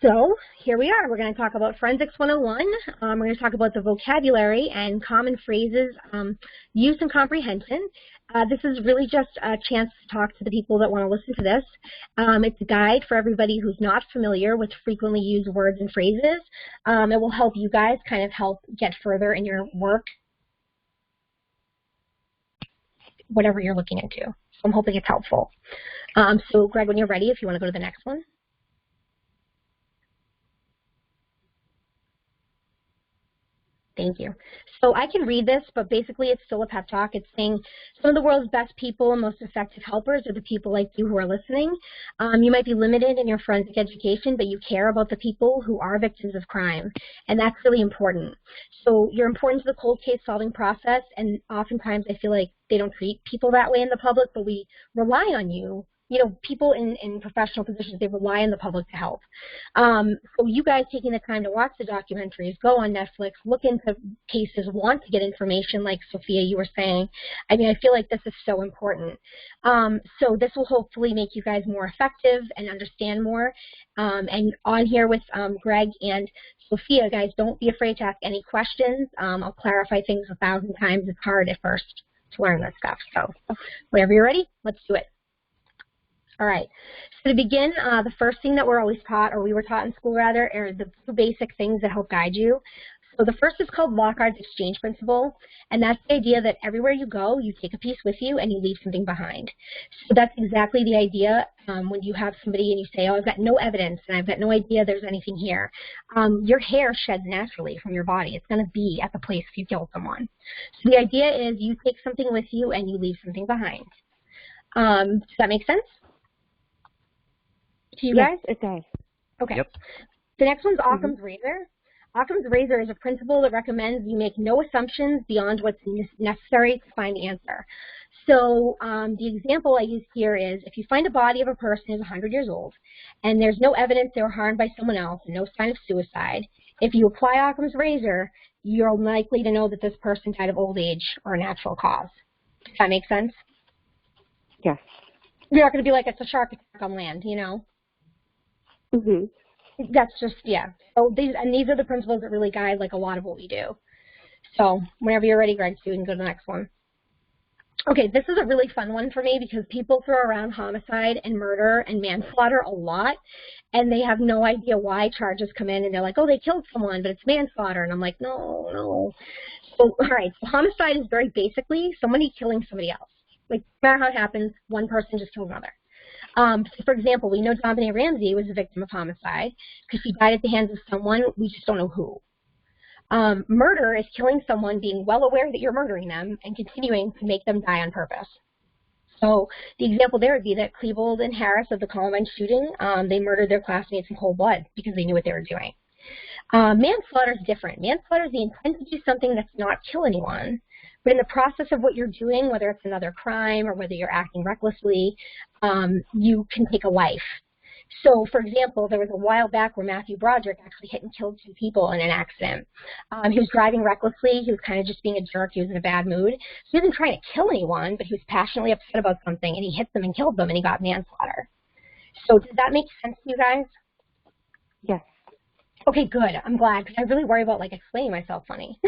So here we are. We're going to talk about Forensics 101. We're going to talk about the vocabulary and common phrases, use and comprehension. This is really just a chance to talk to the people that want to listen to this. It's a guide for everybody who's not familiar with frequently used words and phrases. It will help you guys kind of help get further in your work, whatever you're looking into. So I'm hoping it's helpful. So Greg, when you're ready, if you want to go to the next one. Thank you. So I can read this, but basically it's still a pep talk. It's saying some of the world's best people and most effective helpers are the people like you who are listening. You might be limited in your forensic education, but you care about the people who are victims of crime, and that's really important. So you're important to the cold case solving process, and oftentimes I feel like they don't treat people that way in the public, but we rely on you. You know, people in professional positions, they rely on the public to help. So you guys taking the time to watch the documentaries, go on Netflix, look into cases, want to get information like Sophia, you were saying. I mean, I feel like this is so important. So this will hopefully make you guys more effective and understand more. And on here with Greg and Sophia, guys, don't be afraid to ask any questions. I'll clarify things 1,000 times. It's hard at first to learn this stuff. So whenever you're ready, let's do it. All right, so to begin, the first thing that we're always taught, or we were taught in school rather, are the two basic things that help guide you. So the first is called Locard's exchange principle, and that's the idea that everywhere you go, you take a piece with you and you leave something behind. So that's exactly the idea when you have somebody and you say, oh, I've got no evidence and I've got no idea there's anything here. Your hair sheds naturally from your body. It's going to be at the place you killed someone. So the idea is you take something with you and you leave something behind. Does that make sense to you guys? Yes, it does. Okay. Yep. The next one's Occam's razor. Occam's razor is a principle that recommends you make no assumptions beyond what's necessary to find the answer. So the example I use here is if you find a body of a person who's 100 years old and there's no evidence they were harmed by someone else and no sign of suicide, if you apply Occam's razor, you're likely to know that this person died of old age or a natural cause. Does that make sense? Yes. You're not going to be like, it's a shark attack on land, you know? That's just, yeah. So these are the principles that really guide like a lot of what we do. So whenever you're ready, Greg, so you can go to the next one. Okay, this is a really fun one for me because people throw around homicide and murder and manslaughter a lot, and they have no idea why charges come in, and they're like, oh, they killed someone, but it's manslaughter. And I'm like, no. So, all right, so homicide is very basically somebody killing somebody else. Like, no matter how it happens, one person just killed another. So for example, we know JonBenet Ramsey was a victim of homicide because she died at the hands of someone, we just don't know who. Murder is killing someone being well aware that you're murdering them and continuing to make them die on purpose. So the example there would be that Klebold and Harris of the Columbine shooting, they murdered their classmates in cold blood because they knew what they were doing. Manslaughter is different. Manslaughter is the intent to do something that's not kill anyone, but in the process of what you're doing, whether it's another crime or whether you're acting recklessly, you can take a life. So, for example, there was a while back where Matthew Broderick actually hit and killed 2 people in an accident. He was driving recklessly. He was kind of just being a jerk. He was in a bad mood. So he wasn't trying to kill anyone, but he was passionately upset about something, and he hit them and killed them, and he got manslaughter. So does that make sense to you guys? Yes. Okay, good. I'm glad, because I really worry about, like, explaining myself funny.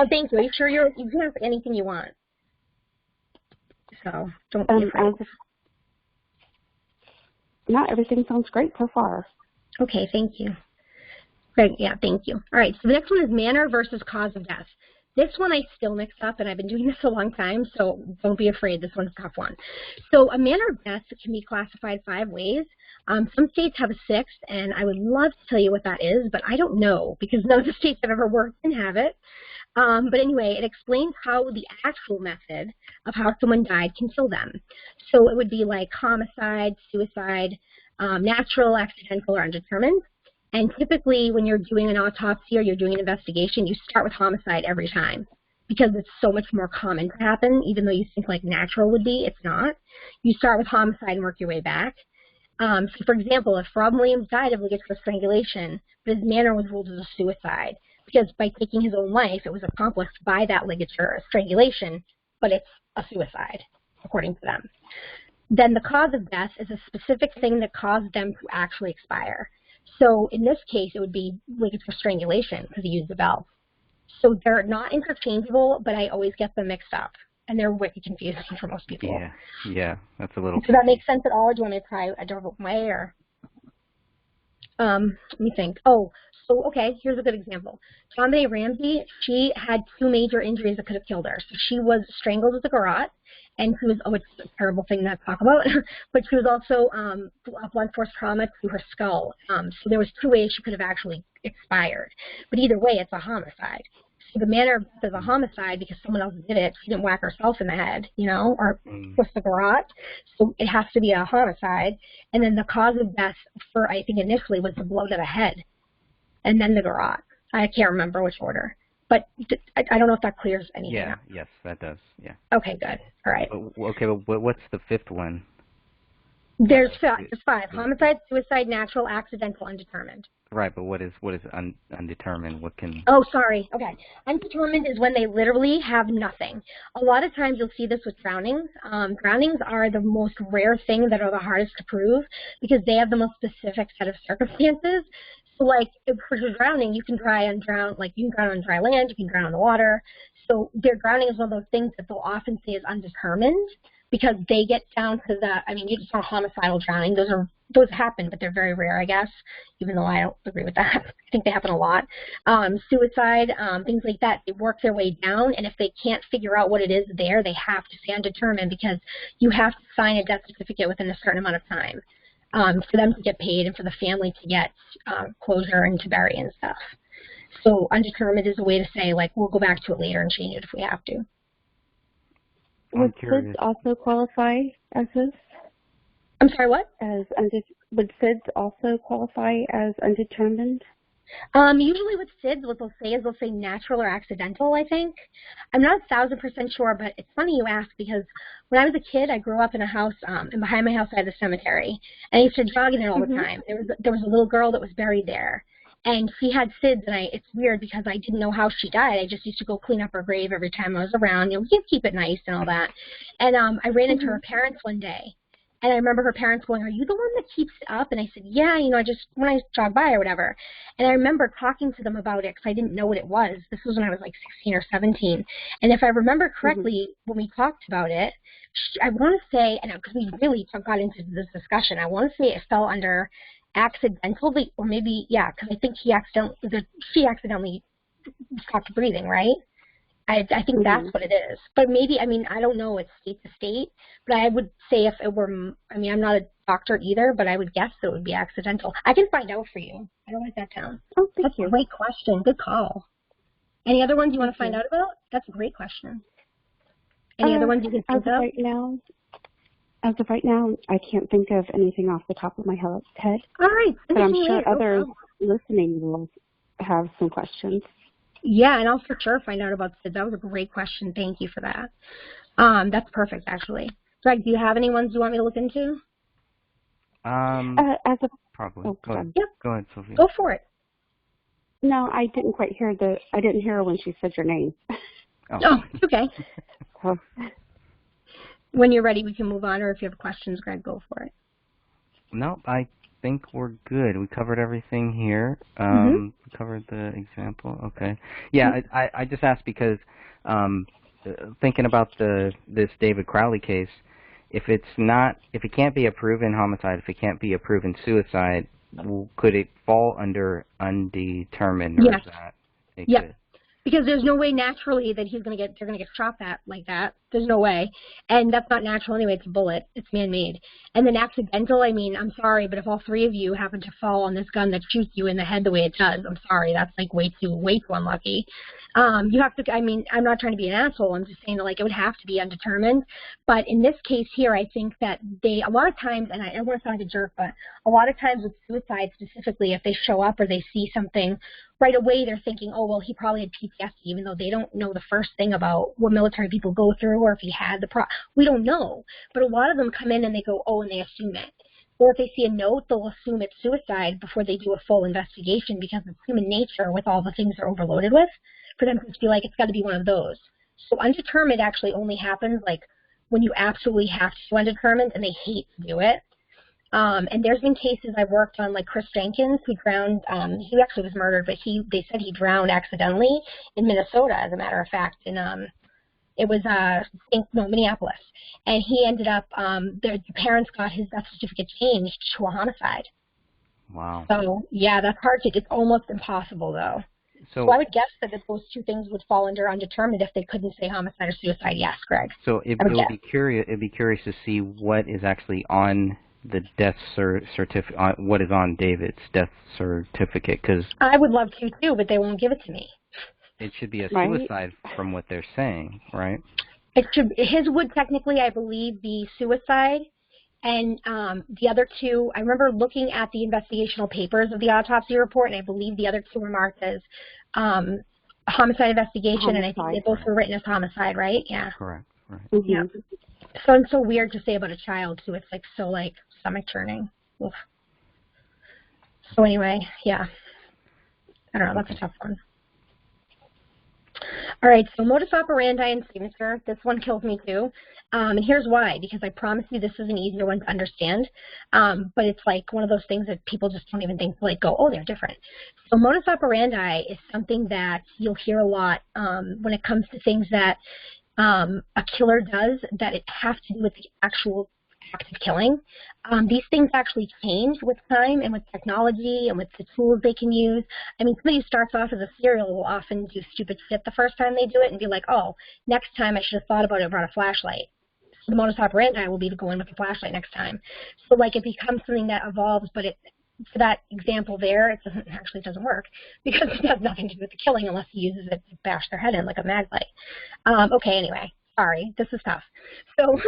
Thank you. Are you sure you can ask anything you want? So don't be afraid. Not everything sounds great so far. Okay, thank you. Great, yeah, thank you. All right, so the next one is manner versus cause of death. This one I still mix up, and I've been doing this a long time, so don't be afraid. This one's a tough one. So a manner of death can be classified 5 ways. Some states have a 6th, and I would love to tell you what that is, but I don't know because none of the states I've ever worked in have it. But anyway, it explains how the actual method of how someone died can kill them. So it would be like homicide, suicide, natural, accidental, or undetermined. And typically when you're doing an autopsy or you're doing an investigation, you start with homicide every time because it's so much more common to happen, even though you think like natural would be, it's not. You start with homicide and work your way back. So for example, if Robin Williams died of ligature strangulation, but his manner was ruled as a suicide, because by taking his own life, it was accomplished by that ligature strangulation, but it's a suicide, according to them. Then the cause of death is a specific thing that caused them to actually expire. So in this case, it would be like it's for strangulation because he used the valve. So they're not interchangeable, but I always get them mixed up, and they're wicked confusing for most people. Yeah, that's a little. Does that make sense at all? Or do you want me to try a different way, or? Let me think. Oh, so okay, here's a good example. JonBenet Ramsey, she had 2 major injuries that could have killed her. So she was strangled with a garrote, and she was, oh, it's a terrible thing to talk about, but she was also a blunt force trauma to her skull. So there was 2 ways she could have actually expired. But either way, it's a homicide. So the manner of death is a homicide because someone else did it. She didn't whack herself in the head, you know, or twist the garrote. So it has to be a homicide. And then the cause of death for, I think initially, was the blow to the head. And then the garrote. I can't remember which order. But I don't know if that clears anything. Yeah, yes, that does, yeah. Okay, good. All right. Okay, but what's the 5th one? There's 5. Homicide, suicide, natural, accidental, undetermined. Right, but what is undetermined? What can... Oh, sorry. Okay. Undetermined is when they literally have nothing. A lot of times you'll see this with drownings. Drownings are the most rare thing that are the hardest to prove because they have the most specific set of circumstances. So, like, for drowning, you can drown on dry land, you can drown on the water. So their drowning is one of those things that they'll often say is undetermined because they get down to you just saw homicidal drowning. Those happen, but they're very rare, I guess, even though I don't agree with that. I think they happen a lot. Suicide, things like that, they work their way down, and if they can't figure out what it is there, they have to say undetermined because you have to sign a death certificate within a certain amount of time for them to get paid and for the family to get closure and to bury and stuff. So undetermined is a way to say, like, we'll go back to it later and change it if we have to. Would SIDS also qualify as this? I'm sorry, what? Would SIDS also qualify as undetermined? Usually with SIDS, what they'll say is they'll say natural or accidental, I think. I'm not 1,000% sure, but it's funny you ask because when I was a kid, I grew up in a house, and behind my house I had a cemetery, and I used to jog in there all the time. There was a little girl that was buried there, and she had SIDS, and it's weird because I didn't know how she died. I just used to go clean up her grave every time I was around. You keep it nice and all that. And I ran into her parents one day. And I remember her parents going, "Are you the one that keeps it up?" And I said, "Yeah, when I jog by or whatever." And I remember talking to them about it because I didn't know what it was. This was when I was like 16 or 17. And if I remember correctly, when we talked about it, I want to say, and because we really got into this discussion, I want to say it fell under accidental, or maybe, yeah, because I think she accidentally stopped breathing, right? I think that's what it is. But maybe, I don't know, it's state to state, but I would say if it were, I'm not a doctor either, but I would guess that it would be accidental. I can find out for you. I don't write that down. Oh, thank you. That's a great question. Good call. Any other ones you want to find out about? That's a great question. Any other ones you can think of? As of right now, I can't think of anything off the top of my head. All right. But I'm sure others listening will have some questions. Yeah, and I'll for sure find out about SIDS. That was a great question. Thank you for that. That's perfect, actually. Greg, do you have any ones you want me to look into? Probably. Go ahead. Yep. Go ahead, Sophia. Go for it. No, I didn't quite hear I didn't hear when she said your name. Oh, okay. Oh. When you're ready, we can move on, or if you have questions, Greg, go for it. No, I think we're good. We covered everything here. We covered the example. Okay. Yeah, I just asked because thinking about this David Crowley case, if it can't be a proven homicide, if it can't be a proven suicide, could it fall under undetermined? Or yes. Is that Yep. Because there's no way naturally that they're going to get shot like that. There's no way. And that's not natural anyway. It's a bullet. It's man-made. And then accidental, I'm sorry, but if all 3 of you happen to fall on this gun that shoots you in the head the way it does, I'm sorry, that's like way too unlucky. You have to, I'm not trying to be an asshole. I'm just saying that, like, it would have to be undetermined. But in this case here, I think that a lot of times, and I don't want to sound like a jerk, but a lot of times with suicide specifically, if they show up or they see something, right away they're thinking, oh, well, he probably had PTSD, even though they don't know the first thing about what military people go through or if he had we don't know. But a lot of them come in and they go, oh, and they assume it. Or if they see a note, they'll assume it's suicide before they do a full investigation because it's human nature with all the things they're overloaded with for them to feel like it's got to be one of those. So undetermined actually only happens like when you absolutely have to do undetermined and they hate to do it. And there's been cases I've worked on, like Chris Jenkins, who drowned. He actually was murdered, but they said he drowned accidentally in Minnesota, as a matter of fact. And it was Minneapolis, and he ended up. The parents got his death certificate changed to a homicide. Wow. So yeah, that's hard to. It's almost impossible, though. So I would guess that if those two things would fall under undetermined if they couldn't say homicide or suicide. Yes, Greg. So it would be curious. It'd be curious to see what is actually on the death certificate. What is on David's death certificate? Because I would love to too, but they won't give it to me. It should be a suicide from what they're saying, right? It should. His would technically, I believe, be suicide. And the other two, I remember looking at the investigational papers of the autopsy report, and I believe the other two were marked as homicide investigation, and I think they both were written as homicide, right? Yeah. Correct. Right. Mm-hmm. Yeah. So it's so weird to say about a child too. It's like so like stomach churning. Oof. So anyway, yeah. I don't know. That's a tough one. All right, so modus operandi and signature. This one kills me too. And here's why, because I promise you this is an easier one to understand. But it's like one of those things that people just don't even think, like, go, oh, they're different. So modus operandi is something that you'll hear a lot when it comes to things that a killer does that it has to do with the actual act of killing. These things actually change with time and with technology and with the tools they can use. I mean, somebody who starts off as a serial will often do stupid shit the first time they do it and be like, oh, next time I should have thought about it and brought a flashlight. So the modus operandi will be to go in with a flashlight next time. So, like, it becomes something that evolves, but for that example there, it doesn't work because it has nothing to do with the killing unless he uses it to bash their head in like a mag light. Okay, anyway. Sorry, this is tough. So,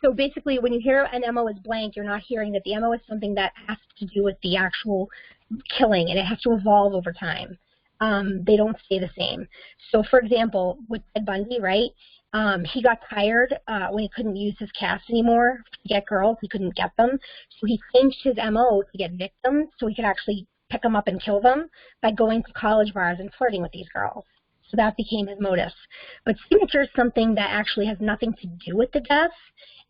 so basically, when you hear an MO is blank, you're not hearing that the MO is something that has to do with the actual killing, and it has to evolve over time. They don't stay the same. So, for example, with Ted Bundy, right? He got tired when he couldn't use his cast anymore to get girls. He couldn't get them, so he changed his MO to get victims, so he could actually pick them up and kill them by going to college bars and flirting with these girls. So that became his modus. But signature is something that actually has nothing to do with the death,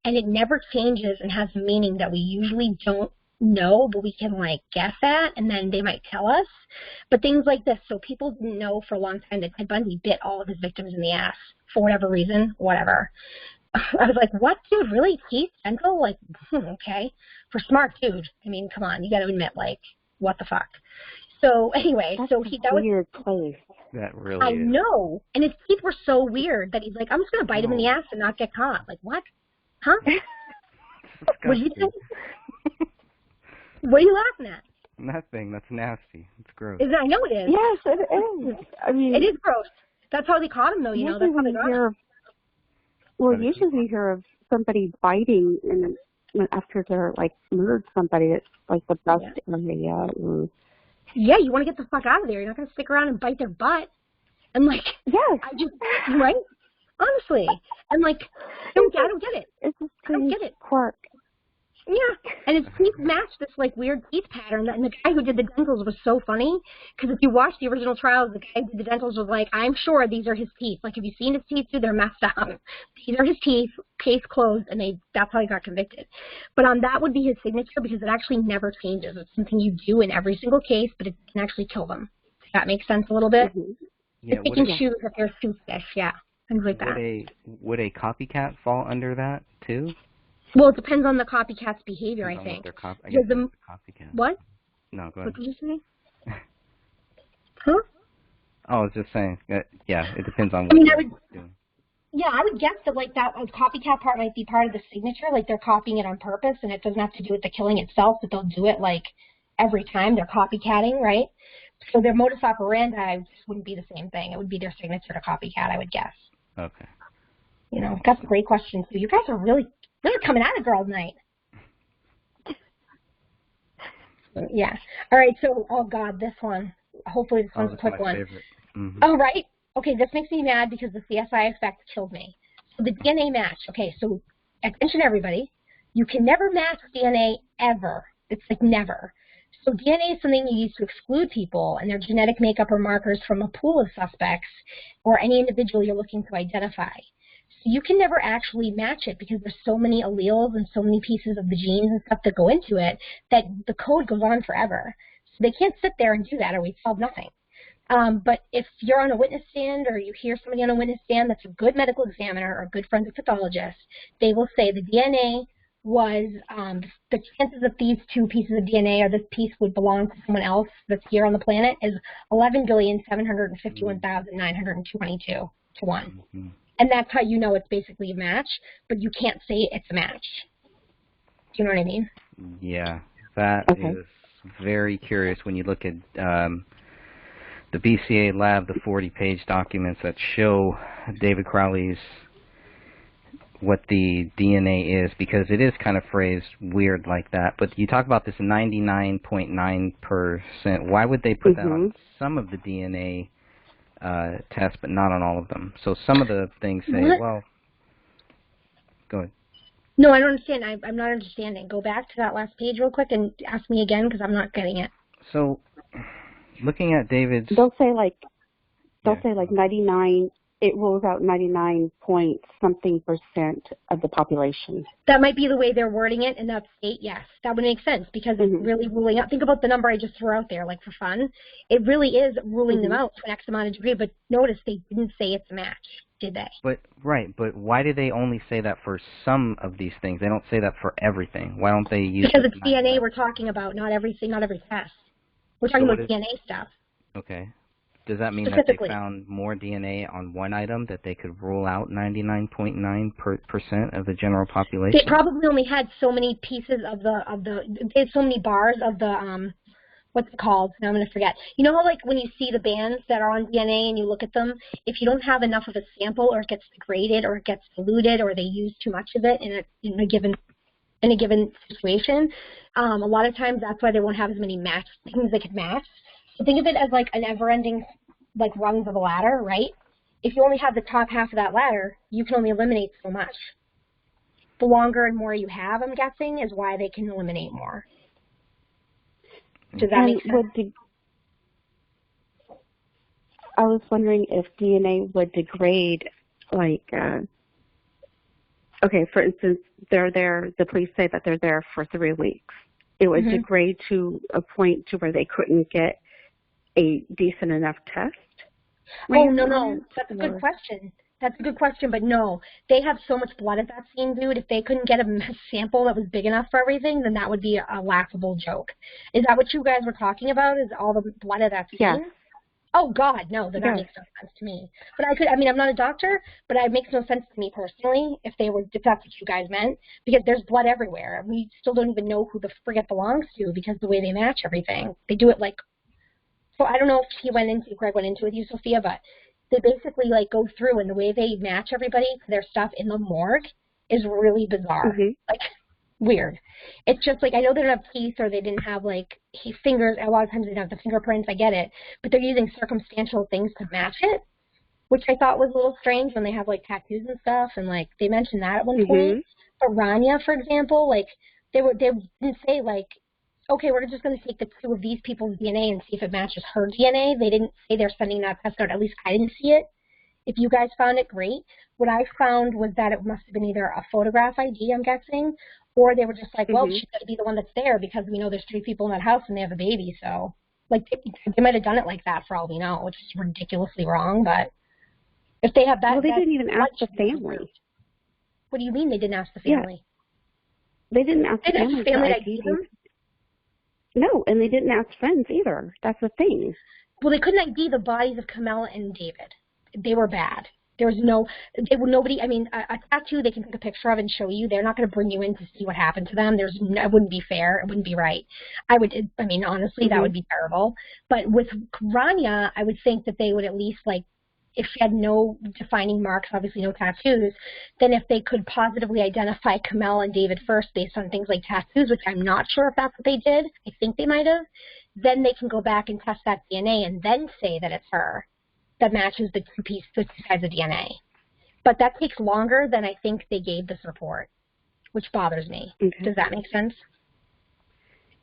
and it never changes and has a meaning that we usually don't know, but we can like guess at, and then they might tell us. But things like this, so people didn't know for a long time that Ted Bundy bit all of his victims in the ass for whatever reason, whatever. I was like, what, dude, really? Teeth, dental? Like, okay. For smart dude, I mean, come on, you got to admit, like, what the fuck? So anyway, that was a weird place. That really I is. know. And his teeth were so weird that he's like, I'm just going to bite him in the ass and not get caught. Like, what? Huh? What did you say? What are you laughing at? Nothing. That's nasty. It's gross. I know it is. Yes, it is. I mean, it is gross. That's how they caught him, though, you know. That's how they got him. Usually you hear of somebody biting and after they're, like, murdered somebody. It's, like, the best area. Yeah, you want to get the fuck out of there. You're not going to stick around and bite their butt. And, like, yes. Right? Honestly. And, like, I don't get it. It's a I don't get it. quirk. Yeah, and his teeth matched this, like, weird teeth pattern. And the guy who did the dentals was so funny, because if you watch the original trials, the guy who did the dentals was like, I'm sure these are his teeth. Like, have you seen his teeth, dude? They're messed up. These are his teeth, case closed, and that's how he got convicted. But that would be his signature, because it actually never changes. It's something you do in every single case, but it can actually kill them. Does that make sense a little bit? Mm-hmm. Yeah, it's picking shoes if they're toothfish, yeah, things like that. Would a copycat fall under that, too? Well, it depends on the copycat's behavior, I think. Copycat. What? No, go ahead. What did you say? Huh? Oh, I was just saying, yeah, it depends on what you're doing. Yeah, I would guess that, like, that copycat part might be part of the signature, like they're copying it on purpose, and it doesn't have to do with the killing itself, but they'll do it, like, every time they're copycatting, right? So their modus operandi just wouldn't be the same thing. It would be their signature to copycat, I would guess. Okay. You know, that's a great question, too. You guys are really coming at it, girls' night. Yeah. All right, so, oh, God, this one. Hopefully this one's a quick one. Favorite. Mm-hmm. Oh, right. Okay, this makes me mad because the CSI effect killed me. So the DNA match. Okay, so attention everybody. You can never match DNA ever. It's like never. So DNA is something you use to exclude people and their genetic makeup or markers from a pool of suspects or any individual you're looking to identify. you can never actually match it because there's so many alleles and so many pieces of the genes and stuff that go into it that the code goes on forever. So they can't sit there and do that or we'd solve nothing. But if you're on a witness stand or you hear somebody on a witness stand that's a good medical examiner or a good forensic pathologist, they will say the DNA was, the chances that these two pieces of DNA or this piece would belong to someone else that's here on the planet is 11,751,922 to 1. Mm-hmm. And that's how you know it's basically a match, but you can't say it's a match. Do you know what I mean? Yeah, that is very curious when you look at the BCA lab, the 40-page documents that show David Crowley's what the DNA is, because it is kind of phrased weird like that. But you talk about this 99.9%. Why would they put that on some of the DNA tests, but not on all of them? So some of the things say, well, go ahead. No, I don't understand. I'm not understanding. Go back to that last page real quick and ask me again because I'm not getting it. So looking at David's... They'll say like 99... It rules out 99-point-something% of the population. That might be the way they're wording it in that state, yes. That would make sense because it's really ruling out. Think about the number I just threw out there, like for fun. It really is ruling them out to an X amount of degree, but notice they didn't say it's a match, did they? But why do they only say that for some of these things? They don't say that for everything. Why don't they use... Because it's DNA we're talking about, not everything, not every test. We're talking about DNA stuff. Okay. Does that mean that they found more DNA on one item that they could rule out 99.9% of the general population? They probably only had so many pieces of they had so many bars of the what's it called? Now I'm going to forget. You know how like when you see the bands that are on DNA and you look at them, if you don't have enough of a sample or it gets degraded or it gets diluted or they use too much of it in a given situation, a lot of times that's why they won't have as many things they could match. So think of it as like an ever-ending, like rungs of a ladder, right? If you only have the top half of that ladder, you can only eliminate so much. The longer and more you have, I'm guessing, is why they can eliminate more. Does that make sense? I was wondering if DNA would degrade, like, okay, for instance, they're there, the police say that they're there for 3 weeks. It would degrade to a point to where they couldn't get a decent enough test? Oh, no. That's a good question. That's a good question, but no. They have so much blood at that scene, dude. If they couldn't get a sample that was big enough for everything, then that would be a laughable joke. Is that what you guys were talking about, is all the blood at that scene? Yes. Oh, God, no. That makes no sense to me. But I'm not a doctor, but it makes no sense to me personally if that's what you guys meant, because there's blood everywhere. We still don't even know who the frig it belongs to because the way they match everything. They do it like... So I don't know if Greg went into with you, Sophia, but they basically like go through and the way they match everybody to their stuff in the morgue is really bizarre. Like weird. It's just like, I know they don't have teeth or they didn't have like fingers. A lot of times they don't have the fingerprints. I get it. But they're using circumstantial things to match it, which I thought was a little strange when they have like tattoos and stuff. And like they mentioned that at one point. But Rania, for example, like they didn't say like, okay, we're just going to take the 2 of these people's DNA and see if it matches her DNA. They didn't say they're sending that test out. At least I didn't see it. If you guys found it, great. What I found was that it must have been either a photograph ID, I'm guessing, or they were just like, well, she's got to be the one that's there because we know there's 3 people in that house and they have a baby. So, like, they might have done it like that for all we know, which is ridiculously wrong. But if they have that... Well, they didn't even ask the family. What do you mean they didn't ask the family? Yeah. They didn't ask the family to ID them. No, and they didn't ask friends either. That's the thing. Well, they couldn't ID the bodies of Camilla and David. They were bad. There was nobody, I mean, a tattoo they can take a picture of and show you. They're not going to bring you in to see what happened to them. It wouldn't be fair. It wouldn't be right. Honestly, that would be terrible. But with Rania, I would think that they would at least, like, if she had no defining marks, obviously no tattoos, then if they could positively identify Camille and David first based on things like tattoos, which I'm not sure if that's what they did, I think they might have, then they can go back and test that DNA and then say that it's her that matches the 2 sides of DNA. But that takes longer than I think they gave this report, which bothers me. Does that make sense?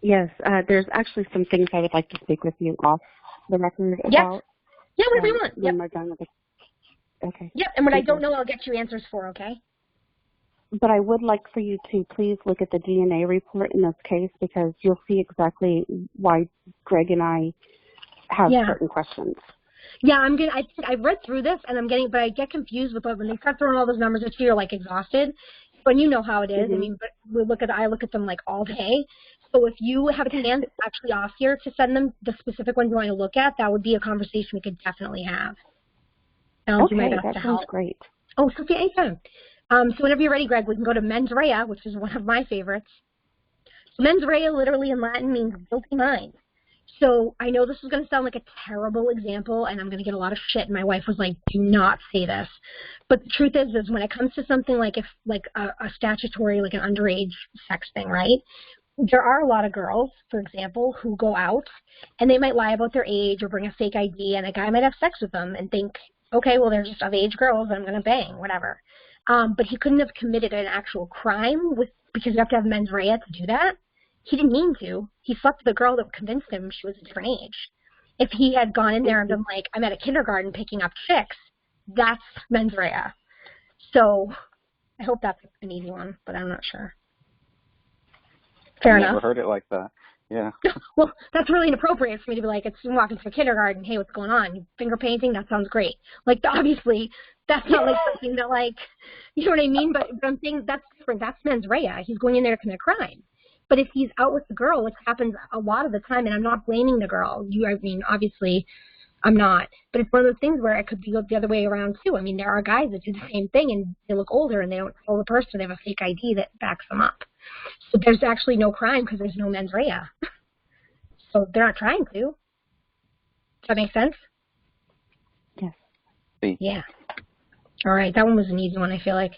Yes. There's actually some things I would like to speak with you off the record about. Yeah, whatever you want. When we're done with it. Okay. Yep, and what I Thank you. don't know, I'll get you answers for, okay? But I would like for you to please look at the DNA report in this case, because you'll see exactly why Greg and I have certain questions. Yeah, I read through this and but I get confused with when they start throwing all those numbers at you, you're like exhausted. But you know how it is. I mean, but I look at them like all day. So if you have a chance actually off here to send them the specific ones you want to look at, that would be a conversation we could definitely have. I'll do my best that to sounds help. great. Oh, Sophia, anytime. So whenever you're ready, Greg, we can go to mens rea, which is one of my favorites. So mens rea literally in Latin means guilty mind. So I know this is going to sound like a terrible example, and I'm going to get a lot of shit. And my wife was like, "Do not say this." But the truth is when it comes to something like a statutory, like an underage sex thing, right? There are a lot of girls, for example, who go out and they might lie about their age or bring a fake ID, and a guy might have sex with them and think, "Okay, well they're just of age girls, and I'm going to bang, whatever." But he couldn't have committed an actual crime because you have to have mens rea to do that. He didn't mean to. He slept with a girl that convinced him she was a different age. If he had gone in there and been like, "I'm at a kindergarten picking up chicks," that's mens rea. So I hope that's an easy one, but I'm not sure. Fair enough. I've never heard it like that. Yeah. Well, that's really inappropriate for me to be like, it's walking to a kindergarten, "Hey, what's going on? Finger painting? That sounds great." Like, obviously, that's not like something that, like, you know what I mean? But I'm saying that's different. That's mens rea. He's going in there to commit a crime. But if he's out with the girl, which happens a lot of the time, and I'm not blaming the girl. I mean, obviously, I'm not. But it's one of those things where it could be the other way around, too. I mean, there are guys that do the same thing, and they look older, and they don't tell the person. They have a fake ID that backs them up. So there's actually no crime because there's no mens rea. So they're not trying to. Does that make sense? Yes. Yeah. All right. That one was an easy one, I feel like.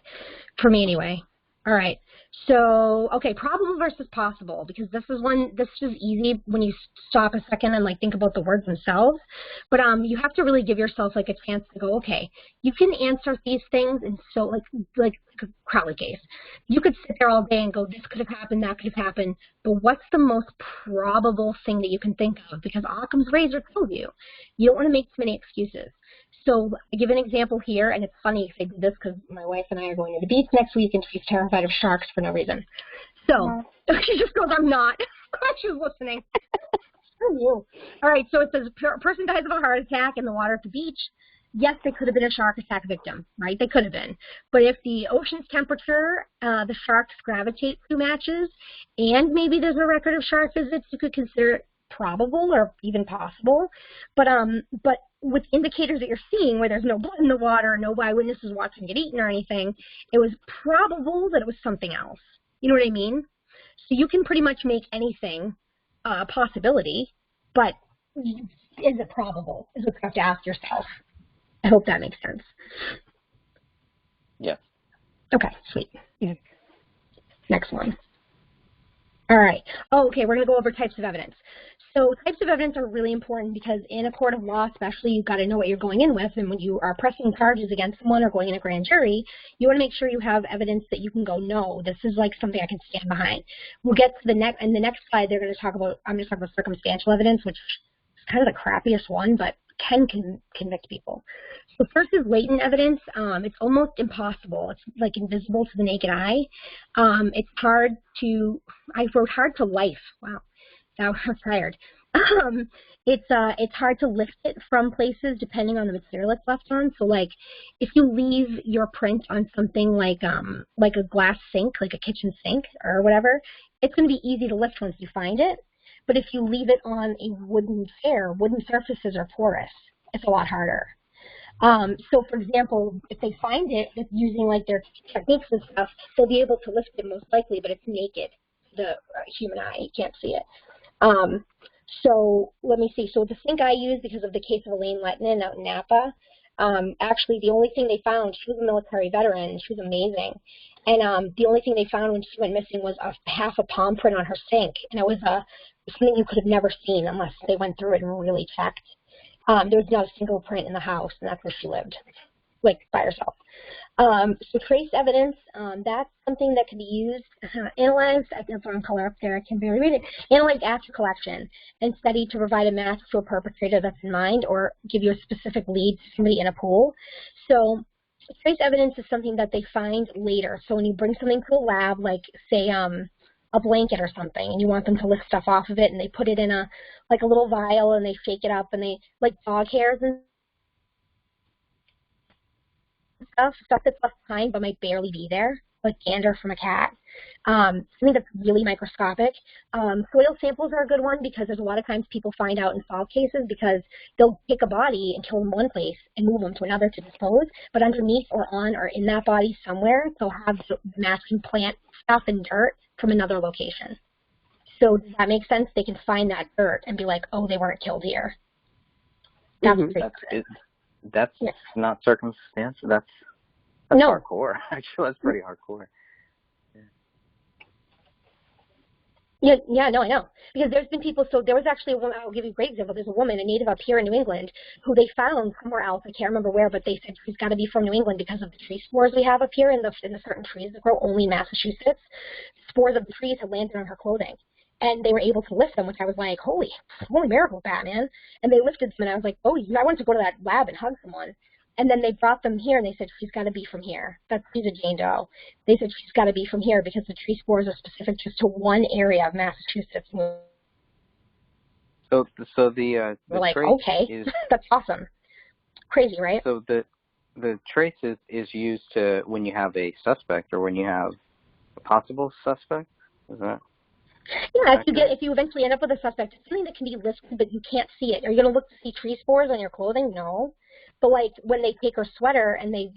For me, anyway. All right. So, okay, probable versus possible, because this is easy when you stop a second and like think about the words themselves. But you have to really give yourself like a chance to go, okay, you can answer these things, and so like a Crowley case. You could sit there all day and go, this could have happened, that could have happened, but what's the most probable thing that you can think of? Because Occam's razor tells you. You don't want to make too many excuses. So I give an example here, and it's funny because I did this because my wife and I are going to the beach next week, and she's terrified of sharks for no reason. So she just goes, "I'm not." She was listening. Screw you. All right, so it says a person dies of a heart attack in the water at the beach. Yes, they could have been a shark attack victim, right? They could have been. But if the ocean's temperature, the sharks gravitate to matches, and maybe there's a record of shark visits, you could consider it probable or even possible. But with indicators that you're seeing where there's no blood in the water, no eyewitnesses watching it eaten or anything, it was probable that it was something else. You know what I mean? So you can pretty much make anything a possibility, but is it probable is what you have to ask yourself. I hope that makes sense. Yes. Okay, sweet. Yes. Next one. All right. Oh, okay, we're going to go over types of evidence. So types of evidence are really important because in a court of law, especially, you've got to know what you're going in with. And when you are pressing charges against someone or going in a grand jury, you want to make sure you have evidence that you can go, "No, this is like something I can stand behind." We'll get to the next slide. I'm going to talk about circumstantial evidence, which is kind of the crappiest one, but can convict people. So first is latent evidence. It's almost impossible. It's like invisible to the naked eye. It's hard to, I wrote hard to life. Wow. Now I'm tired. It's hard to lift it from places depending on the material it's left on. So like if you leave your print on something like a glass sink, like a kitchen sink or whatever, it's going to be easy to lift once you find it. But if you leave it on a wooden chair, wooden surfaces are porous. It's a lot harder. So for example, if they find it using like their techniques and stuff, they'll be able to lift it most likely, but it's naked. The human eye, you can't see it. So let me see. So the sink I used because of the case of Elaine Lettinen out in Napa, actually the only thing they found, she was a military veteran and she was amazing. And the only thing they found when she went missing was half a palm print on her sink. And it was something you could have never seen unless they went through it and really checked. There was not a single print in the house, and that's where she lived, like by herself. So trace evidence, that's something that can be used, analyzed, I can throw a color up there, I can barely read it, analyzed after collection and studied to provide a match to a perpetrator that's in mind or give you a specific lead to somebody in a pool. So trace evidence is something that they find later. So when you bring something to a lab, like say a blanket or something, and you want them to lift stuff off of it, and they put it in a like a little vial, and they shake it up, and they like dog hairs and stuff that's left behind but might barely be there, like dander from a cat. Something that's really microscopic. Soil samples are a good one because there's a lot of times people find out in solved cases because they'll pick a body and kill them in one place and move them to another to dispose, but underneath or on or in that body somewhere, they'll have matching plant stuff and dirt from another location. So does that make sense? They can find that dirt and be like, oh, they weren't killed here. That's That's not circumstantial. That's no. hardcore. Actually, that's pretty hardcore. Yeah, no, I know. Because there's been people, so there was actually a woman, I'll give you a great example. There's a woman, a native up here in New England, who they found somewhere else, I can't remember where, but they said she's got to be from New England because of the tree spores we have up here in the certain trees that grow only in Massachusetts. Spores of the trees had landed on her clothing. And they were able to lift them, which I was like, holy miracle, Batman. And they lifted them, and I was like, oh, I wanted to go to that lab and hug someone. And then they brought them here, and they said, she's got to be from here. She's a Jane Doe. They said, she's got to be from here because the tree spores are specific just to one area of Massachusetts. So the we're like, trace okay, is, that's awesome. Crazy, right? So the trace is used to when you have a suspect or when you have a possible suspect? Is that? Yeah, if you eventually end up with a suspect, it's something that can be listed, but you can't see it. Are you going to look to see tree spores on your clothing? No. But like when they take her sweater and they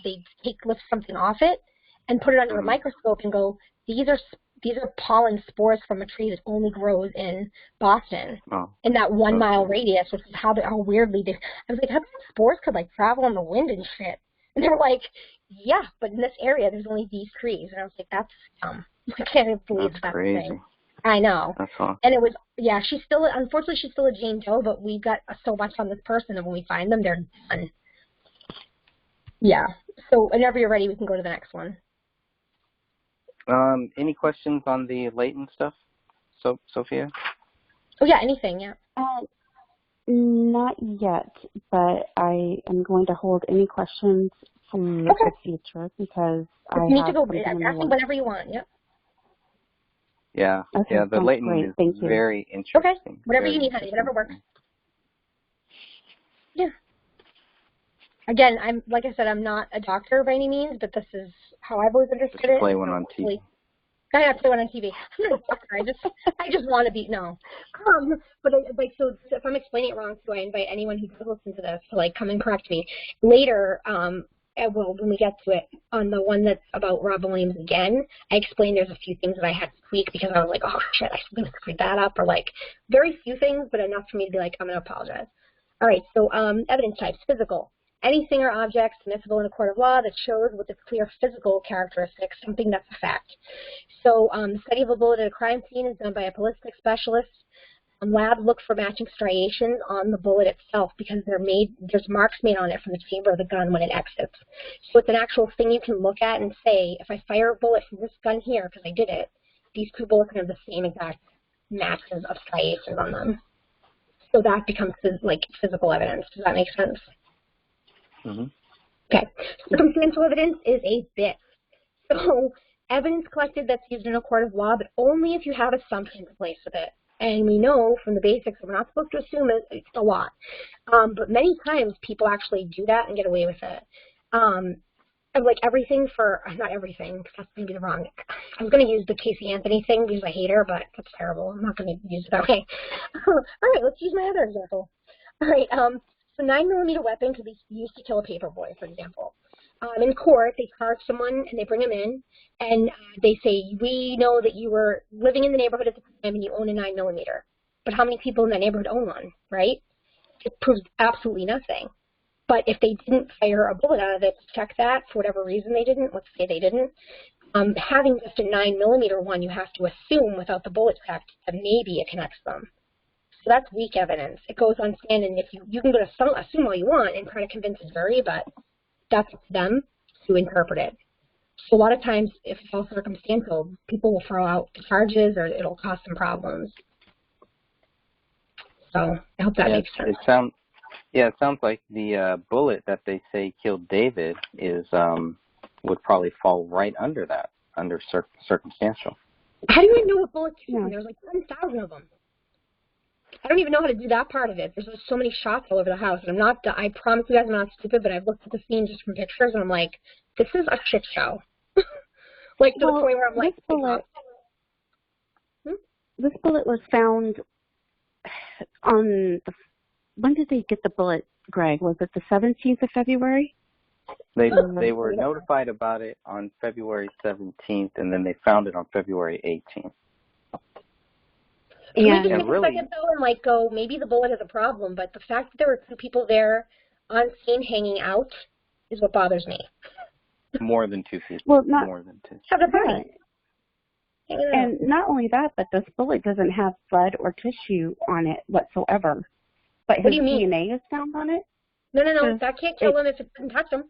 lift something off it and put it under a microscope and go, these are pollen spores from a tree that only grows in Boston in that 1 mile radius, which is how weirdly they. I was like, how come spores could like travel in the wind and shit? And they were like, yeah, but in this area there's only these trees. And I was like, that's dumb. I can't believe that's crazy. A thing. I know. That's awesome. And it was, unfortunately she's still a Jane Doe, but we got so much on this person, and when we find them, they're done. Yeah. So whenever you're ready, we can go to the next one. Any questions on the latent stuff, Sophia? Oh, yeah, anything, yeah. Not yet, but I am going to hold any questions for the future because I need have to go. Ask me whenever you want, yep. Yeah, okay, yeah, the latent is very interesting. Okay, whatever you need, honey, whatever works. Yeah. Again, like I said, I'm not a doctor by any means, but this is how I've always understood it. Play one on TV. I have to play one on TV. I'm not a doctor. I just want to be But so if I'm explaining it wrong, so I invite anyone who does listen to this to like come and correct me later. When we get to it, on the one that's about Rob Williams again, I explained there's a few things that I had to tweak because I was like, oh shit, I screwed that up, or like very few things, but enough for me to be like, I'm going to apologize. All right, so evidence types, physical. Anything or object admissible in a court of law that shows with its clear physical characteristics something that's a fact. So the study of a bullet at a crime scene is done by a ballistic specialist. Labs look for matching striations on the bullet itself because there's marks made on it from the chamber of the gun when it exits. So it's an actual thing you can look at and say, if I fire a bullet from this gun here, because I did it, these two bullets have the same exact matches of striations on them. So that becomes like physical evidence. Does that make sense? Mm-hmm. Okay. Circumstantial evidence is a bit. So evidence collected that's used in a court of law, but only if you have assumptions in place with it. And we know from the basics that we're not supposed to assume it's a lot. But many times people actually do that and get away with it. Like everything not everything, because that's going to be the wrong. I was going to use the Casey Anthony thing because I hate her, but that's terrible. I'm not going to use it that way. All right, let's use my other example. All right, so 9mm weapon could be used to kill a paper boy, for example. In court, they charge someone and they bring him in, and they say, we know that you were living in the neighborhood at the time and you own a 9mm. But how many people in that neighborhood own one, right? It proves absolutely nothing. But if they didn't fire a bullet out of it to check that, for whatever reason they didn't, let's say they didn't, having just a 9mm one, you have to assume without the bullet check that maybe it connects them. So that's weak evidence. It goes on stand, and if you can go to assume all you want and try to convince a jury, but that's them. to interpret it. So a lot of times, if it's all circumstantial, people will throw out the charges or it'll cause some problems. So I hope that makes sense. It sounds like the bullet that they say killed David would probably fall right under that, under circumstantial. How do you even know what bullets are? Yeah. There's like 10,000 of them. I don't even know how to do that part of it. There's just so many shots all over the house. And I promise you guys I'm not stupid, but I've looked at the scene just from pictures and I'm like, this is a shit show. Like to the point where I'm like, this bullet was found on when did they get the bullet, Greg? Was it the 17th of February? They were notified about it on February 17th, and then they found it on February 18th. Yeah, we can take a second though and like go, maybe the bullet is a problem, but the fact that there were 2 people there on scene hanging out is what bothers me. More than 2 people. Well, not more than 2. Have a party. And not only that, but this bullet doesn't have blood or tissue on it whatsoever. But his DNA is found on it? No. That can't kill him if it didn't touch him.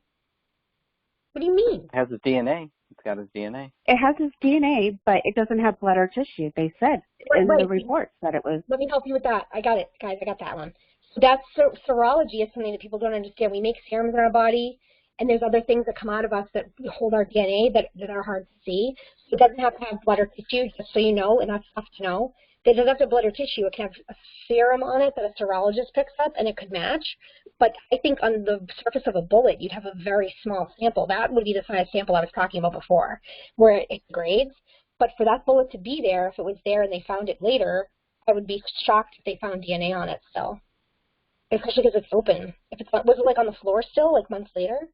What do you mean? It has his DNA. It's got his DNA. It has his DNA, but it doesn't have blood or tissue. They said in the reports that it was. Let me help you with that. I got it, guys. I got that one. So that's serology is something that people don't understand. We make serums in our body, and there's other things that come out of us that hold our DNA that are hard to see. So it doesn't have to have blood or tissue, just so you know, and that's tough to know. It doesn't have to have blood or tissue. It can have a serum on it that a serologist picks up, and it could match. But I think on the surface of a bullet, you'd have a very small sample. That would be the size sample I was talking about before, where it grades. But for that bullet to be there, if it was there and they found it later, I would be shocked if they found DNA on it still, especially because it's open. If it's was it like on the floor still, like months later?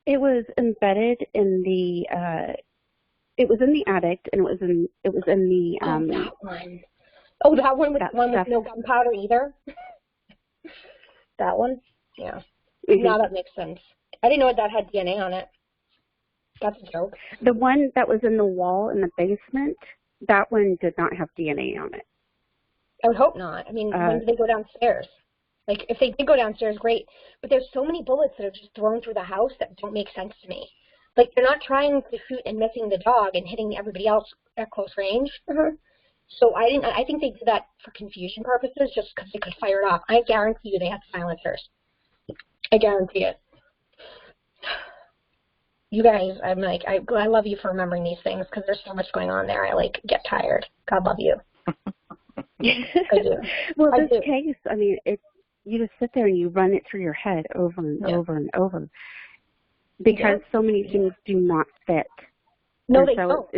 It was embedded in the. It was in the attic, and it was in the. That one. Oh, that one with no gunpowder either. That one, yeah. Mm-hmm. Now that makes sense. I didn't know that had DNA on it. That's a joke. The one that was in the wall in the basement, that one did not have DNA on it. I would hope not. I mean, when did they go downstairs? Like, if they did go downstairs, great. But there's so many bullets that are just thrown through the house that don't make sense to me. Like, they're not trying to shoot and missing the dog and hitting everybody else at close range. Mm-hmm. So I think they did that for confusion purposes, just because they could fire it off. I guarantee you they had silencers. I guarantee it. You guys, I'm like, I love you for remembering these things because there's so much going on there. I like get tired. God love you. I do. Well, this case, I mean, you just sit there and you run it through your head over and over and over because so many things do not fit. No, and they so don't.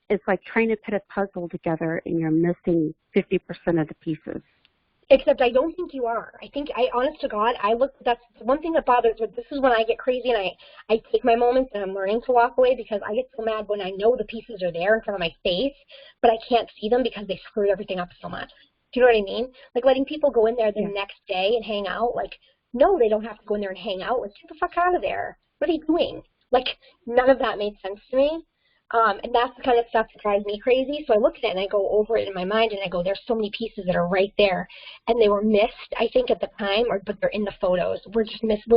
It's like trying to put a puzzle together and you're missing 50% of the pieces. Except I don't think you are. Honest to God, that's one thing that bothers me. This is when I get crazy and I take my moments and I'm learning to walk away because I get so mad when I know the pieces are there in front of my face, but I can't see them because they screwed everything up so much. Do you know what I mean? Like letting people go in there the next day and hang out. Like, no, they don't have to go in there and hang out. Let's get the fuck out of there. What are you doing? Like, none of that made sense to me. And that's the kind of stuff that drives me crazy. So I look at it and I go over it in my mind and I go, there's so many pieces that are right there. And they were missed, I think, at the time, but they're in the photos. We're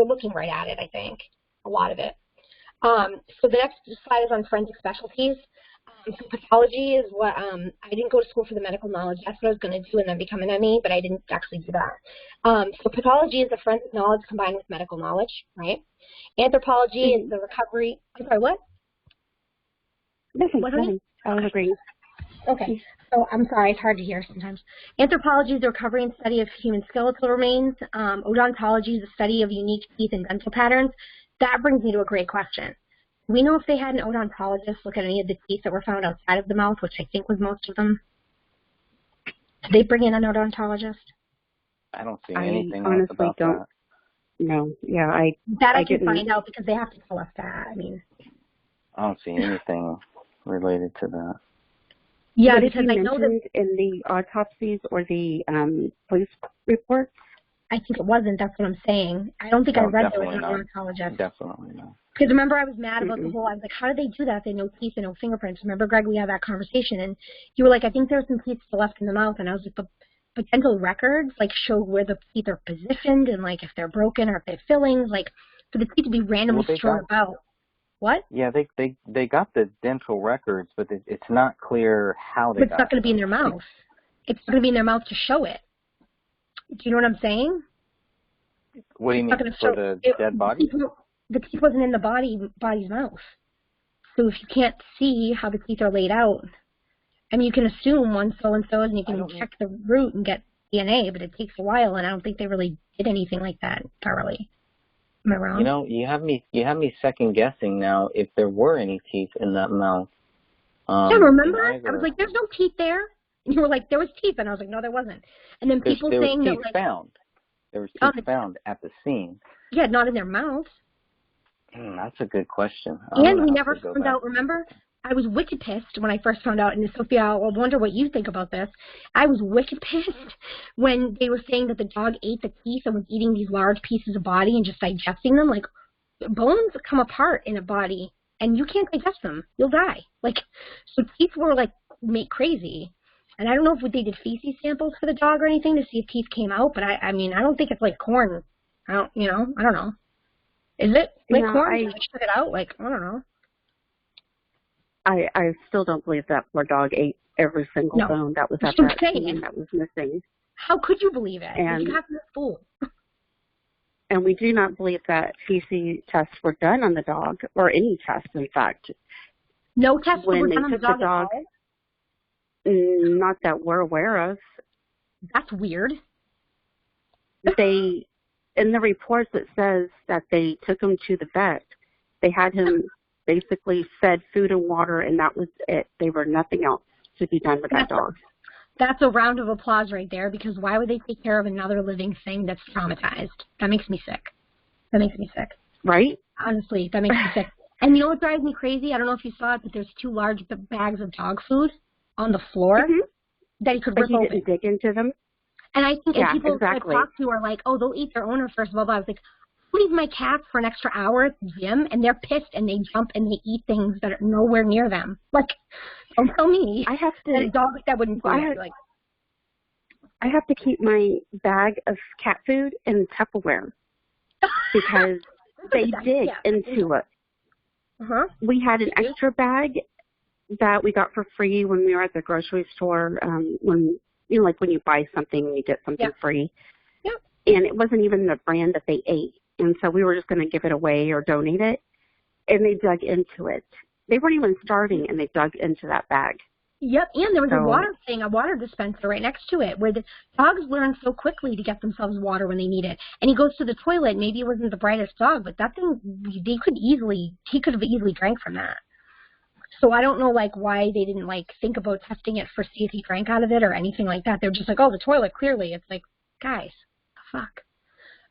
looking right at it, I think, a lot of it. So the next slide is on forensic specialties. So pathology is what, I didn't go to school for the medical knowledge. That's what I was going to do and then become an ME, but I didn't actually do that. So pathology is the forensic knowledge combined with medical knowledge, right? Anthropology is the recovery. I'm sorry, what? Nothing. I was agreeing. Okay. So I'm sorry, it's hard to hear sometimes. Anthropology is the recovery and study of human skeletal remains. Odontology is the study of unique teeth and dental patterns. That brings me to a great question. We know if they had an odontologist look at any of the teeth that were found outside of the mouth, which I think was most of them. Did they bring in an odontologist? I don't see anything honestly about don't. that. No. Yeah, I can find out because they have to tell us that. I mean, I don't see anything related to that. Yeah, but because I know that in the autopsies or the police reports. I think it wasn't. That's what I'm saying. I don't think I read there was an odontologist. Definitely not. Because remember, I was mad about the whole. I was like, how did they do that? They no teeth and no fingerprints. Remember, Greg, we had that conversation, and you were like, I think there's some teeth still left in the mouth, and I was like, but dental records like show where the teeth are positioned and like if they're broken or if they have fillings. Like for the teeth to be randomly strewn about. What? Yeah, they got the dental records, but it's not clear how they got it. But it's not going to be in their mouth. It's not going to be in their mouth to show it. Do you know what I'm saying? What do you mean, for the dead body? The teeth wasn't in the body's mouth. So if you can't see how the teeth are laid out, I mean, you can assume one so-and-so's and you can check the root and get DNA, but it takes a while, and I don't think they really did anything like that thoroughly. Am I wrong? You know, you have me second guessing now if there were any teeth in that mouth. Yeah, remember? I was like, there's no teeth there. And you were like, there was teeth, and I was like, no, there wasn't. And then people saying that, like, there was teeth found at the scene. Yeah, not in their mouths. That's a good question. And we never found out, remember? I was wicked pissed when I first found out, and Sophia, I'll wonder what you think about this. I was wicked pissed when they were saying that the dog ate the teeth and was eating these large pieces of body and just digesting them. Like, bones come apart in a body, and you can't digest them. You'll die. Like, so teeth were, like, made crazy. And I don't know if they did feces samples for the dog or anything to see if teeth came out, but I mean, I don't think it's like corn. I don't know. Is it like corn? Did I check it out? Like, I don't know. I still don't believe that poor dog ate every single bone that was at that scene that was missing. How could you believe it? And, you have to be a fool. And we do not believe that feces tests were done on the dog, or any tests, in fact. No tests were done on the dog at all? Not that we're aware of. That's weird. In the reports it says that they took him to the vet. They had him basically fed food and water, and that was it. There were nothing else to be done with that dog. That's a round of applause right there, because why would they take care of another living thing that's traumatized? That makes me sick. Right? Honestly, that makes me sick. And you know what drives me crazy? I don't know if you saw it, but there's 2 large bags of dog food on the floor that he could rip open. He didn't dig into them. And I think people I talk to are like, oh, they'll eat their owner first, blah, blah. I was like, leave my cats for an extra hour at the gym, and they're pissed, and they jump, and they eat things that are nowhere near them. Like, don't tell me I have to, that a dog that wouldn't do it. Like, I have to keep my bag of cat food in Tupperware because they dig into it. We had an extra bag that we got for free when we were at the grocery store, when you buy something, you get something free. Yep. And it wasn't even the brand that they ate. And so we were just going to give it away or donate it. And they dug into it. They weren't even starving, and they dug into that bag. Yep, and there was a water dispenser right next to it, where the dogs learn so quickly to get themselves water when they need it. And he goes to the toilet. Maybe it wasn't the brightest dog, but that thing, he could have easily drank from that. So I don't know, like, why they didn't, like, think about testing it for see if he drank out of it or anything like that. They're just like, oh, the toilet, clearly. It's like, guys, the fuck.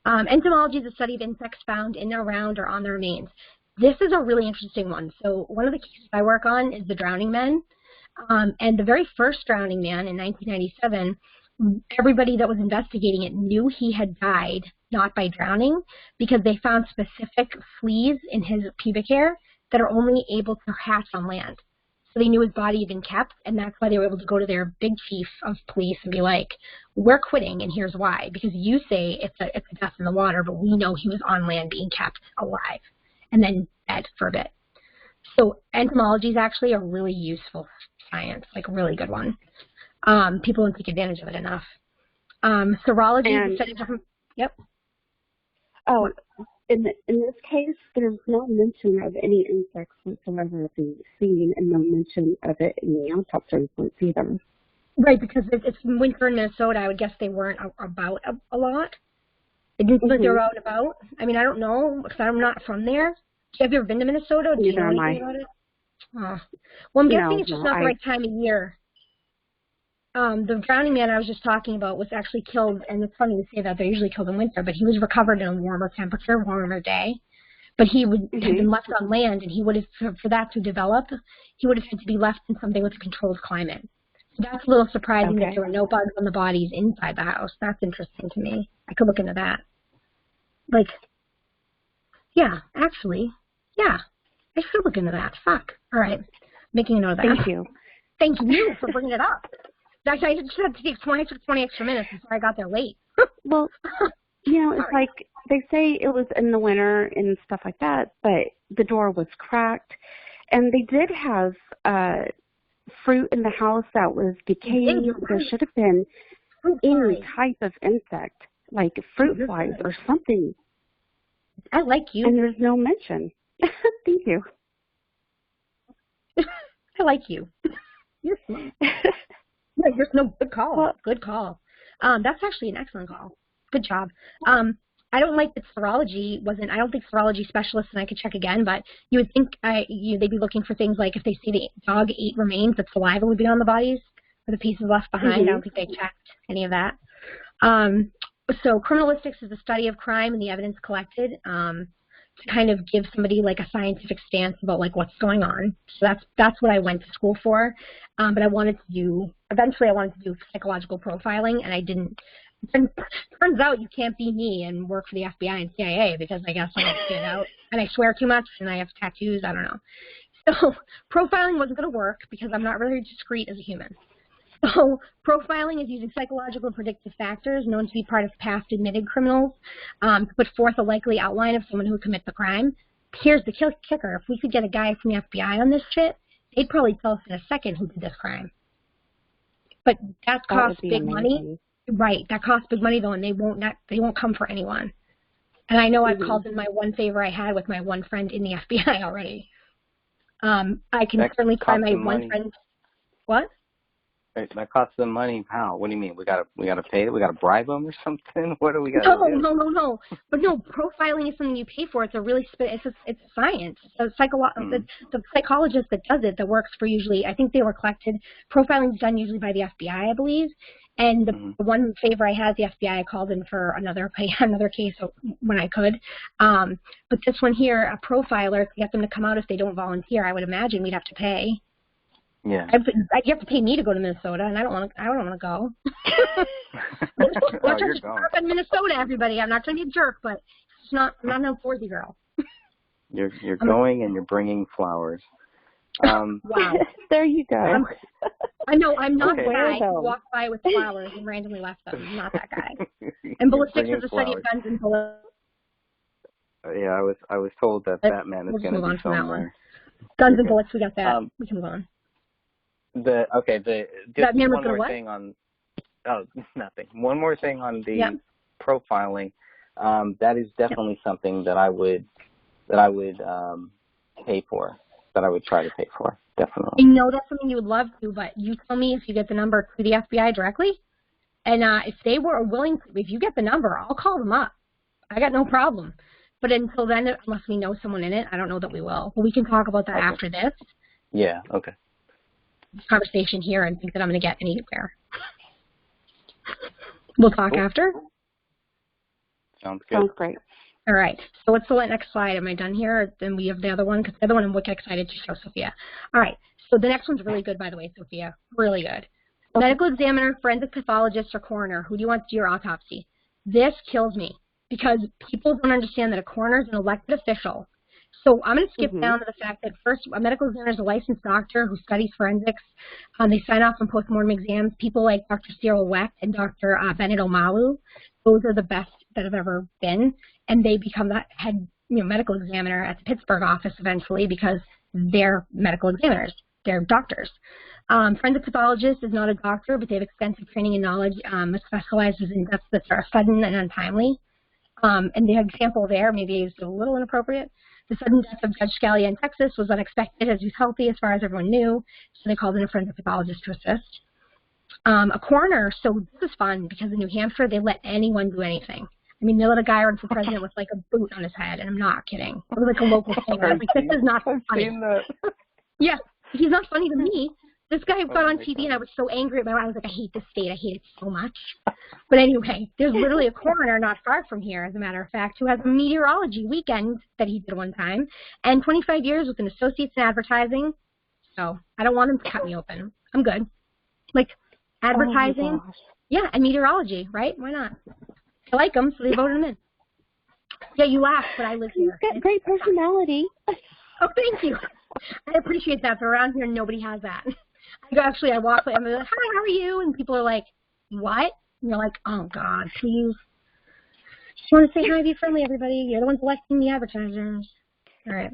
Entomology is a study of insects found in, around, or on their remains. This is a really interesting one. So one of the cases I work on is the drowning men. And the very first drowning man in 1997, everybody that was investigating it knew he had died not by drowning, because they found specific fleas in his pubic hair that are only able to hatch on land. So they knew his body had been kept, and that's why they were able to go to their big chief of police and be like, we're quitting, and here's why. Because you say it's a death in the water, but we know he was on land being kept alive and then dead for a bit. So entomology is actually a really useful science, like a really good one. People don't take advantage of it enough. Serology is a study of... Yep. Oh, in this case, there's no mention of any insects whatsoever being seen, and no mention of it in the autopsy reports either. Right, because it's winter in Minnesota. I would guess they weren't about a lot. They didn't think they were out and about. I mean, I don't know, because I'm not from there. Have you ever been to Minnesota? Do you know anything about it? Oh. Well, I'm guessing it's just not the right time of year. The drowning man I was just talking about was actually killed, and it's funny to say that they're usually killed in winter, but he was recovered in a warmer temperature, warmer day. But he would have been left on land, and he would have, for that to develop, he would have had to be left in something with a controlled climate. So that's a little surprising that there were no bugs on the bodies inside the house. That's interesting to me. I could look into that. Like, yeah, actually, yeah. I should look into that. Fuck. All right. Making a note of that. Thank you. Thank you for bringing it up. Actually, I just had to take 20 extra minutes before I got there late. Well, It's like they say it was in the winter and stuff like that, but the door was cracked. And they did have fruit in the house that was decaying. There should have been any type of insect, like fruit flies or something. I like you. And there's no mention. Thank you. I like you. You're smart. Yeah, there's no good call. Well, good call. That's actually an excellent call. Good job. I don't like that serology wasn't. I don't think serology specialists, and I could check again, but you would think they'd be looking for things like if they see the dog ate remains, that saliva would be on the bodies, or the pieces left behind. I don't think they checked any of that. So criminalistics is the study of crime and the evidence collected to kind of give somebody like a scientific stance about like what's going on. So that's what I went to school for. But eventually I wanted to do psychological profiling, and I didn't. Turns out you can't be me and work for the FBI and CIA because I guess I don't stand out and I swear too much and I have tattoos. I don't know. So profiling wasn't going to work because I'm not really discreet as a human. So profiling is using psychological and predictive factors known to be part of past admitted criminals to put forth a likely outline of someone who would commit the crime. Here's the kicker. If we could get a guy from the FBI on this shit, they'd probably tell us in a second who did this crime. But that costs big money. Right. That costs big money, though, and they won't come for anyone. And I know I've called in my one favor I had with my one friend in the FBI already. I can certainly find my one friend. What? That costs them money. How? What do you mean? We gotta pay it? We gotta bribe them or something? What do we gotta do? No. But no, profiling is something you pay for. It's a really it's a science. The psychologist that does it, that works for usually, I think they were collected. Profiling is done usually by the FBI, I believe. And the one favor I had, the FBI, I called in for another case when I could. But this one here, a profiler, to get them to come out if they don't volunteer, I would imagine we'd have to pay. Yeah. You have to pay me to go to Minnesota, and I don't want to go. Oh, you're going. In Minnesota, everybody. I'm not trying to be a jerk, but I'm not an outdoorsy girl. You're going and you're bringing flowers. Wow. There you go. I know, I'm not the guy who walked by with flowers and randomly left them. I'm not that guy. And ballistics is a study of guns and bullets. Yeah, I was told that man is going to be somewhere. Guns and bullets, we got that. We can move on. Just one more thing on. Oh, nothing. One more thing on the profiling. That is definitely something that I would pay for. That I would try to pay for, definitely. I know that's something you would love to, but you tell me if you get the number to the FBI directly, and if they were willing to, if you get the number, I'll call them up. I got no problem. But until then, unless we know someone in it, I don't know that we will. But we can talk about that after this. Yeah, okay. This conversation here and think that I'm going to get anywhere. We'll talk after? Sounds good. Sounds great. All right, so what's the next slide? Am I done here? Then we have the other one, because the other one I'm wicked excited to show Sophia. All right, so the next one's really good, by the way, Sophia. Really good. Medical examiner, forensic pathologist, or coroner. Who do you want to do your autopsy? This kills me, because people don't understand that a coroner is an elected official. So I'm going to skip down to the fact that first, a medical examiner is a licensed doctor who studies forensics. They sign off on postmortem exams. People like Dr. Cyril Wecht and Dr. Bennett Omalu, those are the best that have ever been. And they become the head medical examiner at the Pittsburgh office eventually because they're medical examiners. They're doctors. Forensic pathologist is not a doctor, but they have extensive training and knowledge. Specializes in deaths that are sudden and untimely. And the example there maybe is a little inappropriate. The sudden death of Judge Scalia in Texas was unexpected as he was healthy as far as everyone knew, so they called in a forensic pathologist to assist. A coroner, so this is fun because in New Hampshire they let anyone do anything. I mean, they let a guy run for president with like a boot on his head, and I'm not kidding. It was like a local thing. I was like, this is not funny. Yeah, he's not funny to me. This guy got on TV, and I was so angry at I was like, I hate this state. I hate it so much. But anyway, there's literally a coroner not far from here, as a matter of fact, who has a meteorology weekend that he did one time, and 25 years with an associate's in advertising. So I don't want him to cut me open. I'm good. Like advertising, yeah, and meteorology, right? Why not? I like him, so they voted him in. Yeah, you laugh, but I live here. He's got great personality. Oh, thank you. I appreciate that, but around here nobody has that. I walk by, I'm like, hi, how are you? And people are like, what? And you're like, oh, God, please. Just want to say hi, be friendly, everybody. You're the ones electing the advertisers. All right.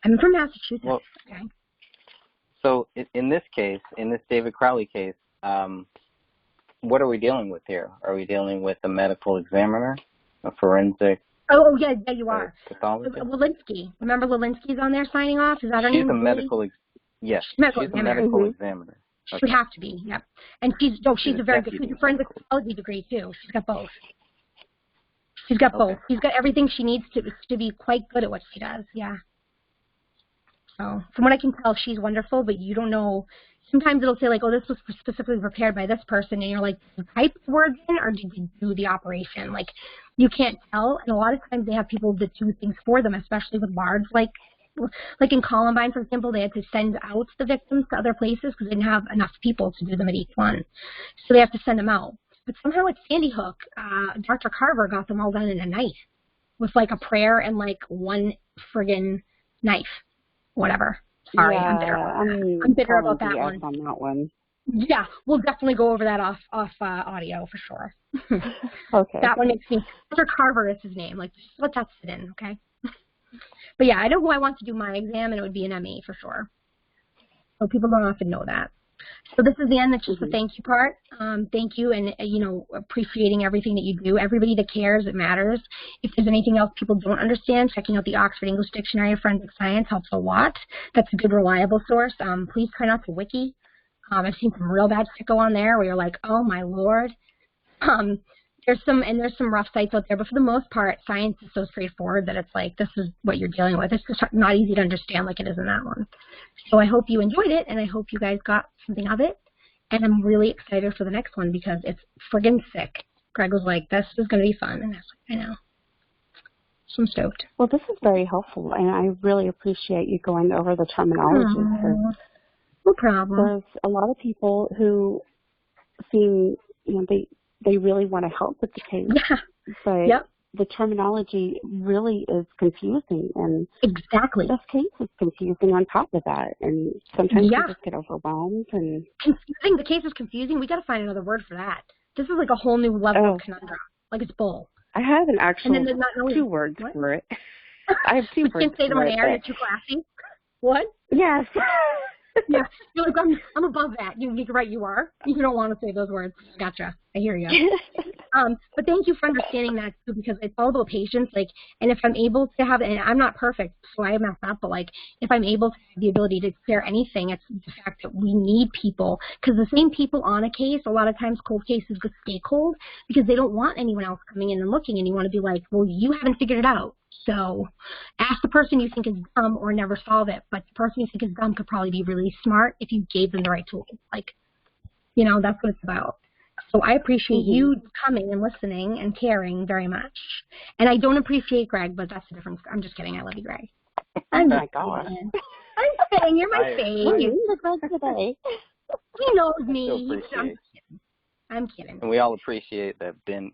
I'm from Massachusetts. Well, okay. So in this case, in this David Crowley case, what are we dealing with here? Are we dealing with a medical examiner, a forensic? Oh yeah, you are. Pathologist? Lewinsky. Remember Lewinsky's on there signing off? Is that her name? She's a medical. Yes, she's a medical examiner. She would have to be. Yep. And she's a very good. She's a forensic pathology degree too. She's got both. She's got both. She's got everything she needs to be quite good at what she does. Yeah. So from what I can tell, she's wonderful, but you don't know. Sometimes it'll say like, oh, this was specifically prepared by this person, and you're like, did you type the words in, or did you do the operation? Like, you can't tell, and a lot of times they have people that do things for them, especially with large, like in Columbine, for example, they had to send out the victims to other places because they didn't have enough people to do them at each one. So they have to send them out. But somehow at Sandy Hook, Dr. Carver got them all done in a night with like a prayer and like one friggin' knife. Whatever. Sorry, yeah, I'm bitter about that one. On that one. Yeah, we'll definitely go over that off audio for sure. Okay. That one makes me. Dr. Carver is his name. Like, just let that sit in, okay? But yeah, I know who I want to do my exam, and it would be an ME for sure. So people don't often know that. So this is the end. That's just the thank you part. Thank you, and appreciating everything that you do. Everybody that cares, it matters. If there's anything else people don't understand, checking out the Oxford English Dictionary of Forensic Science helps a lot. That's a good, reliable source. Please try not to wiki. I've seen some real bad shit go on there where you're like, oh my lord. There's some rough sites out there, but for the most part, science is so straightforward that it's like, this is what you're dealing with. It's just not easy to understand like it is in that one. So I hope you enjoyed it, and I hope you guys got something of it. And I'm really excited for the next one because it's friggin' sick. Greg was like, this is going to be fun, and I was like, I know. So I'm stoked. Well, this is very helpful, and I really appreciate you going over the terminology. No problem. There's a lot of people who seem, they really want to help with the case, but the terminology really is confusing, and exactly this case is confusing on top of that, and sometimes you just get overwhelmed. And confusing. The case is confusing. We got to find another word for that. This is like a whole new level of conundrum. Like it's bull. I have an actual two words for it. I have two words. You can't say them on air. You're too classy. What? Yes. Yeah, you're like, I'm above that. You're right, you are. You don't want to say those words. Gotcha. I hear you. But thank you for understanding that, too, because it's all about patience. Like, and if I'm able to have, and I'm not perfect, so I mess up, but, like, if I'm able to have the ability to share anything, it's the fact that we need people. Because the same people on a case, a lot of times cold cases just stay cold because they don't want anyone else coming in and looking, and you want to be like, well, you haven't figured it out. So ask the person you think is dumb or never solve it, but the person you think is dumb could probably be really smart if you gave them the right tools. Like, that's what it's about. So I appreciate you coming and listening and caring very much. And I don't appreciate Greg, but that's the difference. I'm just kidding. I love you, Greg. Oh, my God. I'm kidding. You're my fave. Today. He knows me. I'm kidding. And we all appreciate that Ben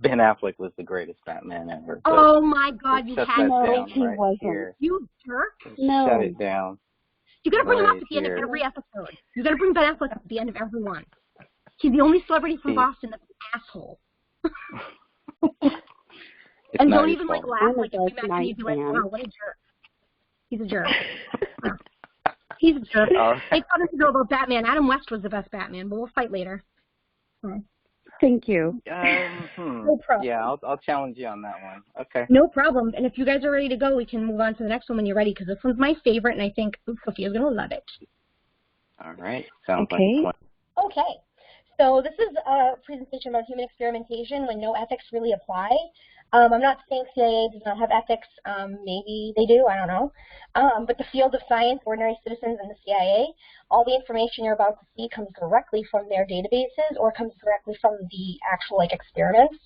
Affleck was the greatest Batman ever. So oh my God, you had no, he wasn't. You jerk. No. Shut it down. You gotta bring him up at the end of every episode. You gotta bring Ben Affleck up at the end of every one. He's the only celebrity from Boston that's an asshole. And don't even like laugh like if you met him, you'd be like, wow, what a jerk. He's a jerk. He's a jerk. They taught us to know about Batman. Adam West was the best Batman, but we'll fight later. Thank you. No problem. Yeah, I'll challenge you on that one. Okay. No problem. And if you guys are ready to go, we can move on to the next one when you're ready, because this one's my favorite, and I think Sophia's going to love it. All right. Sounds like fun. Okay. So this is a presentation about human experimentation when no ethics really apply. I'm not saying CIA does not have ethics. Maybe they do. I don't know. But the field of science, ordinary citizens, and the CIA, all the information you're about to see comes directly from their databases or comes directly from the actual experiments.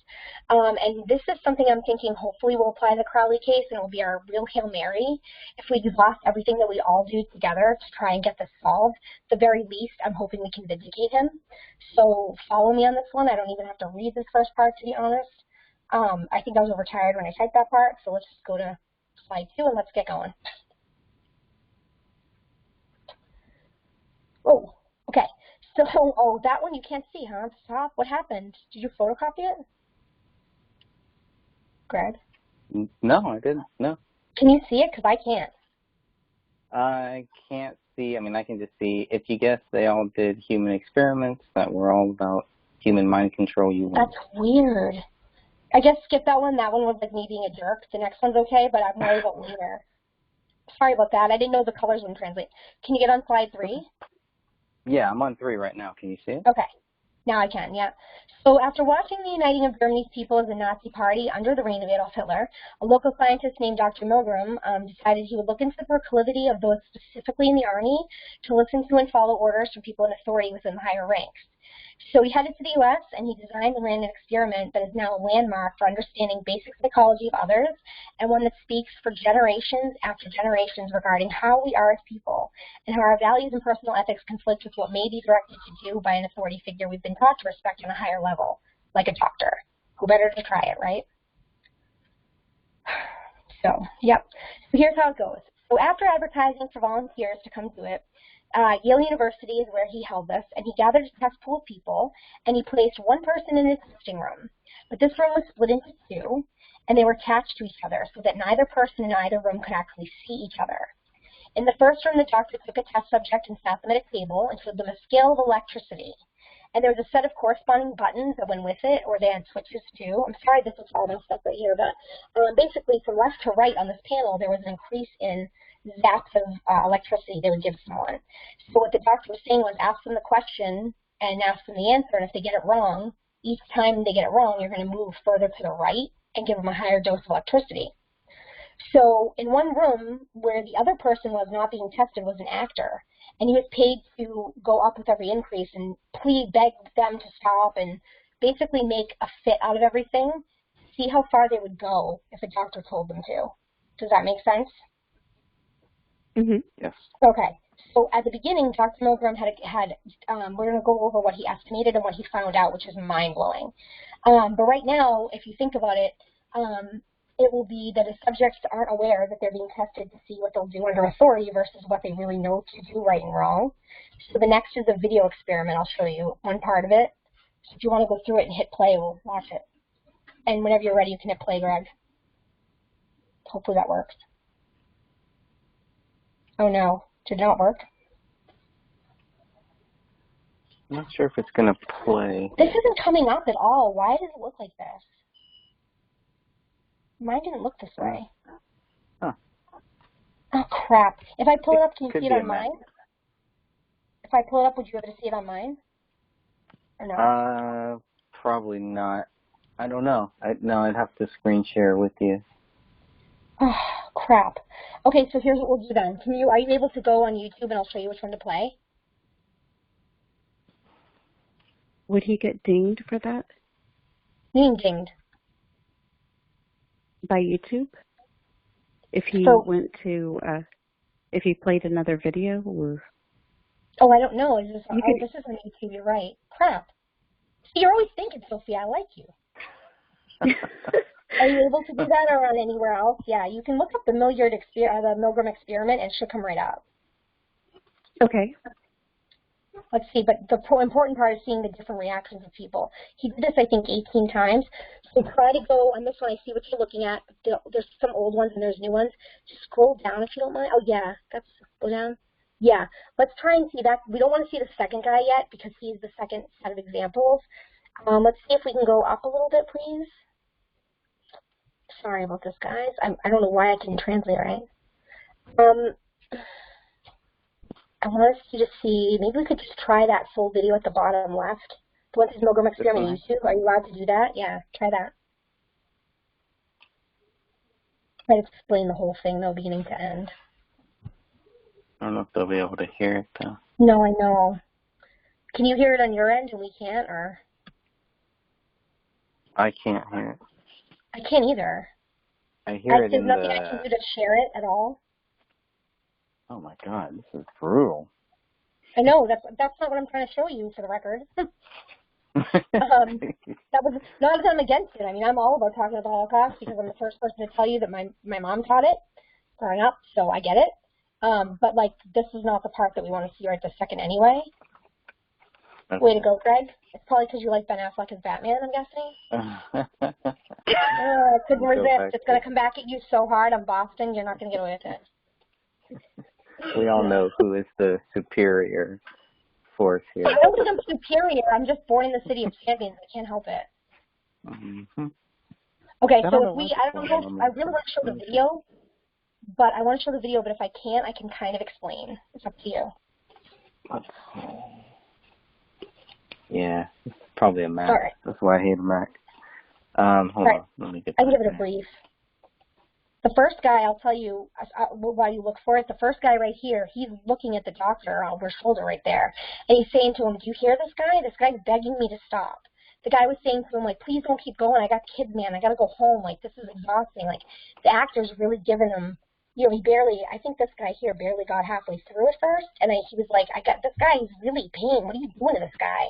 And this is something I'm thinking hopefully will apply to the Crowley case, and it will be our real Hail Mary. If we exhaust everything that we all do together to try and get this solved, at the very least, I'm hoping we can vindicate him. So follow me on this one. I don't even have to read this first part, to be honest. I think I was overtired when I typed that part, so let's just go to slide 2 and let's get going. Oh, okay. So, that one you can't see, huh? At the top. What happened? Did you photocopy it? Greg? No, I didn't. No. Can you see it? Because I can't. I can't see. I mean, I can just see. If you guess they all did human experiments that were all about human mind control, you win. That's weird. I guess skip that one. That one was like me being a jerk. The next one's okay, but I'm worried about Wiener. Sorry about that. I didn't know the colors wouldn't translate. Can you get on slide 3? Yeah, I'm on 3 right now. Can you see it? Okay. Now I can, yeah. So after watching the uniting of Germany's people as a Nazi party under the reign of Adolf Hitler, a local scientist named Dr. Milgram decided he would look into the proclivity of those specifically in the army to listen to and follow orders from people in authority within the higher ranks. So he headed to the U.S. and he designed and ran an experiment that is now a landmark for understanding basic psychology of others, and one that speaks for generations after generations regarding how we are as people and how our values and personal ethics conflict with what may be directed to do by an authority figure we've been taught to respect on a higher level, like a doctor. Who better to try it, right? So, yep. So here's how it goes. So after advertising for volunteers to come to it, Yale University is where he held this, and he gathered a test pool of people, and he placed one person in his testing room. But this room was split into 2, and they were attached to each other so that neither person in either room could actually see each other. In the first room, the doctor took a test subject and sat them at a table and showed them a scale of electricity. And there was a set of corresponding buttons that went with it, or they had switches too. I'm sorry this is all messed up right here, but basically from left to right on this panel, there was an increase in zaps of electricity they would give someone. So what the doctor was saying was ask them the question and ask them the answer, and if they get it wrong, each time they get it wrong, you're going to move further to the right and give them a higher dose of electricity. So in one room where the other person was not being tested was an actor, and he was paid to go up with every increase and beg them to stop and basically make a fit out of everything, see how far they would go if a doctor told them to. Does that make sense? Mm-hmm. Yes. Okay. So at the beginning, Dr. Milgram we're going to go over what he estimated and what he found out, which is mind-blowing. But right now, if you think about it, it will be that if subjects aren't aware that they're being tested to see what they'll do under authority versus what they really know to do right and wrong. So the next is a video experiment. I'll show you one part of it. So if you want to go through it and hit play, we'll watch it. And whenever you're ready, you can hit play, Greg. Hopefully that works. Oh no, did it not work? I'm not sure if it's going to play. This isn't coming up at all. Why does it look like this? Mine didn't look this way. Huh. Oh, crap. If I pull it up, can you Could see it be a on mine? map. If I pull it up, would you be able to see it on mine? Or no? Probably not. I don't know. No, I'd have to screen share with you. Oh, crap. Okay, so here's what we'll do then. Are you able to go on YouTube and I'll show you which one to play? Would he get dinged for that? Dinged. By YouTube? If he went to, if he played another video, or? Oh, I don't know. This is on YouTube. You're right. Crap. See, you're always thinking, Sophie. I like you. Are you able to do that or on anywhere else? Yeah, you can look up the Milgram experiment and it should come right up. Okay. Let's see, but the important part is seeing the different reactions of people. He did this, I think, 18 times. So try to go on this one. I see what you're looking at. There's some old ones and there's new ones. Just scroll down if you don't mind. Oh, yeah. Go down. Yeah. Let's try and see that. We don't want to see the second guy yet because he's the second set of examples. Let's see if we can go up a little bit, please. Sorry about this, guys. I don't know why I can translate right. I want us to just see, maybe we could just try that full video at the bottom left. The one that says Milgram Experiment YouTube. Are you allowed to do that? Yeah, try that. Try to explain the whole thing, though, beginning to end. I don't know if they'll be able to hear it, though. No, I know. Can you hear it on your end and we can't, or? I can't hear it. I can't either. I hear it in There's nothing I can do to share it at all. Oh my God, this is brutal. I know, that's not what I'm trying to show you, for the record. That was not that I'm against it. I mean, I'm all about talking about the Holocaust because I'm the first person to tell you that my mom taught it growing up, so I get it. But like, this is not the part that we want to see right this second anyway. Okay. Way to go, Greg. It's probably because you like Ben Affleck as Batman, I'm guessing. I couldn't resist. It's going to come back at you so hard. I'm Boston. You're not going to get away with it. We all know who is the superior force here. I don't think I'm superior. I'm just born in the city of champions. I can't help it. Mm-hmm. Okay, so if I don't know, I really want to show the video, but if I can't, I can kind of explain. It's up to you. Yeah, it's probably a Mac. Right. That's why I hate a Mac. Hold on. Let me get I can give it a brief. The first guy, I'll tell you while you look for it, the first guy right here, he's looking at the doctor over his shoulder right there. And he's saying to him, do you hear this guy? This guy's begging me to stop. The guy was saying to him, like, please don't keep going. I got kids, man. I got to go home. Like, this is exhausting. Like, the actor's really giving him, you know, I think this guy here barely got halfway through at first. And he was like, this guy is really pain. What are you doing to this guy?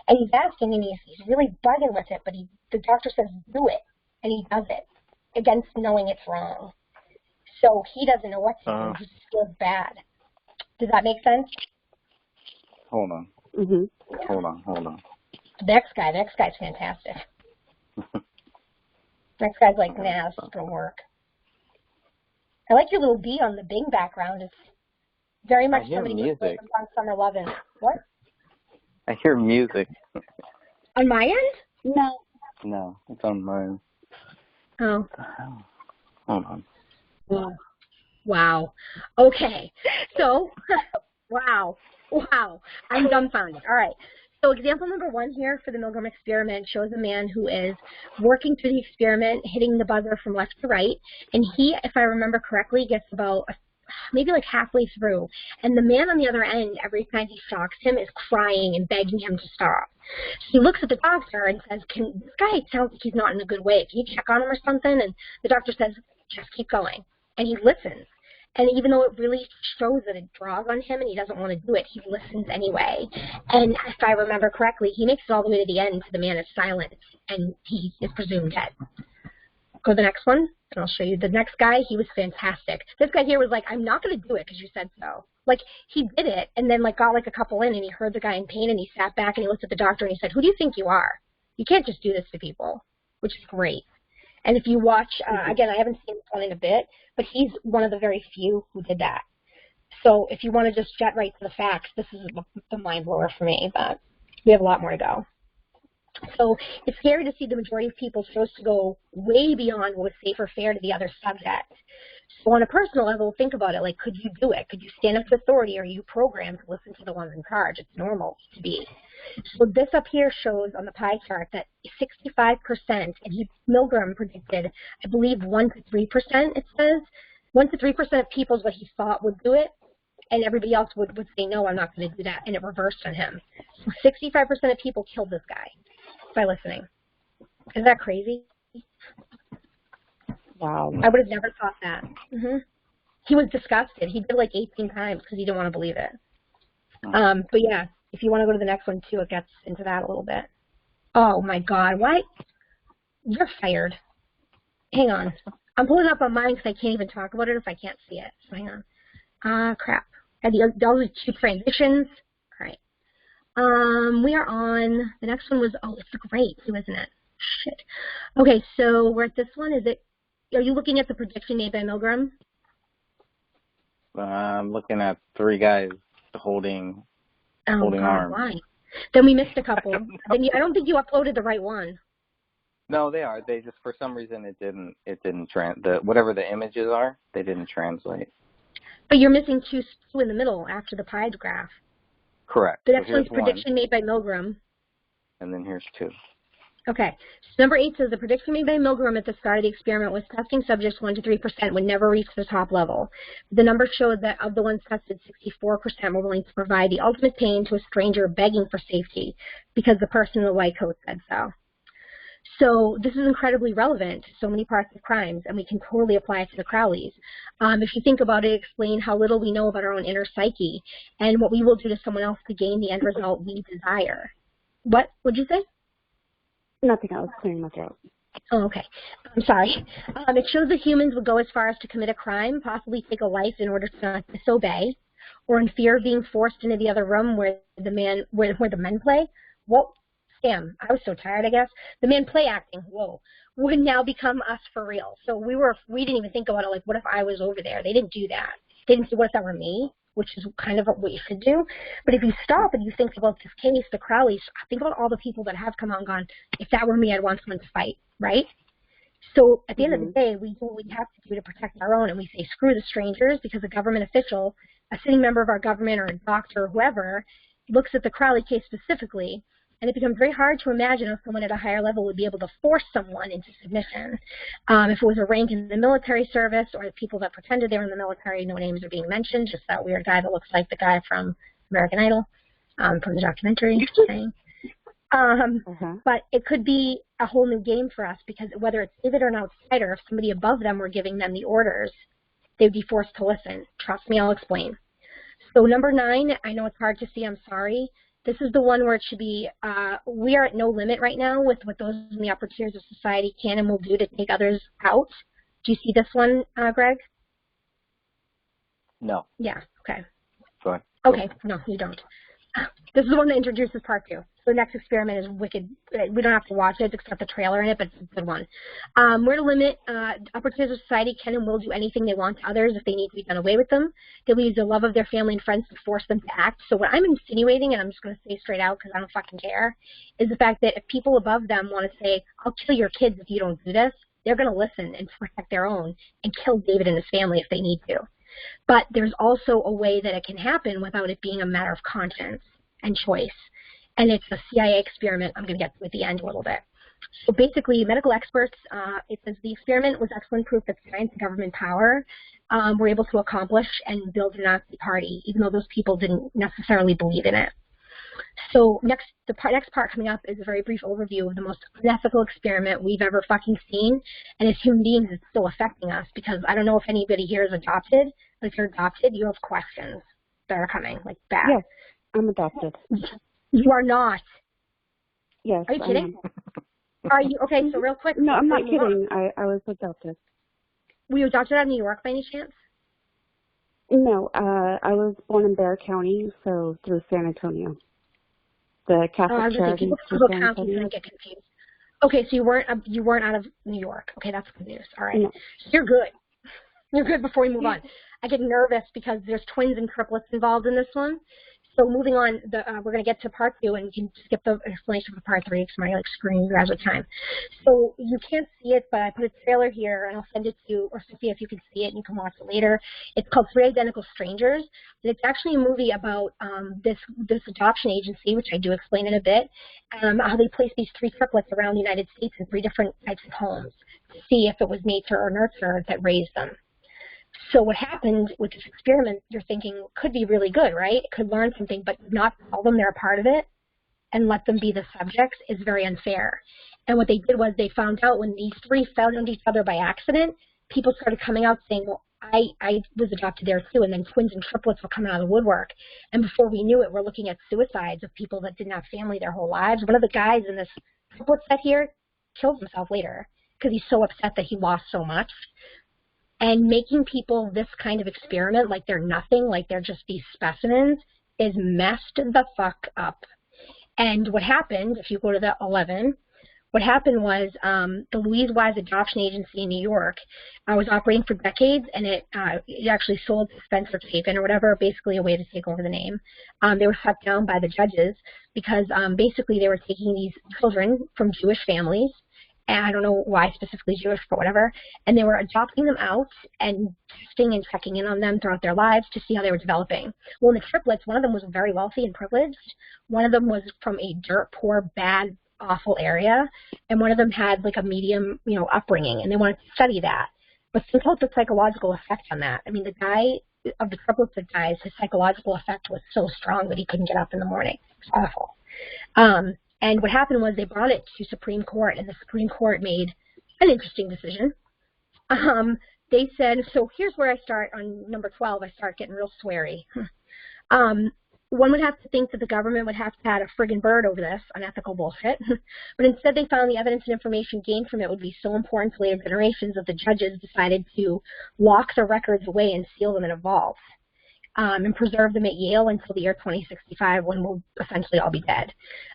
And he's asking, and he's really bugging with it. But the doctor says, do it. And he does it against knowing it's wrong. So he doesn't know what to do. He just feels bad. Does that make sense? Hold on. Mm-hmm. Yeah. Hold on. The next guy's fantastic. Next guy's like, nah, this is going to work. I like your little bee on the Bing background. It's very much somebody who's on Summer Lovin'. What? I hear music. On my end? No, it's on mine. Oh. Hold on. Wow. Okay. So, wow. I'm dumbfounded. All right. So example number 1 here for the Milgram experiment shows a man who is working through the experiment, hitting the buzzer from left to right, and he, if I remember correctly, gets about maybe like halfway through, and the man on the other end, every time he shocks him, is crying and begging him to stop. So he looks at the doctor and says, this guy sounds like he's not in a good way. Can you check on him or something? And the doctor says, just keep going. And he listens. And even though it really shows that it draws on him and he doesn't want to do it, he listens anyway. And if I remember correctly, he makes it all the way to the end. The man is silent, and he is presumed dead. Go to the next one, and I'll show you the next guy. He was fantastic. This guy here was like, I'm not going to do it because you said so. Like, he did it, and then got a couple in, and he heard the guy in pain, and he sat back, and he looked at the doctor, and he said, who do you think you are? You can't just do this to people, which is great. And if you watch, again, I haven't seen this one in a bit, but he's one of the very few who did that. So if you want to just jet right to the facts, this is the mind blower for me, but we have a lot more to go. So it's scary to see the majority of people chose to go way beyond what was safe or fair to the other subject. So on a personal level, think about it. Like, could you do it? Could you stand up to authority? Or are you programmed to listen to the ones in charge? It's normal to be. So this up here shows on the pie chart that 65%, and Milgram predicted, I believe 1 to 3%, it says. 1 to 3% of people is what he thought would do it, and everybody else would say, no, I'm not going to do that, and it reversed on him. So 65% of people killed this guy by listening. Is that crazy? Wow. I would have never thought that. He was disgusted. He did like 18 times because he didn't want to believe it. But yeah, if you want to go to the next one too, it gets into that a little bit. Oh my God, why? You're fired. Hang on. I'm pulling up on mine because I can't even talk about it if I can't see it. So hang on. Crap. I had all these 2 transitions. All right. We are on, the next one was, it's the great too, isn't it? Shit. Okay, so we're at this one. Are you looking at the prediction made by Milgram? I'm looking at 3 guys holding arms. Why? Then we missed a couple. I don't think you uploaded the right one. No, they are. They just, for some reason, it didn't whatever the images are, they didn't translate. But you're missing 2 in the middle after the pie graph. Correct. The next one's prediction made by Milgram. And then here's 2. Okay. So number 8 says the prediction made by Milgram at the start of the experiment was testing subjects 1 to 3% would never reach the top level. The numbers showed that of the ones tested, 64% were willing to provide the ultimate pain to a stranger begging for safety because the person in the white coat said so. So this is incredibly relevant to so many parts of crimes, and we can totally apply it to the Crowleys. If you think about it, explain how little we know about our own inner psyche and what we will do to someone else to gain the end result we desire. What would you say? Nothing else. Clearing my throat. Oh, okay. I'm sorry. It shows that humans would go as far as to commit a crime, possibly take a life in order to not disobey, or in fear of being forced into the other room where the men play. What scam. I was so tired, I guess. The man play acting, whoa, would now become us for real. So we didn't even think about it like, what if I was over there? They didn't do that. They didn't say, what if that were me? Which is kind of what you should do. But if you stop and you think about this case, the Crowleys, think about all the people that have come out and gone, if that were me, I'd want someone to fight, right? So at the end of the day, we do what we have to do to protect our own, and we say, screw the strangers, because a government official, a sitting member of our government or a doctor or whoever, looks at the Crowley case specifically, and it becomes very hard to imagine how someone at a higher level would be able to force someone into submission. If it was a rank in the military service or the people that pretended they were in the military, no names are being mentioned, just that weird guy that looks like the guy from American Idol, from the documentary. Saying. But it could be a whole new game for us, because whether it's David or an outsider, if somebody above them were giving them the orders, they'd be forced to listen. Trust me, I'll explain. So number 9, I know it's hard to see, I'm sorry. This is the one where it should be, we are at no limit right now with what those in the upper tiers of society can and will do to take others out. Do you see this one, Greg? No. Yeah, okay. Go ahead. Okay, no, you don't. This is the one that introduces part 2. So the next experiment is wicked. We don't have to watch it except the trailer in it, but it's a good one. We're to limit upper tiers of society can and will do anything they want to others if they need to be done away with them. They'll use the love of their family and friends to force them to act. So what I'm insinuating, and I'm just going to say straight out because I don't fucking care, is the fact that if people above them want to say, I'll kill your kids if you don't do this, they're going to listen and protect their own and kill David and his family if they need to. But there's also a way that it can happen without it being a matter of conscience and choice. And it's a CIA experiment I'm going to get to at the end a little bit. So basically, medical experts, it says the experiment was excellent proof that science and government power were able to accomplish and build a Nazi party, even though those people didn't necessarily believe in it. So the next part coming up is a very brief overview of the most unethical experiment we've ever fucking seen. And as human beings, it's still affecting us, because I don't know if anybody here is adopted, but if you're adopted, you have questions that are coming, like bad. Yes, I'm adopted. You are not. Yes, are you kidding? Are you okay? So real quick. No, I'm not kidding. I was adopted. Were you adopted out of New York by any chance? No, I was born in Bexar County, so through San Antonio. The Catholic Charities through San Antonio. Get confused. Okay, so you weren't out of New York. Okay, that's good news. All right, no. You're good. You're good. Before we move on, I get nervous because there's twins and triplets involved in this one. So moving on, we're going to get to part 2, and you can skip the explanation for part 3 because I'm already screwing you guys with time. So you can't see it, but I put a trailer here, and I'll send it to, or Sophia, if you can see it, and you can watch it later. It's called 3 Identical Strangers, and it's actually a movie about this adoption agency, which I do explain in a bit, how they place these 3 triplets around the United States in 3 different types of homes to see if it was nature or nurture that raised them. So what happened with this experiment, you're thinking, could be really good, right? It could learn something, but not tell them they're a part of it and let them be the subjects is very unfair. And what they did was they found out when these 3 found each other by accident, people started coming out saying, well, I was adopted there too, and then twins and triplets were coming out of the woodwork. And before we knew it, we're looking at suicides of people that didn't have family their whole lives. One of the guys in this triplet set here killed himself later because he's so upset that he lost so much. And making people this kind of experiment like they're nothing, like they're just these specimens, is messed the fuck up. And what happened, if you go to the 11, what happened was the Louise Wise Adoption Agency in New York was operating for decades, and it actually sold to Spencer Chapin or whatever, basically a way to take over the name. They were shut down by the judges because basically they were taking these children from Jewish families, and I don't know why specifically Jewish, but whatever, and they were adopting them out and testing and checking in on them throughout their lives to see how they were developing. Well, in the triplets, one of them was very wealthy and privileged, one of them was from a dirt poor, bad, awful area, and one of them had like a medium, upbringing, and they wanted to study that. But think about the psychological effect on that. I mean, the guy of the triplets that dies, his psychological effect was so strong that he couldn't get up in the morning. It was awful. And what happened was they brought it to Supreme Court, and the Supreme Court made an interesting decision. They said, so here's where I start on number 12. I start getting real sweary. One would have to think that the government would have to add a friggin' bird over this unethical bullshit. But instead they found the evidence and information gained from it would be so important to later generations that the judges decided to lock the records away and seal them in a vault. and preserve them at Yale until the year 2065 when we'll essentially all be dead.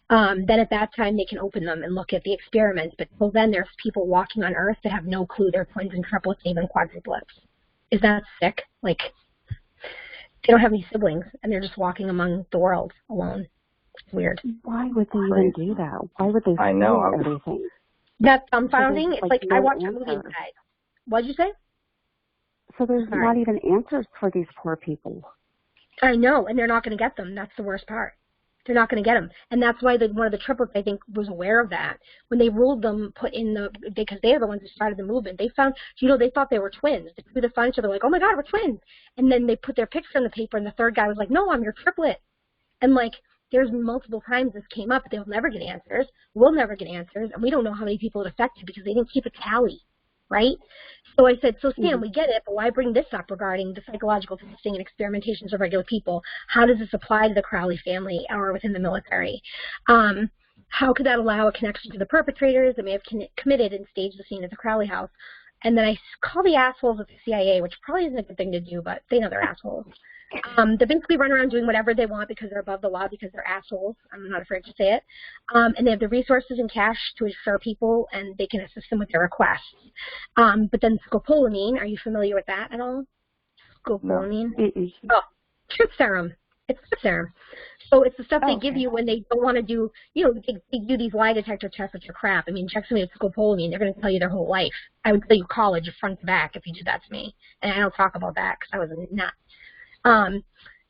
Then at that time they can open them and look at the experiments. But till then there's people walking on Earth that have no clue they're twins and triplets and even quadruplets. Is that sick? Like, they don't have any siblings and they're just walking among the world alone. It's weird. Why would they even do that? Why would they steal everything? That's dumbfounding. It's like no I watched answer. a movie inside. What'd you say? So there's not even answers for these poor people. I know, and they're not going to get them. That's the worst part. They're not going to get them. And that's why one of the triplets, I think, was aware of that. When they ruled them, because they are the ones who started the movement, they found, they thought they were twins. The two that found each other were like, oh my God, we're twins. And then they put their picture in the paper, and the third guy was like, no, I'm your triplet. And like, there's multiple times this came up, they'll never get answers. We'll never get answers. And we don't know how many people it affected because they didn't keep a tally. Right? So I said, so Sam, we get it, but why bring this up regarding the psychological testing and experimentations of regular people? How does this apply to the Crowley family or within the military? How could that allow a connection to the perpetrators that may have committed and staged the scene at the Crowley house? And then I call the assholes of the CIA, which probably isn't a good thing to do, but they know they're assholes. They basically run around doing whatever they want because they're above the law because they're assholes. I'm not afraid to say it. And they have the resources and cash to assure people, and they can assist them with their requests. But then scopolamine, are you familiar with that at all? Scopolamine? No. Oh, truth serum. It's truth serum. So it's the stuff they give you when they don't want to do, they do these lie detector tests with your crap. I mean, check somebody with scopolamine, they're going to tell you their whole life. I would tell you college front to back if you did that to me. And I don't talk about that because I was not.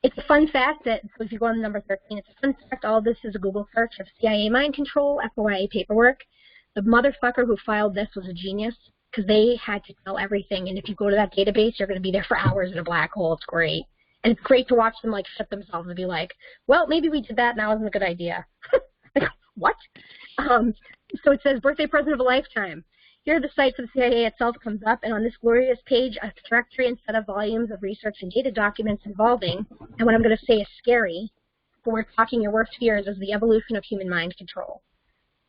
It's a fun fact that, so if you go on number 13, it's a fun fact, all this is a Google search of CIA mind control, FOIA paperwork. The motherfucker who filed this was a genius because they had to tell everything. And if you go to that database, you're going to be there for hours in a black hole. It's great. And it's great to watch them like shut themselves and be like, well, maybe we did that and that wasn't a good idea. Like, what? So it says birthday present of a lifetime. Here the site for the CIA itself comes up, and on this glorious page, a directory and set of volumes of research and data documents involving, and what I'm going to say is scary, but we're talking your worst fears is the evolution of human mind control.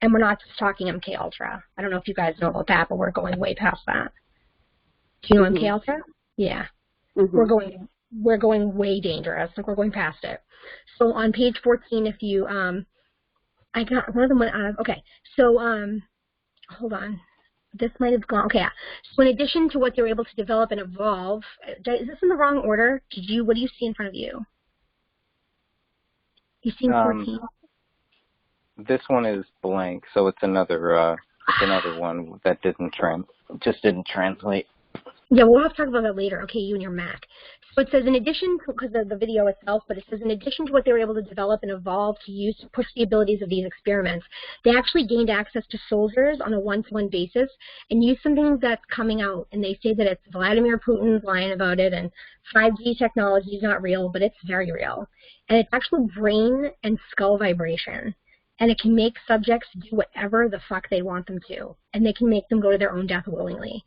And we're not just talking MK Ultra. I don't know if you guys know about that, but we're going way past that. Do you know MK Ultra? Yeah. We're going way dangerous. Like, we're going past it. So on page 14, if you I got one of them went out of, okay. So hold on. This might have gone, okay, yeah. So in addition to what they were able to develop and evolve, is this in the wrong order? What do you see in front of you? You see 14? This one is blank, so it's another one that just didn't translate. Yeah, we'll have to talk about that later. Okay, you and your Mac. So it says in addition, because of the video itself, but it says in addition to what they were able to develop and evolve to use to push the abilities of these experiments, they actually gained access to soldiers on a one-to-one basis and used something that's coming out. And they say that it's Vladimir Putin's lying about it and 5G technology is not real, but it's very real. And it's actually brain and skull vibration. And it can make subjects do whatever the fuck they want them to. And they can make them go to their own death willingly.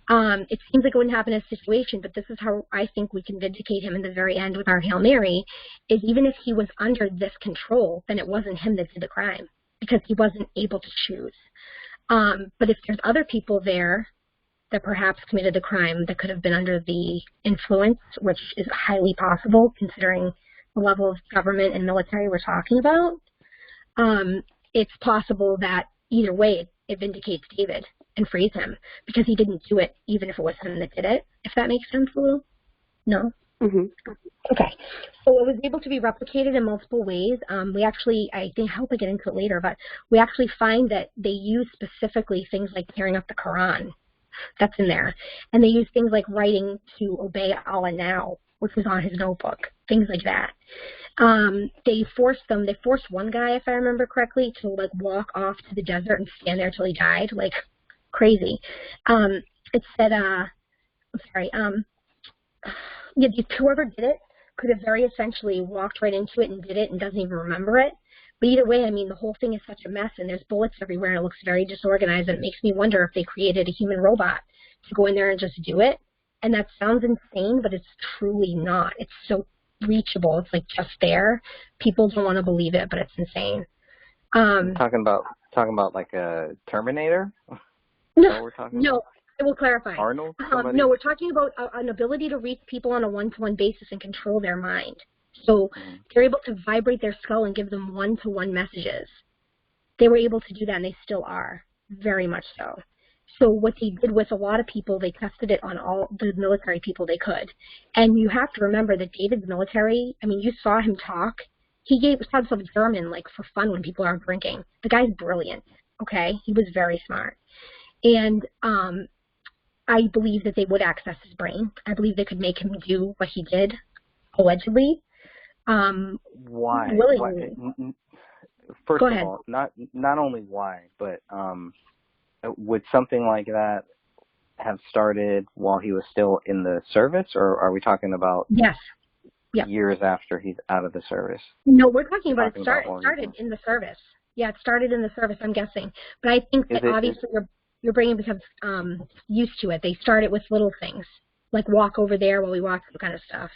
It seems like it wouldn't happen in a situation, but this is how I think we can vindicate him in the very end with our Hail Mary, is even if he was under this control, then it wasn't him that did the crime, because he wasn't able to choose. But if there's other people there that perhaps committed the crime that could have been under the influence, which is highly possible considering the level of government and military we're talking about, it's possible that either way it vindicates David and frees him, because he didn't do it even if it was him that did it, if that makes sense a little? No? Okay. So it was able to be replicated in multiple ways. We actually, I hope I get into it later, but we actually find that they use specifically things like tearing up the Quran. That's in there. And they use things like writing to obey Allah now, which was on his notebook, things like that. They forced one guy, if I remember correctly, to like walk off to the desert and stand there till he died, like crazy. It said, whoever did it could have very essentially walked right into it and did it and doesn't even remember it. But either way, I mean, the whole thing is such a mess and there's bullets everywhere and it looks very disorganized, and it makes me wonder if they created a human robot to go in there and just do it. And that sounds insane, but it's truly not. It's so reachable. It's like just there. People don't want to believe it, but it's insane. Talking about like a Terminator? No, I will clarify. Arnold? No, we're talking about an ability to reach people on a one-to-one basis and control their mind. So they're able to vibrate their skull and give them one-to-one messages. They were able to do that, and they still are, very much so. So what they did with a lot of people, they tested it on all the military people they could. And you have to remember that David's military, I mean, you saw him talk. He taught himself German, like, for fun when people aren't drinking. The guy's brilliant, okay? He was very smart. And I believe that they would access his brain. I believe they could make him do what he did, allegedly. Why? Willingly. First of all, not only why, but would something like that have started while he was still in the service, or are we talking about years after he's out of the service? No, we're talking about it started in the service. Yeah, it started in the service, I'm guessing. But I think that obviously your brain becomes used to it. They start it with little things, like walk over there while we walk, that kind of stuff.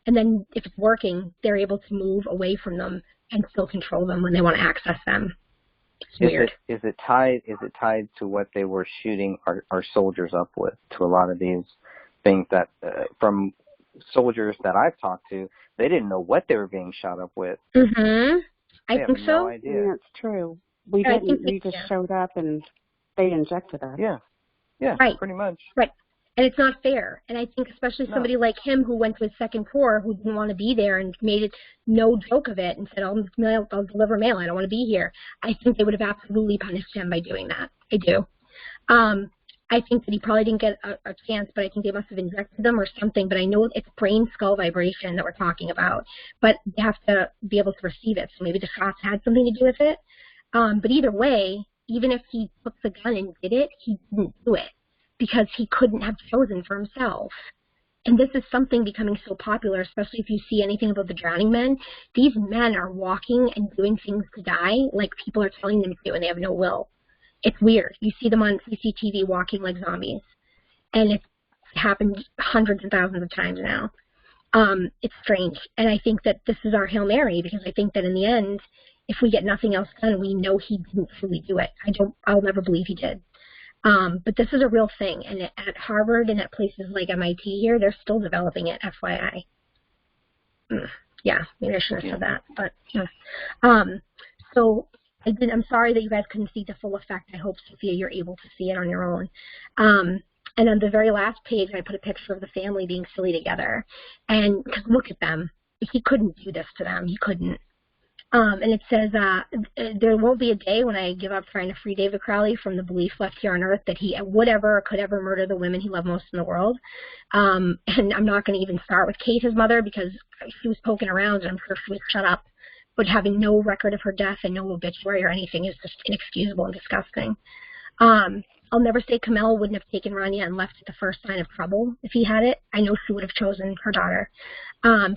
And then if it's working, they're able to move away from them and still control them when they want to access them. It's weird. Is it tied to what they were shooting our soldiers up with, to a lot of these things that from soldiers that I've talked to, they didn't know what they were being shot up with. Mm-hmm. I think so. No idea. Yeah, it's true. We didn't. We just showed up and they injected us. Yeah, right. Pretty much. Right. And it's not fair. And I think especially somebody like him who went to his second tour, who didn't want to be there and made it no joke of it and said, I'll deliver mail, I don't want to be here. I think they would have absolutely punished him by doing that. I do. I think that he probably didn't get a chance, but I think they must have injected them or something. But I know it's brain skull vibration that we're talking about. But they have to be able to receive it. So maybe the shots had something to do with it. But either way, even if he took the gun and did it, he didn't do it, because he couldn't have chosen for himself. And this is something becoming so popular, especially if you see anything about the drowning men. These men are walking and doing things to die like people are telling them to, and they have no will. It's weird. You see them on CCTV walking like zombies. And it's happened hundreds and thousands of times now. It's strange. And I think that this is our Hail Mary, because I think that in the end, if we get nothing else done, we know he didn't truly do it. I'll never believe he did. But this is a real thing, and at Harvard and at places like MIT here, they're still developing it, FYI. Yeah, maybe I shouldn't have said that, but yeah. So I'm sorry that you guys couldn't see the full effect. I hope, Sophia, you're able to see it on your own. And on the very last page, I put a picture of the family being silly together, and because look at them. He couldn't do this to them. He couldn't. And it says, there won't be a day when I give up trying to free David Crowley from the belief left here on earth that he would ever or could ever murder the women he loved most in the world. And I'm not going to even start with Kate, his mother, because she was poking around and I'm sure she was shut up. But having no record of her death and no obituary or anything is just inexcusable and disgusting. I'll never say Kamel wouldn't have taken Rania and left at the first sign of trouble if he had it. I know she would have chosen her daughter.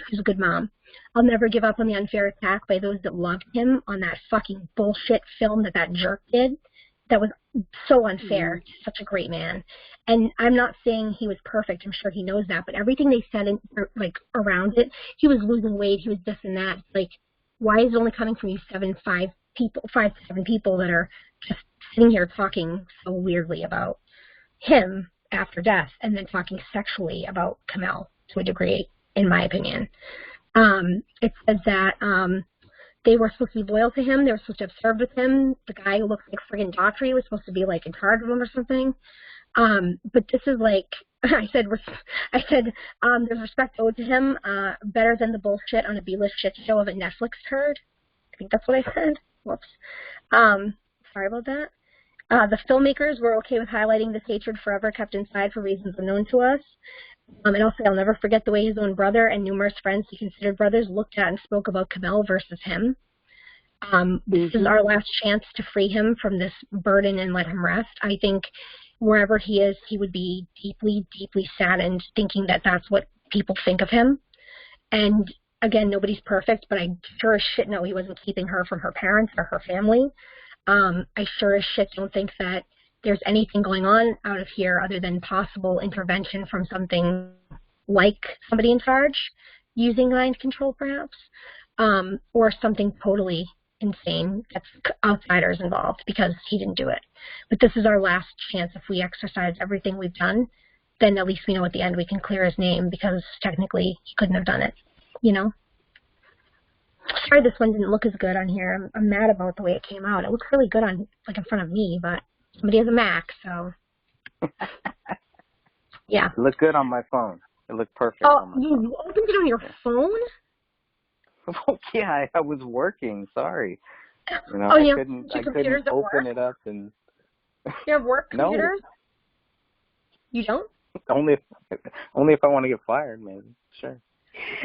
She's a good mom. I'll never give up on the unfair attack by those that loved him on that fucking bullshit film that jerk did. That was so unfair. He's such a great man. And I'm not saying he was perfect. I'm sure he knows that. But everything they said around it, he was losing weight. He was this and that. Like, why is it only coming from you 5 to 7 people that are just sitting here talking so weirdly about him after death and then talking sexually about Kamel to a degree, in my opinion. It says that they were supposed to be loyal to him. They were supposed to have served with him. The guy who looks like friggin' Daughtry was supposed to be like in charge of him or something. But this is like, I said, there's respect owed to him, better than the bullshit on a B-list shit show of a Netflix turd. I think that's what I said. Whoops. Sorry about that. The filmmakers were okay with highlighting this hatred forever kept inside for reasons unknown to us. And also, I'll never forget the way his own brother and numerous friends he considered brothers looked at and spoke about Kamel versus him. This is our last chance to free him from this burden and let him rest. I think wherever he is, he would be deeply, deeply saddened thinking that that's what people think of him. And again, nobody's perfect, but I sure as shit know he wasn't keeping her from her parents or her family. I sure as shit don't think that there's anything going on out of here other than possible intervention from something like somebody in charge using mind control perhaps, or something totally insane gets outsiders involved because he didn't do it. But this is our last chance. If we exercise everything we've done, then at least we know at the end we can clear his name because technically he couldn't have done it, you know? Sorry this one didn't look as good on here. I'm mad about the way it came out. It looks really good on, like, in front of me, but somebody has a Mac, so. Yeah. It looked good on my phone. It looked perfect on my phone. You opened it on your phone? Well, yeah, I was working. Sorry. You know, I couldn't open it up and. You have work computers? No. You don't? Only if I want to get fired, maybe. Sure.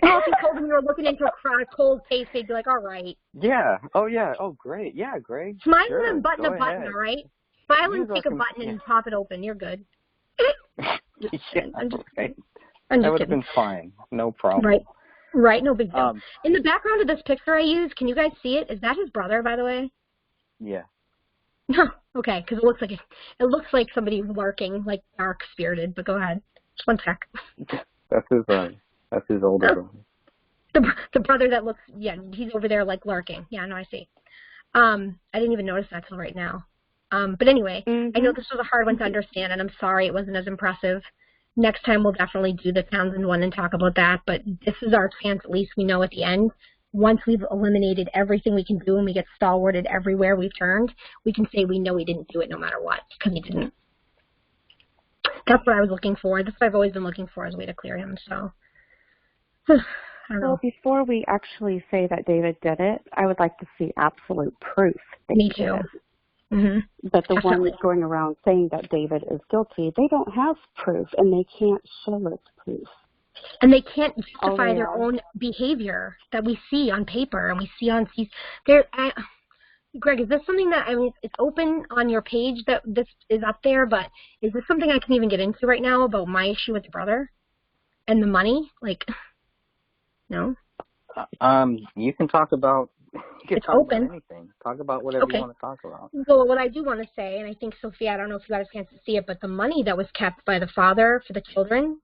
Well, if you told them you were looking into a cold case, they'd be like, all right. Yeah. Oh, yeah. Oh, great. Yeah, great. Smile sure. and button Go a button, ahead. all right? Smile and take a button and pop it open. You're good. Yeah, right. That would have been fine. No problem. Right, no big deal. In the background of this picture I used, can you guys see it? Is that his brother, by the way? Yeah. Okay, because it looks like somebody lurking, like dark spirited. But go ahead. Just one sec. That's his older brother. The brother that looks, yeah, he's over there like lurking. Yeah, no, I see. I didn't even notice that till right now. But anyway, I know this was a hard one to understand, and I'm sorry it wasn't as impressive. Next time we'll definitely do the Townsend one and talk about that. But this is our chance. At least we know at the end. Once we've eliminated everything we can do and we get stalwarted everywhere we've turned, we can say we know he didn't do it no matter what, because he didn't. That's what I was looking for. That's what I've always been looking for as a way to clear him. So, I don't know. Well, before we actually say that David did it, I would like to see absolute proof that Me he too. did it. But the ones going around saying that David is guilty, they don't have proof, and they can't show us proof. And they can't justify their own behavior that we see on paper and we see on Greg, is this something that, I mean, it's open on your page that this is up there, but is this something I can even get into right now about my issue with the brother and the money? Like, no? You can talk about it's open. Anything. Talk about whatever you want to talk about. Well, what I do want to say, and I think, Sophia, I don't know if you got a chance to see it, but the money that was kept by the father for the children,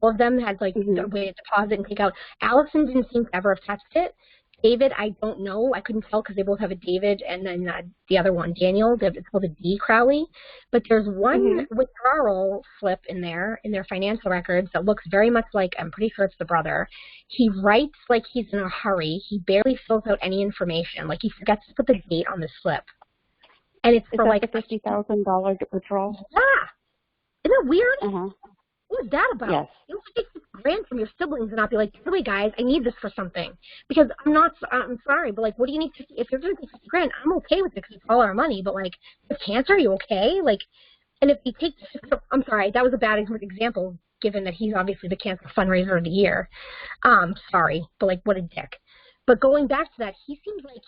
all of them had, like, a way to deposit and take out. Allison didn't seem to ever have touched it. David, I don't know. I couldn't tell because they both have a David and then the other one, Daniel. It's called a D. Crowley. But there's one withdrawal slip in their financial records that looks very much like, I'm pretty sure it's the brother. He writes like he's in a hurry. He barely fills out any information. Like, he forgets to put the date on the slip. And it's for like a $50,000 withdrawal? Yeah. Isn't that weird? What was that about? Yes. You don't take $6,000 from your siblings and not be like, really, guys, I need this for something. Because I'm sorry, but, like, what do you need to, if you're going to take $6,000, I'm okay with it because it's all our money. But, like, with cancer, are you okay? Like, and if you take, I'm sorry, that was a bad example, given that he's obviously the cancer fundraiser of the year. Sorry, but, like, what a dick. But going back to that, he seems like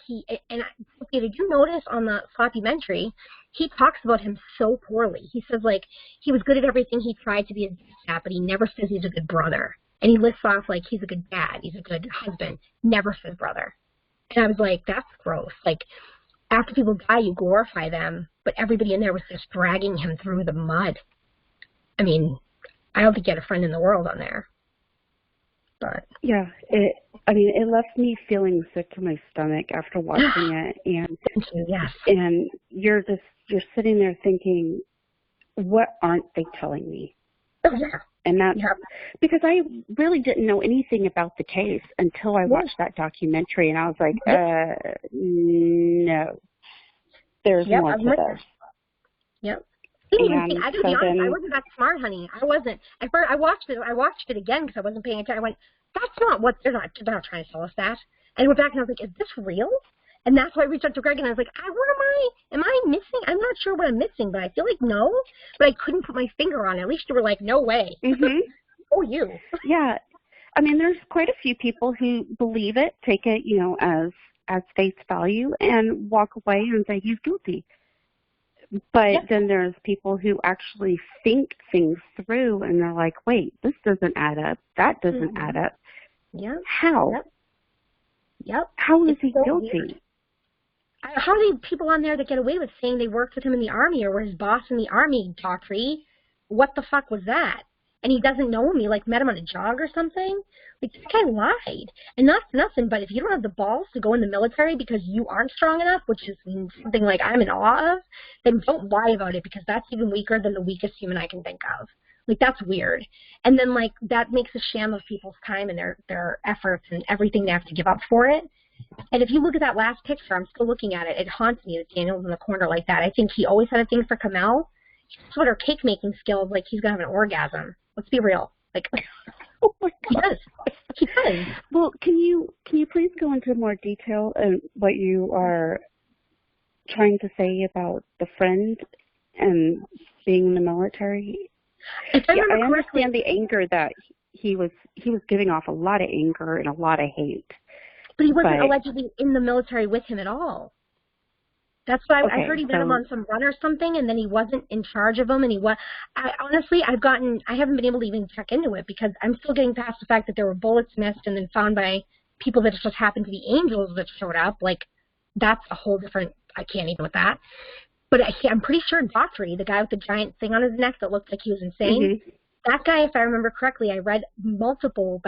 did you notice on the Sloppumentary, he talks about him so poorly. He says, like, he was good at everything. He tried to be a good dad, but he never says he's a good brother. And he lists off, like, he's a good dad, he's a good husband, never says brother. And I was like, that's gross. Like, after people die, you glorify them, but everybody in there was just dragging him through the mud. I mean, I don't think he had a friend in the world on there. But yeah, it left me feeling sick to my stomach after watching it, and and you're sitting there thinking, what aren't they telling me? Oh, yeah. And that's because I really didn't know anything about the case until I watched that documentary, and I was like, no, there's more to this. Yep. I gotta be honest, I wasn't that smart, honey. I wasn't. At first, I watched it again because I wasn't paying attention. I went, that's not what they're not trying to tell us that. And I went back and I was like, is this real? And that's why I reached out to Greg and I was like, am I missing? I'm not sure what I'm missing, but I feel like no. But I couldn't put my finger on it. At least you were like, no way. Oh, you. Yeah. I mean, there's quite a few people who believe it, take it, as face value, and walk away and say he's guilty. But then there's people who actually think things through, and they're like, wait, this doesn't add up. That doesn't add up. Yeah. How? Yep. How is he so guilty? Weird. How are the people on there that get away with saying they worked with him in the Army or were his boss in the Army, Daughtry? What the fuck was that? and he doesn't know him. He like met him on a jog or something. Like, this guy lied. And not for nothing, but if you don't have the balls to go in the military because you aren't strong enough, which is something like I'm in awe of, then don't lie about it, because that's even weaker than the weakest human I can think of. Like, that's weird. And then, like, that makes a sham of people's time and their efforts and everything they have to give up for it. And if you look at that last picture, I'm still looking at it. It haunts me that Daniel's in the corner like that. I think he always had a thing for Kamel. What are cake making skills? Like, he's gonna have an orgasm. Let's be real. Like, oh my he God. does. He does. Well, can you please go into more detail on what you are trying to say about the friend and being in the military? If I remember I correctly, understand the anger that he was giving off a lot of anger and a lot of hate. but he wasn't allegedly in the military with him at all. That's why I heard he met him on some run or something, and then he wasn't in charge of him, and he was. Honestly, I haven't been able to even check into it, because I'm still getting past the fact that there were bullets missed and then found by people that just happened to be angels that showed up. Like, that's a whole different. I can't even with that. But I'm pretty sure Daughtry, the guy with the giant thing on his neck that looked like he was insane, that guy, if I remember correctly, I read multiple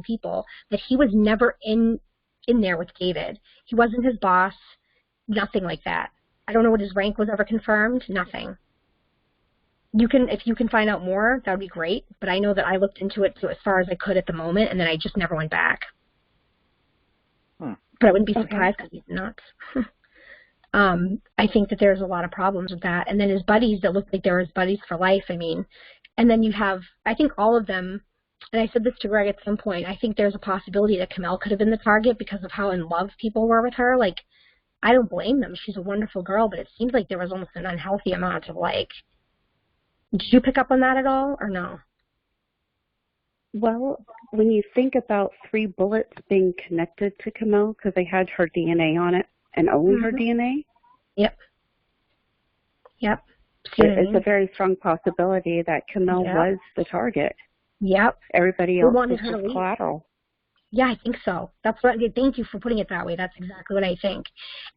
people that he was never in there with David. He wasn't his boss. Nothing like that. I don't know what his rank was ever confirmed. Nothing. If you can find out more, that would be great. But I know that I looked into it as far as I could at the moment, and then I just never went back. But I wouldn't be surprised, because he's nuts. I think that there's a lot of problems with that. And then his buddies that looked like they were his buddies for life. I mean, and then you have, I think all of them. And I said this to Greg at some point. I think there's a possibility that Kamel could have been the target because of how in love people were with her. Like, I don't blame them. She's a wonderful girl, but it seems like there was almost an unhealthy amount of, like, did you pick up on that at all, or no? Well, when you think about 3 bullets being connected to Kamel because they had her DNA on it and only her DNA. Yep. It's a very strong possibility that Kamel was the target. Yep. Everybody else was just collateral. Yeah, I think so. That's what. Thank you for putting it that way. That's exactly what I think.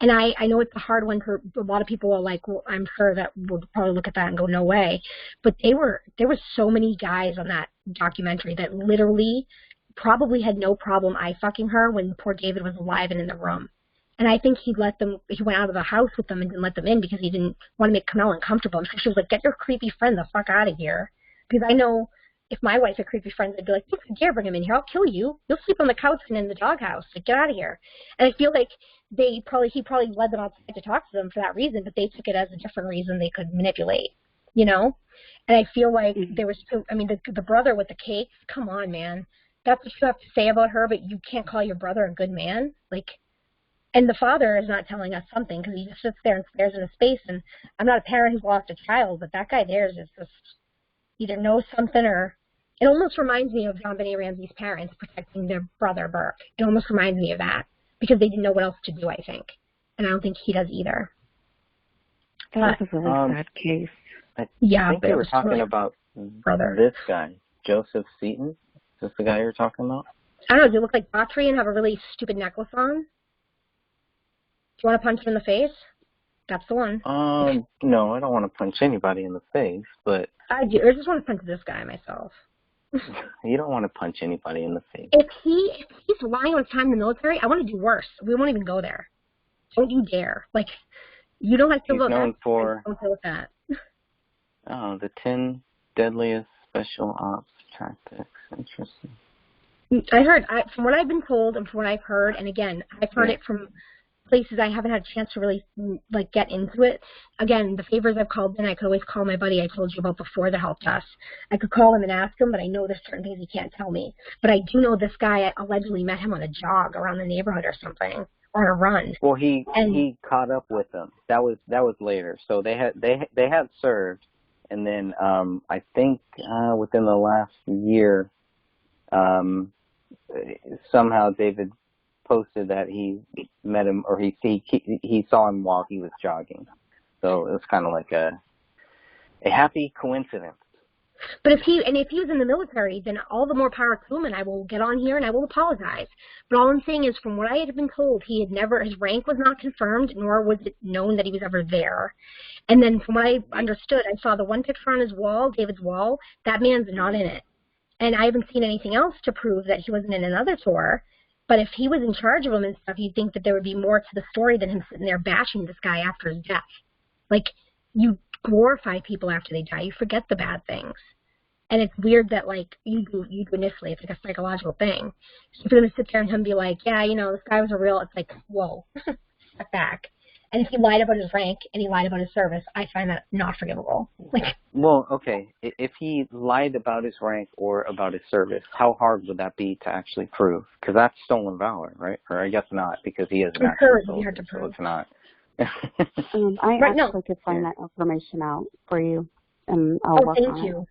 And I know it's a hard one for a lot of people. Are like, well, I'm sure that would probably look at that and go, no way. But there were so many guys on that documentary that literally probably had no problem fucking her when poor David was alive and in the room. And I think he went out of the house with them and didn't let them in because he didn't want to make Kamel uncomfortable. And she was like, get your creepy friend the fuck out of here. Because I know, if my wife had creepy friends, I'd be like, bring him in here. I'll kill you. You'll sleep on the couch and in the doghouse. Like, get out of here. And I feel like he probably led them outside to talk to them for that reason, but they took it as a different reason they could manipulate, you know? And I feel like there was, the brother with the cake, come on, man. That's what you have to say about her, but you can't call your brother a good man? Like, and the father is not telling us something because he just sits there and stares into space. And I'm not a parent who's lost a child, but that guy there is just either knows something or... It almost reminds me of John Benet Ramsey's parents protecting their brother, Burke. It almost reminds me of that because they didn't know what else to do, I think. And I don't think he does either. That was a really sad case. I think they were talking about this guy, Joseph Seaton. Is this the guy you're talking about? I don't know. Does he look like Daughtry and have a really stupid necklace on? Do you want to punch him in the face? That's the one. No, I don't want to punch anybody in the face, but... I do. I just want to punch this guy myself. You don't want to punch anybody in the face. If he's lying on his time in the military, I want to do worse. We won't even go there. Don't you dare. Like, you don't have to look. He's known for... Don't feel that. Oh, the 10 deadliest special ops tactics. Interesting. I heard, from what I've been told and from what I've heard, and again, I've heard it from places I haven't had a chance to really get into it. Again, the favors I've called in, I could always call my buddy I told you about before that helped us. I could call him and ask him, but I know there's certain things he can't tell me. But I do know this guy, I allegedly met him on a jog around the neighborhood or something, or on a run. Well, he caught up with them. That was later. So they had served, and then I think within the last year, somehow David posted that he met him, or he saw him while he was jogging. So it was kind of like a happy coincidence. But if he was in the military, then all the more power to him, and I will get on here and I will apologize. But all I'm saying is, from what I had been told, his rank was not confirmed, nor was it known that he was ever there. And then from what I understood, I saw the one picture on his wall, David's wall. That man's not in it. And I haven't seen anything else to prove that he wasn't in another tour. But if he was in charge of them and stuff, you'd think that there would be more to the story than him sitting there bashing this guy after his death. Like, you glorify people after they die. You forget the bad things. And it's weird that, like, you do initially. It's like a psychological thing. So for them to sit there and him be like, yeah, you know, this guy was a real, it's like, whoa, step back. And if he lied about his rank and he lied about his service, I find that not forgivable. Like, well, okay, if he lied about his rank or about his service, how hard would that be to actually prove? Because that's stolen valor, right? Or I guess not, because he is an actual soldier, so it's not. I could find that information out for you, and I'll work on it.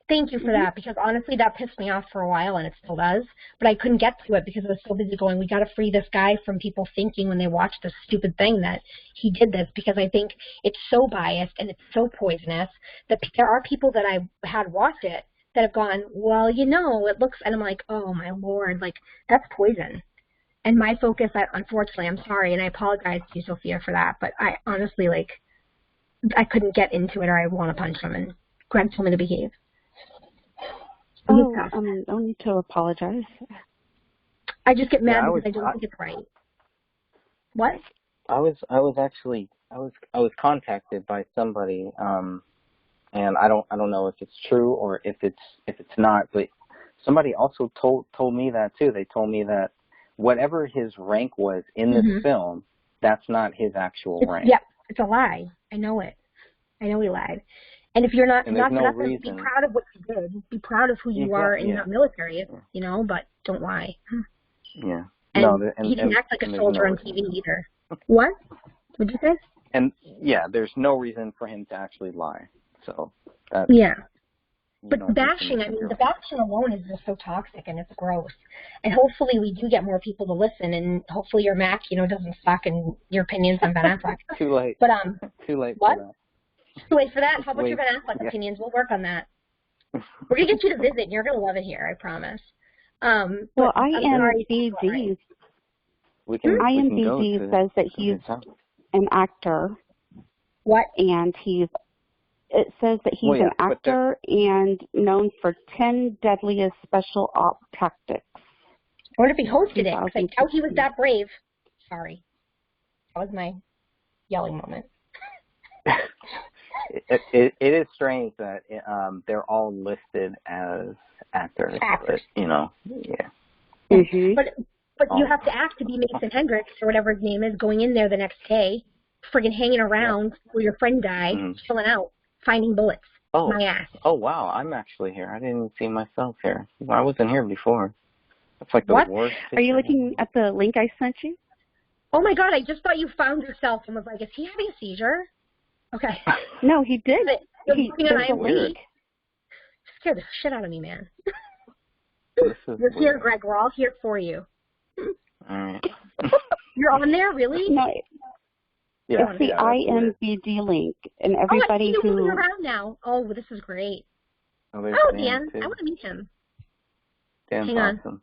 Thank you for that, because honestly, that pissed me off for a while, and it still does. But I couldn't get to it because I was so busy going, we got to free this guy from people thinking when they watch this stupid thing that he did this, because I think it's so biased and it's so poisonous that there are people that I had watched it that have gone, well, you know, it looks, and I'm like, oh, my Lord, like, that's poison. And my focus, unfortunately, I'm sorry, and I apologize to you, Sophia, for that, but I honestly, like, I couldn't get into it, or I want to punch him, and Greg told me to behave. Oh, no need to apologize. I just get mad because I don't think it's right. What? I was contacted by somebody, and I don't know if it's true or if it's not, but somebody also told me that too. They told me that whatever his rank was in this film, that's not his actual rank. Yeah, it's a lie. I know it. I know he lied. And if you're not for nothing, be proud of what you did. Be proud of who you are in the military, you know, but don't lie. Yeah. And he didn't act like a soldier on TV either. What? What'd you say? And, yeah, there's no reason for him to actually lie. So, that's... Yeah. But the bashing alone is just so toxic, and it's gross. And hopefully we do get more people to listen, and hopefully your Mac, you know, doesn't suck and your opinions on Ben Affleck. Too late. But, Too late what? for that. Wait for that. How about your Ben Affleck opinions? We'll work on that. We're going to get you to visit, and you're going to love it here, I promise. Well, IMDb says that he's an actor. What? And it says that he's an actor and known for 10 deadliest special op tactics. I wonder if he hosted it, because I doubt he was that brave. Sorry. That was my yelling moment. It is strange that they're all listed as actors. But, you know, yeah. Mm-hmm. But you have to act to be Mason Hendricks, or whatever his name is, going in there the next day, friggin' hanging around where your friend died, chilling out, finding bullets. My ass. Oh, wow, I'm actually here. I didn't see myself here. I wasn't here before. That's like the worst picture. Are you looking at the link I sent you? Oh, my God, I just thought you found yourself and was like, is he having a seizure? Okay. No, he did. Scared the shit out of me, man. You're here, Greg. We're all here for you. All right. You're on there, really? No. Yeah, it's the IMBD link, and everybody who's around now. Oh, this is great. Dan. I want to meet him. Dan's Hang on. awesome.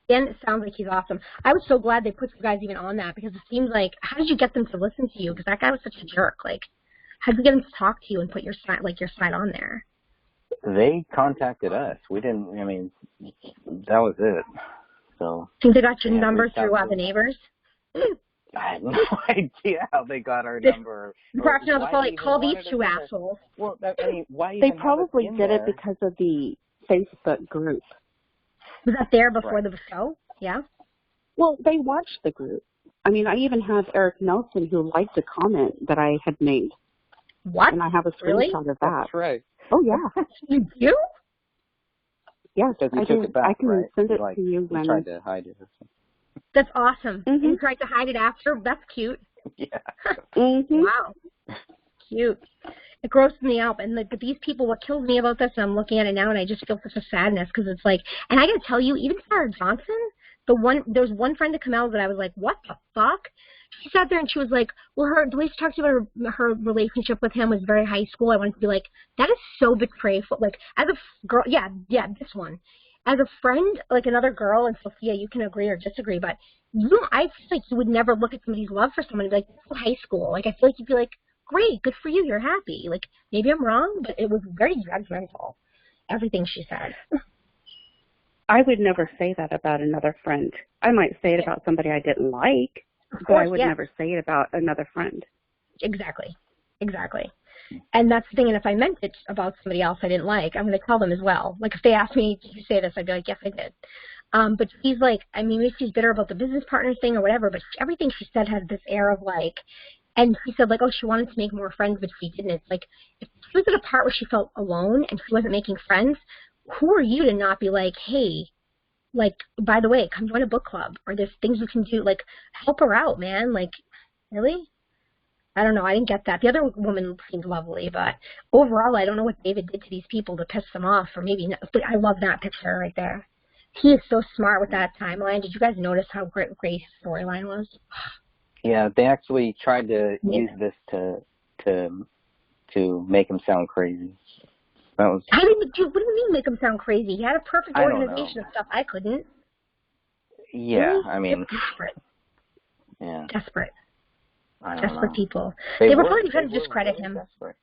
Dan sounds like he's awesome. I was so glad they put you guys even on that, because it seems like, how did you get them to listen to you? Because that guy was such a jerk. Like, how did you get them to talk to you and put your side on there? They contacted us. We didn't. I mean, that was it. So. Think they got your number through the neighbors? I have no idea how they got our number. Call these two assholes. Well, I mean, why? They probably did it because of the Facebook group. Was that there before the show? Yeah. Well, they watched the group. I mean, I even have Eric Nelson who liked a comment that I had made. What? And I have a screenshot of that. That's right. Oh, yeah. You do? Yes, I do. I can send it to you when... tried to hide it. That's awesome. Mm-hmm. You tried to hide it after? That's cute. Yeah. Mm-hmm. Wow. Cute. It grosses me out. And these people, what kills me about this, and I'm looking at it now, and I just feel such a sadness, because it's like, and I got to tell you, even Sarah Johnson, there was one friend of Kamel's that I was like, what the fuck? she sat there and she was like, well, the way she talked about her relationship with him was very high school. I wanted to be like, that is so betrayful. Like, as a girl, yeah, this one. As a friend, like another girl, and Sophia, you can agree or disagree, but I feel like you would never look at somebody's love for someone and be like, that's high school. Like, I feel like you'd be like, great, good for you, you're happy. Like, maybe I'm wrong, but it was very judgmental, everything she said. I would never say that about another friend. I might say it about somebody I didn't like, but I would never say it about another friend. Exactly. And that's the thing, and if I meant it about somebody else I didn't like, I'm going to tell them as well. Like, if they ask me, did you say this, I'd be like, yes, I did. But she's like, I mean, maybe she's bitter about the business partner thing or whatever, but everything she said has this air of like, and she said, like, oh, she wanted to make more friends, but she didn't. It's like, if she was at a part where she felt alone and she wasn't making friends, who are you to not be like, hey, like, by the way, come join a book club, or there's things you can do, like, help her out, man. Like, really? I don't know. I didn't get that. The other woman seemed lovely, but overall, I don't know what David did to these people to piss them off, or maybe not. But I love that picture right there. He is so smart with that timeline. Did you guys notice how great his storyline was? Yeah, they actually tried to use this to make him sound crazy. That was. What do you mean make him sound crazy? He had a perfect organization of stuff. I couldn't. Yeah, really? I mean. Desperate. Yeah. Desperate. I don't Desperate know. people. They were probably trying to discredit him. Desperate.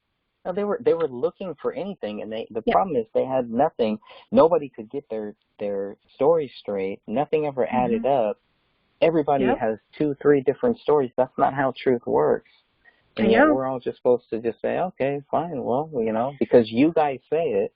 No, they were looking for anything, and the problem is they had nothing. Nobody could get their story straight. Nothing ever added up. Everybody has 2-3 different stories. That's not how truth works. And yet we're all just supposed to just say, okay, fine, well, because you guys say it,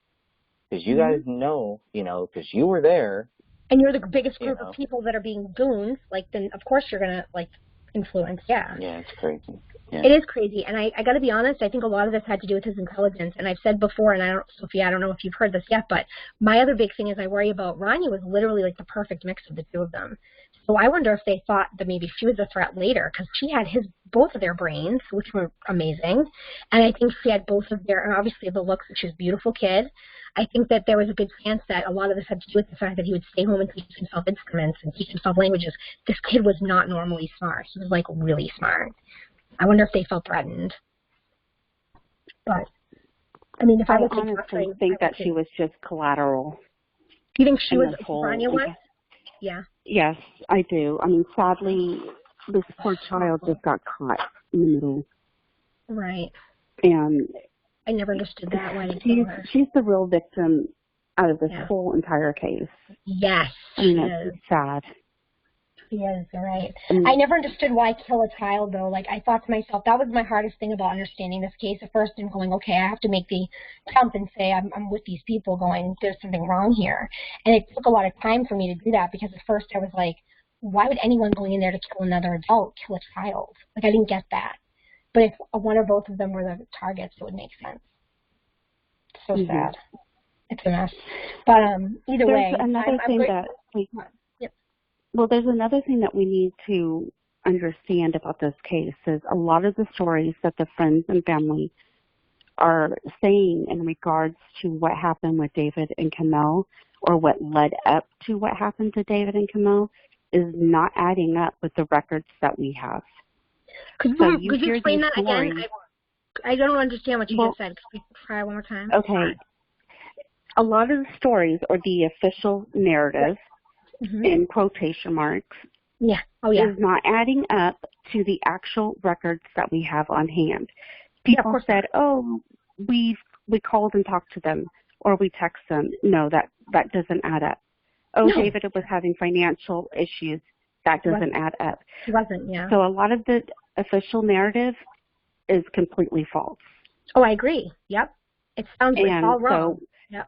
because you guys know, because you were there. And you're the biggest group of people that are being goons, like, then of course you're going to, like, influence, Yeah, it's crazy. Yeah. It is crazy, and I got to be honest, I think a lot of this had to do with his intelligence, and I've said before, and Sophia, I don't know if you've heard this yet, but my other big thing is I worry about Rania was literally like the perfect mix of the two of them. So I wonder if they thought that maybe she was a threat later, because she had both of their brains, which were amazing, and I think she had both of their, and obviously the looks, she was a beautiful kid. I think that there was a good chance that a lot of this had to do with the fact that he would stay home and teach himself instruments and teach himself languages. This kid was not normally smart. He was, like, really smart. I wonder if they felt threatened. But, I mean, if I honestly think that she was just collateral. You think she was, Rania was? Yeah. Yes, I do. I mean, sadly, this poor child just got caught in the middle. Right. And I never understood that. Why she's the real victim out of this whole entire case. Yes. I mean, it's sad. She is, you're right. I never understood why kill a child, though. Like, I thought to myself, that was my hardest thing about understanding this case at first and going, okay, I have to make the jump and say I'm with these people going, there's something wrong here. And it took a lot of time for me to do that because at first I was like, why would anyone going in there to kill another adult kill a child? Like, I didn't get that. But if one or both of them were the targets, it would make sense. So sad. It's a mess. But either way, another thing that well, there's another thing that we need to understand about this case is a lot of the stories that the friends and family are saying in regards to what happened with David and Kamel or what led up to what happened to David and Kamel is not adding up with the records that we have. Could you explain that again? I don't understand what you just said. Could you try one more time? Okay. A lot of the stories or the official narrative in quotation marks is not adding up to the actual records that we have on hand. People said, oh, we called and talked to them or we text them. No, that doesn't add up. Oh, no. David was having financial issues. That doesn't add up. He wasn't, So a lot of the official narrative is completely false. Oh, I agree. Yep. It sounds like it's all wrong. So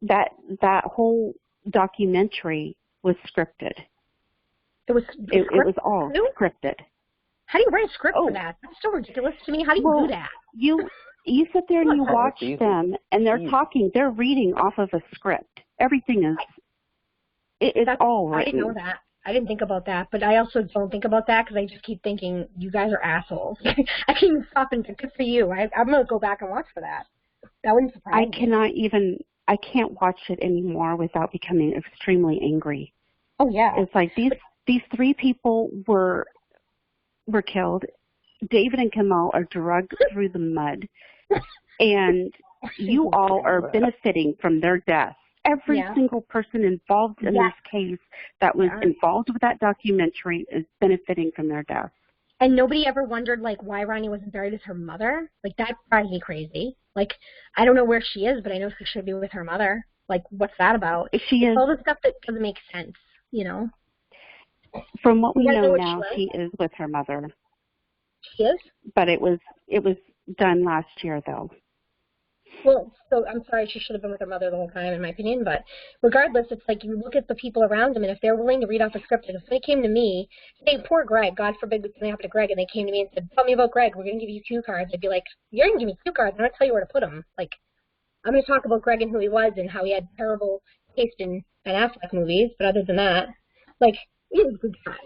that whole documentary was scripted. It was all scripted. How do you write a script for that? That's so ridiculous to me. How do you do that? You sit there and you watch them, and they're talking. They're reading off of a script. Everything is it's all written. I didn't know that. I didn't think about that, but I also don't think about that because I just keep thinking, you guys are assholes. I can't even stop and good for you. I'm going to go back and watch for that. That wouldn't surprise me. I can't watch it anymore without becoming extremely angry. Oh, yeah. It's like these 3 people were were killed. David and Kamal are dragged through the mud, and you all are benefiting from their deaths. Every single person involved in this case that was involved with that documentary is benefiting from their deaths. And nobody ever wondered, like, why Ronnie wasn't buried with her mother? Like, that drives me crazy. Like, I don't know where she is, but I know she should be with her mother. Like, what's that about? She is. All the stuff that doesn't make sense, you know? From what we know now, she is with her mother. She is? But it was done last year, though. Well, so I'm sorry, she should have been with her mother the whole time, in my opinion. But regardless, it's like you look at the people around them, and if they're willing to read off a script, and if somebody came to me, say, poor Greg, God forbid something happened to Greg, and they came to me and said, tell me about Greg, we're going to give you cue cards, I'd be like, you're going to give me cue cards, I'm going to tell you where to put them. Like, I'm going to talk about Greg and who he was and how he had terrible taste in Ben Affleck movies, but other than that, like, he was a good guy.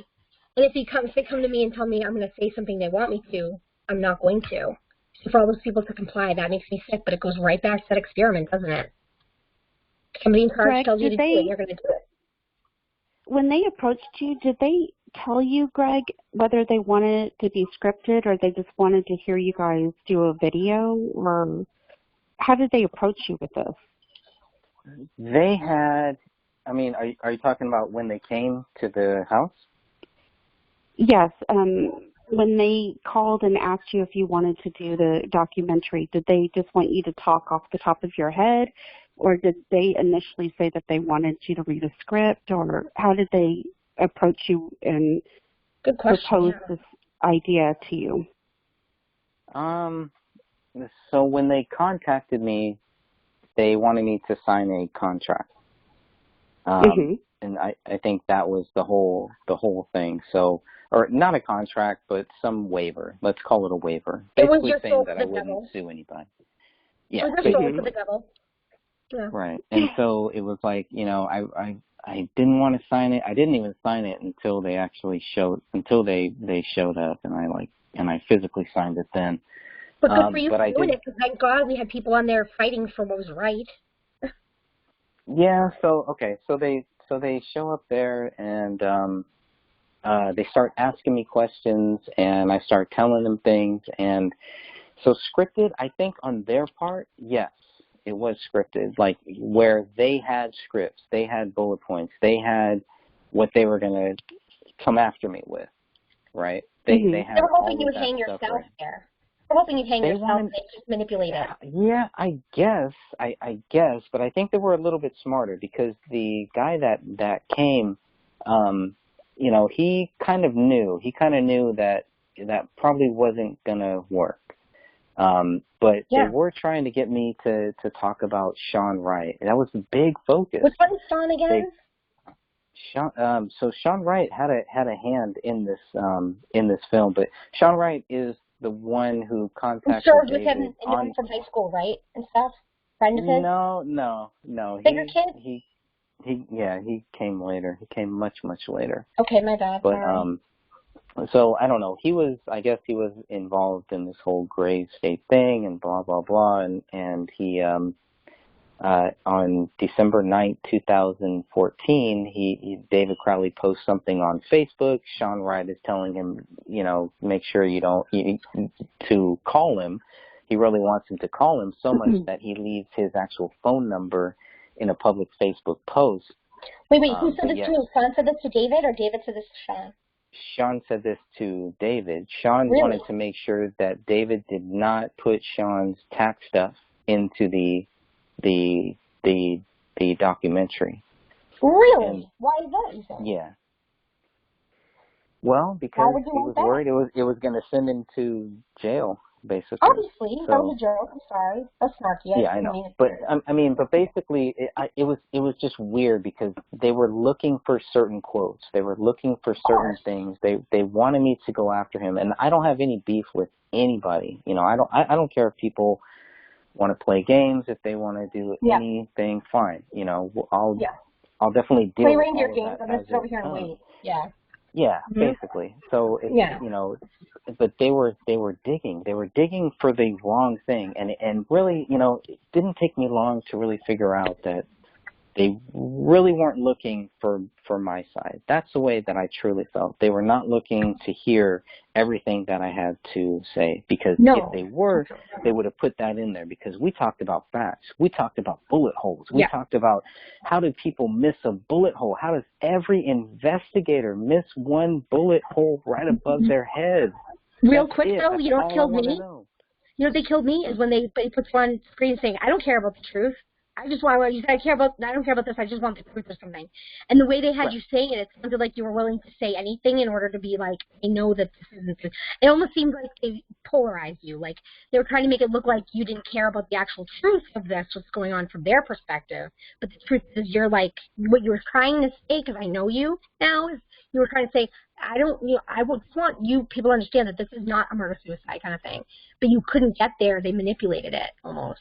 And if they come to me and tell me I'm going to say something they want me to, I'm not going to. So for all those people to comply, that makes me sick, but it goes right back to that experiment, doesn't it? Somebody in charge tells you to do it, you're going to do it. When they approached you, did they tell you, Greg, whether they wanted it to be scripted or they just wanted to hear you guys do a video? Or how did they approach you with this? They had, I mean, are you talking about when they came to the house? Yes. When they called and asked you if you wanted to do the documentary, did they just want you to talk off the top of your head, or did they initially say that they wanted you to read a script, or how did they approach you and propose this idea to you? So when they contacted me, they wanted me to sign a contract. And I think that was the whole thing. So, or not a contract, but some waiver. Let's call it a waiver. Basically saying that I wouldn't sue anybody. Yeah. It was your soul for the devil. Yeah. Right. And so it was like, you know, I didn't want to sign it. I didn't even sign it until they actually showed up, and I physically signed it then. But good for you for doing it, because thank God we had people on there fighting for what was right. Yeah. So they show up there and they start asking me questions, and I start telling them things. And so scripted, I think on their part, yes, it was scripted. Like where they had scripts, they had bullet points, they had what they were going to come after me with, right? They had. They were hoping you would hang yourself there. They were hoping you'd hang yourself and just manipulate it. Yeah, I guess, but I think they were a little bit smarter, because the guy that came, you know, he kind of knew that probably wasn't gonna work. But they were trying to get me to talk about Sean Wright. That was the big focus. Which one is Sean again? So Sean Wright had a hand in this film, but Sean Wright is the one who contacted served David with him and knew him from high school, right? And stuff? Friend of his? No. Bigger kid? He came later. He came much later. Okay, my bad. But so I don't know. I guess he was involved in this whole grave state thing and blah blah blah, and he on December 9th, 2014, David Crowley posts something on Facebook. Sean Wright is telling him, you know, make sure to call him. He really wants him to call him so much that he leaves his actual phone number in a public Facebook post. Wait, who said this to him? Sean said this to David, or David said this to Sean? Sean said this to David. Sean wanted to make sure that David did not put Sean's tax stuff into the documentary. Really? And, why is that, you think? Yeah. Well, because he was worried it was going to send him to jail, basically. Obviously, that was a joke. I'm sorry. That's snarky. Yeah, I know. But but basically, it was just weird, because they were looking for certain quotes. They were looking for certain things. They wanted me to go after him, and I don't have any beef with anybody. You know, I don't care if people want to play games, if they want to do anything, fine. You know, I'll definitely deal with reindeer all games. of that. I'm going to sit over here and wait. Yeah. Yeah, basically. So you know, but they were digging. They were digging for the wrong thing, and really, you know, it didn't take me long to really figure out that they really weren't looking for my side. That's the way that I truly felt. They were not looking to hear everything that I had to say, because if they were, they would have put that in there, because we talked about facts. We talked about bullet holes. We talked about how did people miss a bullet hole? How does every investigator miss one bullet hole right above their head? Real quick, though, you know what killed me? You know what they killed me is when they put on screen saying, I don't care about the truth. I just want to, you said, I don't care about this, I just want the truth or something. And the way they had you saying it, it sounded like you were willing to say anything in order to be like, I know that this isn't true. It almost seemed like they polarized you. Like they were trying to make it look like you didn't care about the actual truth of this, what's going on from their perspective. But the truth is you're like, what you were trying to say, because I know you now, is you were trying to say, I just want you people to understand that this is not a murder-suicide kind of thing. But you couldn't get there. They manipulated it almost.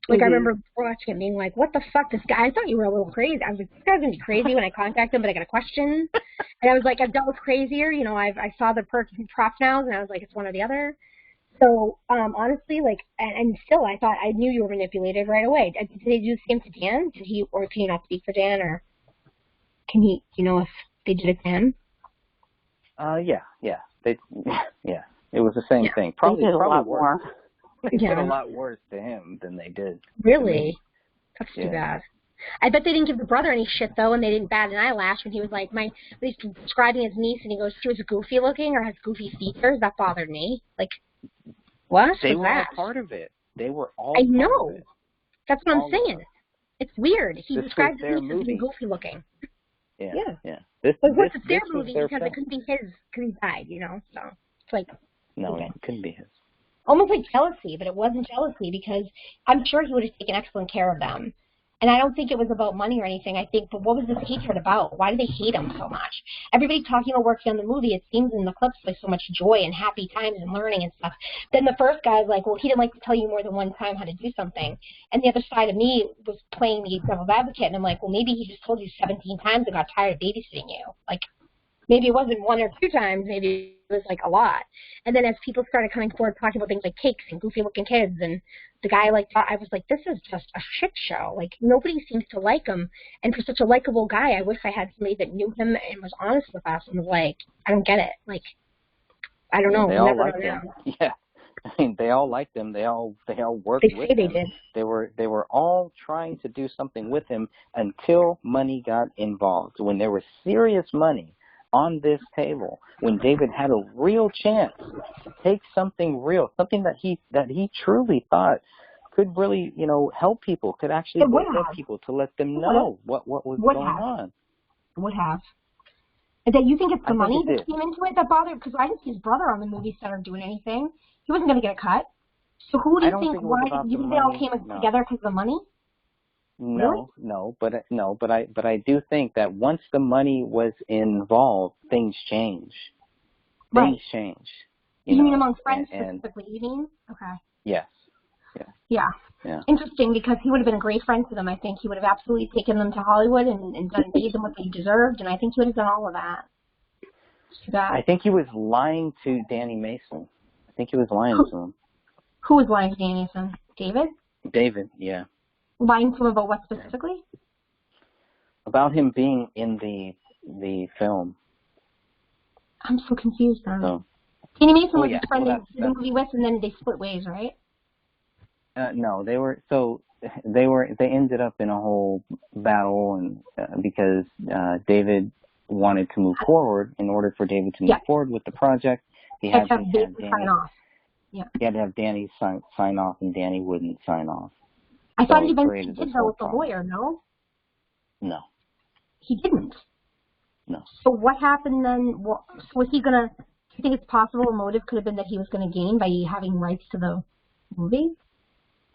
Like, I remember watching it being like, what the fuck, this guy, I thought you were a little crazy. I was like, this guy's going to be crazy when I contact him, but I got a question. And I was like, I've dealt with crazier. You know, I saw the props now, and I was like, it's one or the other. So, honestly, like, and still, I thought, I knew you were manipulated right away. Did they do the same to Dan? Or can you not speak for Dan, or do you know if they did it to him? Yeah. It was the same thing. Probably a lot more. They did a lot worse to him than they did. Really? That's too bad. I bet they didn't give the brother any shit, though, and they didn't bat an eyelash when he was like, he's describing his niece, and he goes, she was goofy looking or has goofy features. That bothered me. Like, what? They were all part of it. They were all I know. Part of it. That's what I'm saying. It's weird. He described his niece as being goofy looking. Yeah. But what's their movie because it couldn't be his because he died, you know? So it's like. No, it couldn't be his. Almost like jealousy, but it wasn't jealousy because I'm sure he would have taken excellent care of them. And I don't think it was about money or anything. I think, but what was this hatred about? Why do they hate him so much? Everybody talking about working on the movie, it seems in the clips like so much joy and happy times and learning and stuff. Then the first guy's like, well, he didn't like to tell you more than one time how to do something. And the other side of me was playing the devil's advocate, and I'm like, well, maybe he just told you 17 times and got tired of babysitting you. Like, maybe it wasn't one or two times, maybe it was like a lot. And then as people started coming forward talking about things like cakes and goofy looking kids, and the guy like thought, I was like, this is just a shit show. Like nobody seems to like him. And for such a likable guy, I wish I had somebody that knew him and was honest with us and was like, I don't get it. Like, I don't know. They all liked him. Yeah. I mean, they all liked him. They all worked with him. They did. They were all trying to do something with him until money got involved. When there was serious money on this table, when David had a real chance to take something real, something that he truly thought could really, help people, could actually wake up people to let them know what was going on. Would have. And that you think it's the money that came into it that bothered? Because I didn't see his brother on the movie set or doing anything. He wasn't going to get a cut. So who do you think? Why do you think they all came together because of the money? No, but I do think that once the money was involved, things change. Things change. You mean among friends specifically? You mean? Okay. Yes. Yeah. Interesting, because he would have been a great friend to them. I think he would have absolutely taken them to Hollywood and gave them what they deserved, and I think he would have done all of that. I think he was lying to Danny Mason. I think he was lying to him. Who was lying to Danny Mason? David? David, yeah. Lying to him about what specifically? About him being in the film. I'm so confused now. So, Danny Mason was his friend they did the movie with, and then they split ways, right? No, they ended up in a whole battle, and because David wanted to move forward. In order for David to move forward with the project, he had to have Danny sign off. Yeah. He had to have Danny sign off, and Danny wouldn't sign off. I thought he eventually did go with the lawyer, no? No. He didn't? No. So what happened then? Was he going to, do you think it's possible a motive could have been that he was going to gain by having rights to the movie?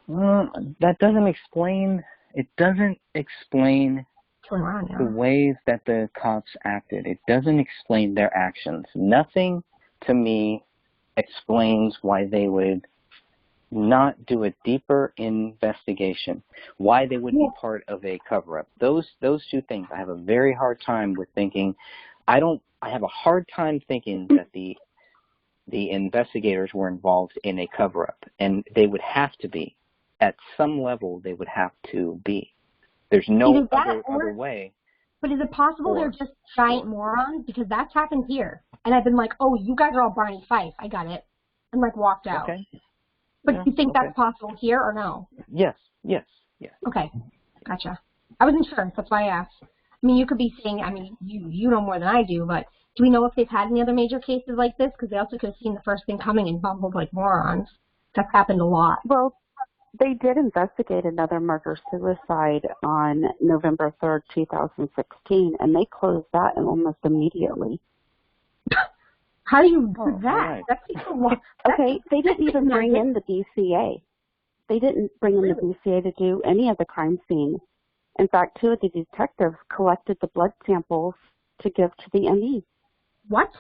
That doesn't explain, the ways that the cops acted. It doesn't explain their actions. Nothing to me explains why they would not do a deeper investigation, why they would be part of a cover-up. Those two things, I have a very hard time with thinking. I have a hard time thinking that the investigators were involved in a cover-up, and they would have to be. At some level, they would have to be. there's no other way. But is it possible they're just giant morons? Because that's happened here. And I've been like, oh, you guys are all Barney Fife. I got it. And like walked out. Okay. But do you think that's possible here or no? Yes. Okay. Gotcha. I wasn't sure. That's why I asked. I mean, you could be saying, I mean, you know more than I do, but do we know if they've had any other major cases like this? Because they also could have seen the first thing coming and bumbled like morons. That's happened a lot. Well, they did investigate another murder-suicide on November 3rd, 2016, and they closed that almost immediately. How do you do that? Right. That takes a lot. Okay, they didn't even bring in the BCA. They didn't bring in the BCA to do any of the crime scene. In fact, 2 of the detectives collected the blood samples to give to the ME. What?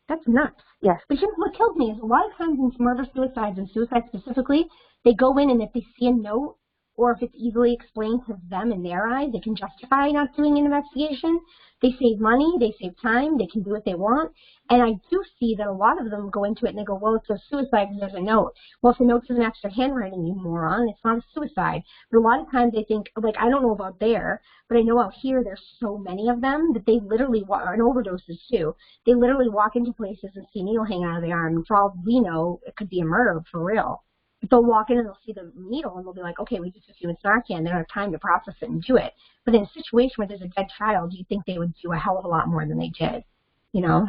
That's nuts. Yes. But here's what kills me is a lot of times in murder-suicides and suicide specifically, they go in and if they see a note or if it's easily explained to them in their eyes, they can justify not doing an investigation. They save money, they save time, they can do what they want. And I do see that a lot of them go into it and they go, well, it's a suicide because there's a note. Well, if the note's an extra handwriting, you moron, it's not a suicide. But a lot of times they think, like, I don't know about there, but I know out here there's so many of them that they literally, and overdoses too, they literally walk into places and see a needle hanging out of the arm. And for all we know, it could be a murder for real. But they'll walk in and they'll see the needle and they'll be like, okay, we just assume it's Narcan. They don't have time to process it and do it. But in a situation where there's a dead child, you'd think they would do a hell of a lot more than they did. You know?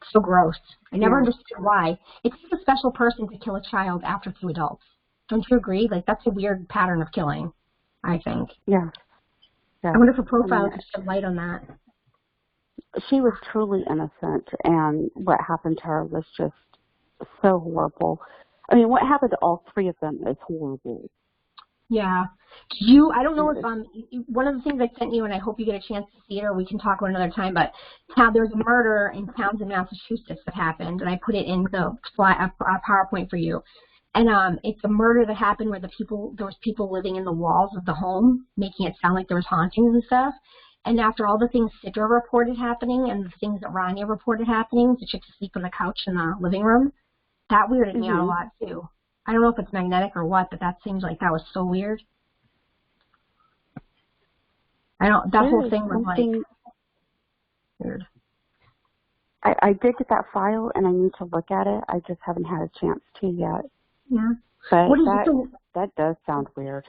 It's so gross. I never understood why. It takes a special person to kill a child after 2 adults. Don't you agree? Like, that's a weird pattern of killing, I think. Yeah. I wonder if a profile could shed light on that. She was truly innocent, and what happened to her was just so horrible. I mean, what happened to all 3 of them is horrible. Yeah. I don't know if, one of the things I sent you, and I hope you get a chance to see it, or we can talk about it another time, but there's a murder in Townsend, Massachusetts that happened, and I put it in the PowerPoint for you. And it's a murder that happened where there was people living in the walls of the home, making it sound like there was hauntings and stuff. And after all the things Sidra reported happening and the things that Rania reported happening, the chicks asleep on the couch in the living room, that weirded me out a lot, too. I don't know if it's magnetic or what, but that seems like that was so weird. That whole thing was like weird. I did get that file, and I need to look at it. I just haven't had a chance to yet. Yeah. But that does sound weird.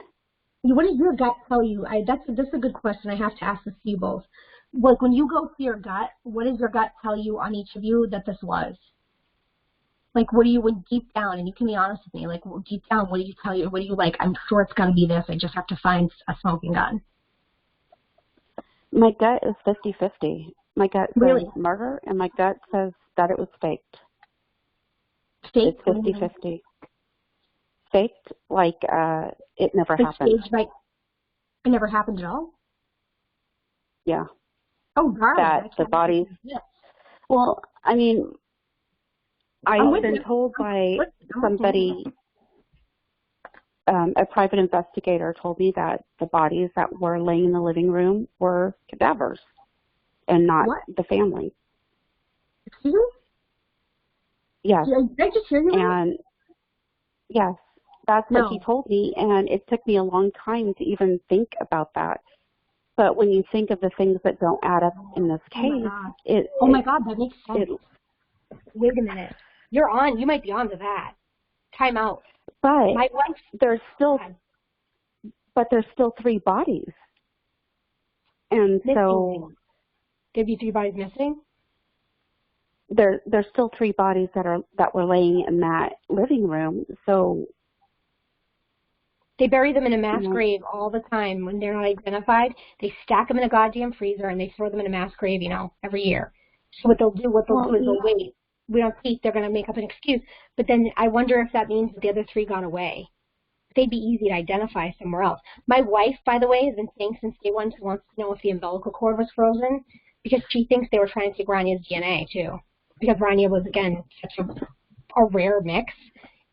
What does your gut tell you? That's a good question. I have to ask this to you both. Like, when you go to your gut, what does your gut tell you on each of you that this was? Like, when deep down, and you can be honest with me, like, deep down, what do you tell you? What do you like? I'm sure it's going to be this. I just have to find a smoking gun. My gut is 50-50. My gut says murder, and my gut says that it was faked. Faked? It's 50-50. Faked, like it never happened. Staged, like it never happened at all? Yeah. Oh, darling. That the bodies. Well, I mean, I've been told by somebody, a private investigator told me that the bodies that were laying in the living room were cadavers and not the family. Excuse me? Yes. Did I just hear you? And yes, that's what he told me, and it took me a long time to even think about that. But when you think of the things that don't add up in this case, oh my God, that makes sense. Wait a minute. You might be on to that. Time out. But my wife, there's still 3 bodies. And missing. So there'd be 3 bodies missing? There's still 3 bodies that were laying in that living room. So they bury them in a mass grave all the time when they're not identified. They stack them in a goddamn freezer and they throw them in a mass grave, every year. So what they'll do is they'll wait. We don't think they're going to make up an excuse. But then I wonder if that means that the other 3 got away. They'd be easy to identify somewhere else. My wife, by the way, has been saying since day one she wants to know if the umbilical cord was frozen because she thinks they were trying to take Rania's DNA, too. Because Rania was, again, such a rare mix.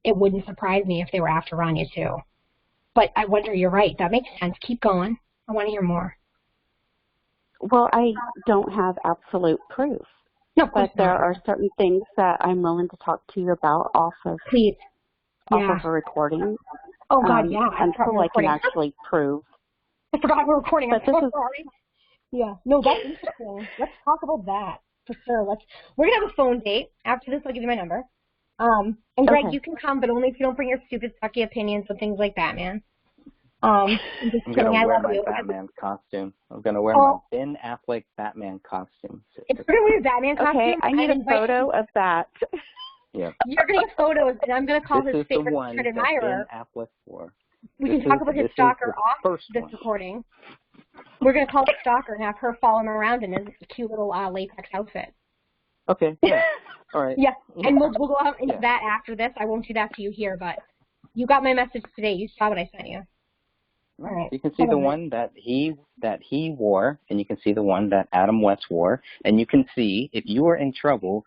It wouldn't surprise me if they were after Rania, too. But I wonder, you're right. That makes sense. Keep going. I want to hear more. Well, I don't have absolute proof. No, but there are certain things that I'm willing to talk to you about off of a recording. Oh, God, yeah. Until I can actually prove I forgot we're recording. I'm But so sorry. Yeah. No, that's interesting. Let's talk about that for sure. We're gonna have a phone date after this. I'll give you my number. And Greg, you can come, but only if you don't bring your stupid, sucky opinions and things like that, man. I'm just I'm kidding. gonna I wear love my you. Batman costume. I'm gonna wear my Ben Affleck Batman costume. If you're gonna wear your Batman costume, okay, I need a photo of that. Yeah. You're gonna get photos, and I'm gonna call this his favorite secret admirer. Ben Affleck wore. We can talk about his stalker off this recording. We're going to call the stalker and have her follow him around in his cute little latex outfit. Okay, yeah. All right. Yeah, and we'll go out into that after this. I won't do that to you here, but you got my message today. You saw what I sent you. All right. You can see the one that he wore, and you can see the one that Adam West wore, and you can see, if you were in trouble,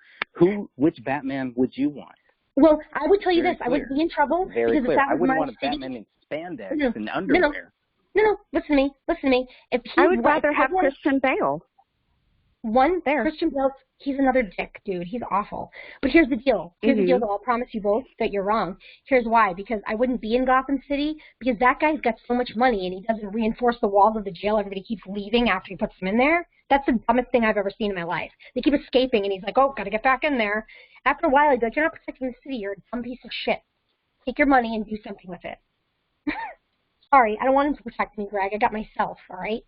which Batman would you want? Well, I would tell you this. I wouldn't be in trouble because if that I was wouldn't my want a Batman in spandex and underwear. No, listen to me. If I would rather have Christian Bale. Christian Bale, he's another dick, dude. He's awful. But here's the deal. Here's the deal, though. I'll promise you both that you're wrong. Here's why. Because I wouldn't be in Gotham City because that guy's got so much money and he doesn't reinforce the walls of the jail. Everybody keeps leaving after he puts them in there. That's the dumbest thing I've ever seen in my life. They keep escaping and he's like, oh, got to get back in there. After a while, he's like, you're not protecting the city. You're a dumb piece of shit. Take your money and do something with it. Sorry, I don't want him to protect me, Greg. I got myself, all right?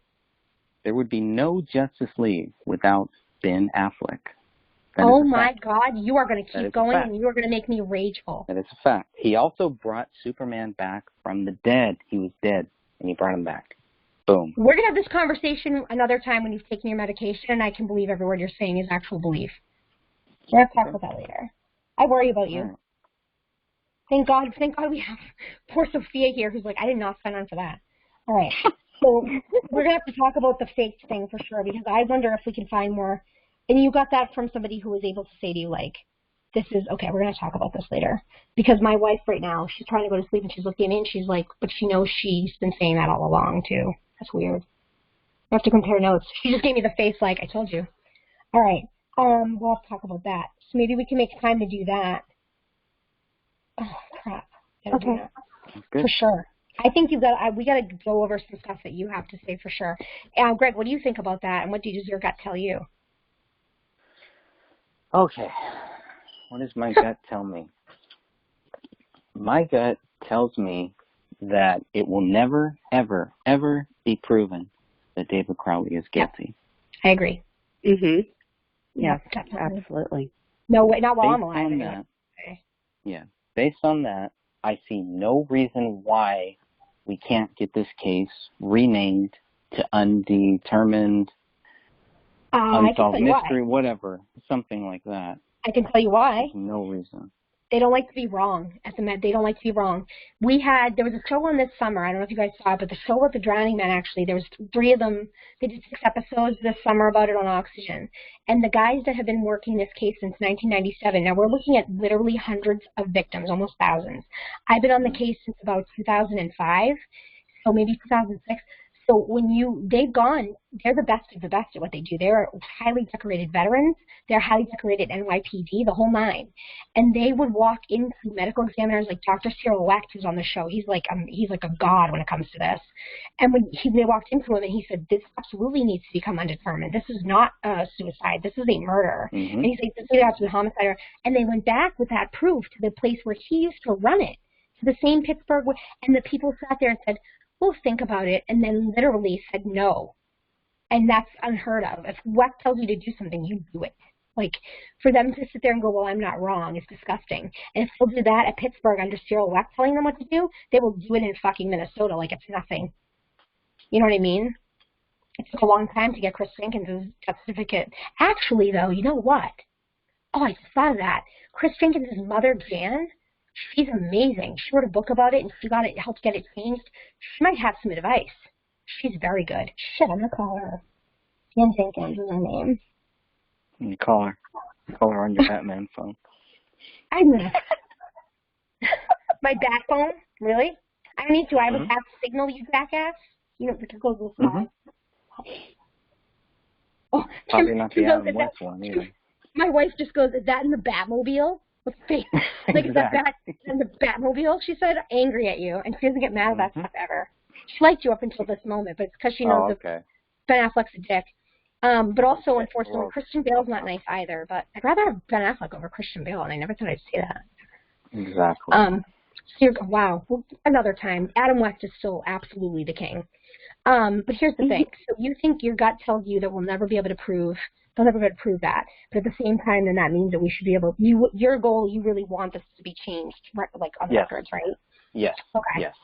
There would be no Justice League without Ben Affleck. Oh, my God. You are going to keep going, and you are going to make me rageful. That is a fact. He also brought Superman back from the dead. He was dead, and he brought him back. Boom. We're going to have this conversation another time when you've taken your medication, and I can believe every word you're saying is actual belief. We'll talk about that later. I worry about you. Right. Thank God we have poor Sophia here who's like, I did not sign on for that. All right. So we're going to have to talk about the fake thing for sure because I wonder if we can find more. And you got that from somebody who was able to say to you, like, this is, okay, we're going to talk about this later. Because my wife right now, she's trying to go to sleep and she's looking at me and she's like, but she knows she's been saying that all along too. That's weird. I have to compare notes. She just gave me the face like, I told you. All right. We'll have to talk about that. So maybe we can make time to do that. Oh, crap. Okay. For sure. I think we got to go over some stuff that you have to say for sure. Greg, what do you think about that, and what does your gut tell you? Okay. What does my gut tell me? My gut tells me that it will never, ever, ever be proven that David Crowley is guilty. I agree. Yes, absolutely. No, wait, not while I'm alive. Anyway. Yeah. Based on that, I see no reason why we can't get this case renamed to undetermined, unsolved mystery, whatever, something like that. I can tell you why. There's no reason. They don't like to be wrong at the Met. They don't like to be wrong. There was a show on this summer. I don't know if you guys saw it, but the show with the drowning men, actually, there was 3 of them. They did 6 episodes this summer about it on Oxygen. And the guys that have been working this case since 1997, now we're looking at literally hundreds of victims, almost thousands. I've been on the case since about 2005, so maybe 2006. So they're the best of the best at what they do. They're highly decorated veterans. They're highly decorated NYPD, the whole 9. And they would walk into medical examiners like Dr. Cyril Wecht, who's on the show. He's like a god when it comes to this. And when they walked into him and he said, this absolutely needs to become undetermined. This is not a suicide. This is a murder. And he's like, this is a homicide. And they went back with that proof to the place where he used to run it, to the same Pittsburgh. And the people sat there and said, we'll think about it, and then literally said no. And that's unheard of. If Weck tells you to do something, you do it. Like, for them to sit there and go, well, I'm not wrong, is disgusting. And if they'll do that at Pittsburgh under Cyril Weck telling them what to do, they will do it in fucking Minnesota like it's nothing. You know what I mean? It took a long time to get Chris Jenkins' death certificate. Actually, though, you know what? Oh, I just thought of that. Chris Jenkins' mother, Jan, she's amazing. She wrote a book about it, and she helped get it changed. She might have some advice. She's very good. Shit, I'm going to call her. Jan Jenkins is her name. You call her. Call her on your Batman phone. I'm going to. My bat phone? Really? I don't need to. I have a bat signal, you jackass. You know, it goes this way. Oh, probably not the Adam West one either. My wife just goes, is that in the Batmobile? Like, is that in the Batmobile? She said, angry at you. And she doesn't get mad at that stuff ever. She liked you up until this moment, but it's because she knows that Ben Affleck's a dick. But also, unfortunately, Christian Bale's not nice either. But I'd rather have Ben Affleck over Christian Bale, and I never thought I'd say that. Exactly. Wow. Well, another time. Adam West is still absolutely the king. But here's the thing. So you think your gut tells you that we'll never be able to prove, they'll never be able to prove that. But at the same time, then that means that we should be able, your goal, you really want this to be changed, like on records, right? Yes. Okay. Yes.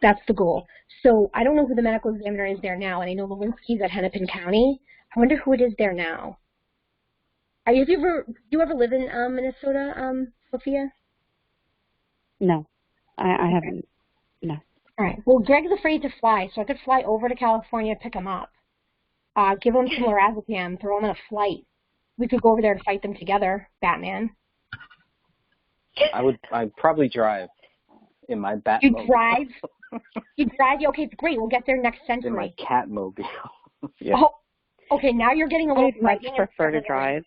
That's the goal. So I don't know who the medical examiner is there now, and I know Lewinsky's at Hennepin County. I wonder who it is there now. Do you ever live in Minnesota, Sophia? No, I haven't. No. All right. Well, Greg's afraid to fly, so I could fly over to California, pick him up, give him some lorazepam, throw him in a flight. We could go over there to fight them together, Batman. I'd probably drive in my Batmobile. You drive? You drive? Okay, great. We'll get there next century. In my Catmobile. Yeah. Oh, okay. Now you're getting a little frightening. I prefer to drive.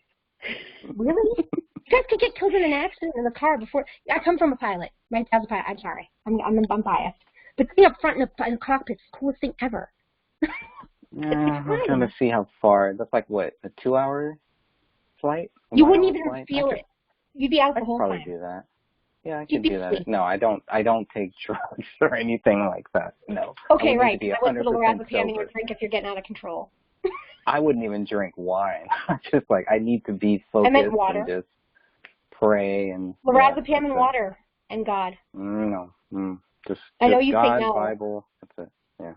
Really? You guys could get killed in an accident in the car before. I come from a pilot. My dad's a pilot. I'm sorry. I'm biased. But sitting up front in the cockpit's the coolest thing ever. I'm trying to see how far. That's like, what, a 2-hour flight? You wouldn't even feel it. You'd be out the whole time. I could probably do that. Yeah, I could do that. No, I don't take drugs or anything like that. No. Okay, right. I would put a lorazepam in your drink if you're getting out of control. I wouldn't even drink wine. Just like, I need to be focused and just pray and lorazepam and water and God. No. Just I know you God, say no. Bible. That's it. Yeah.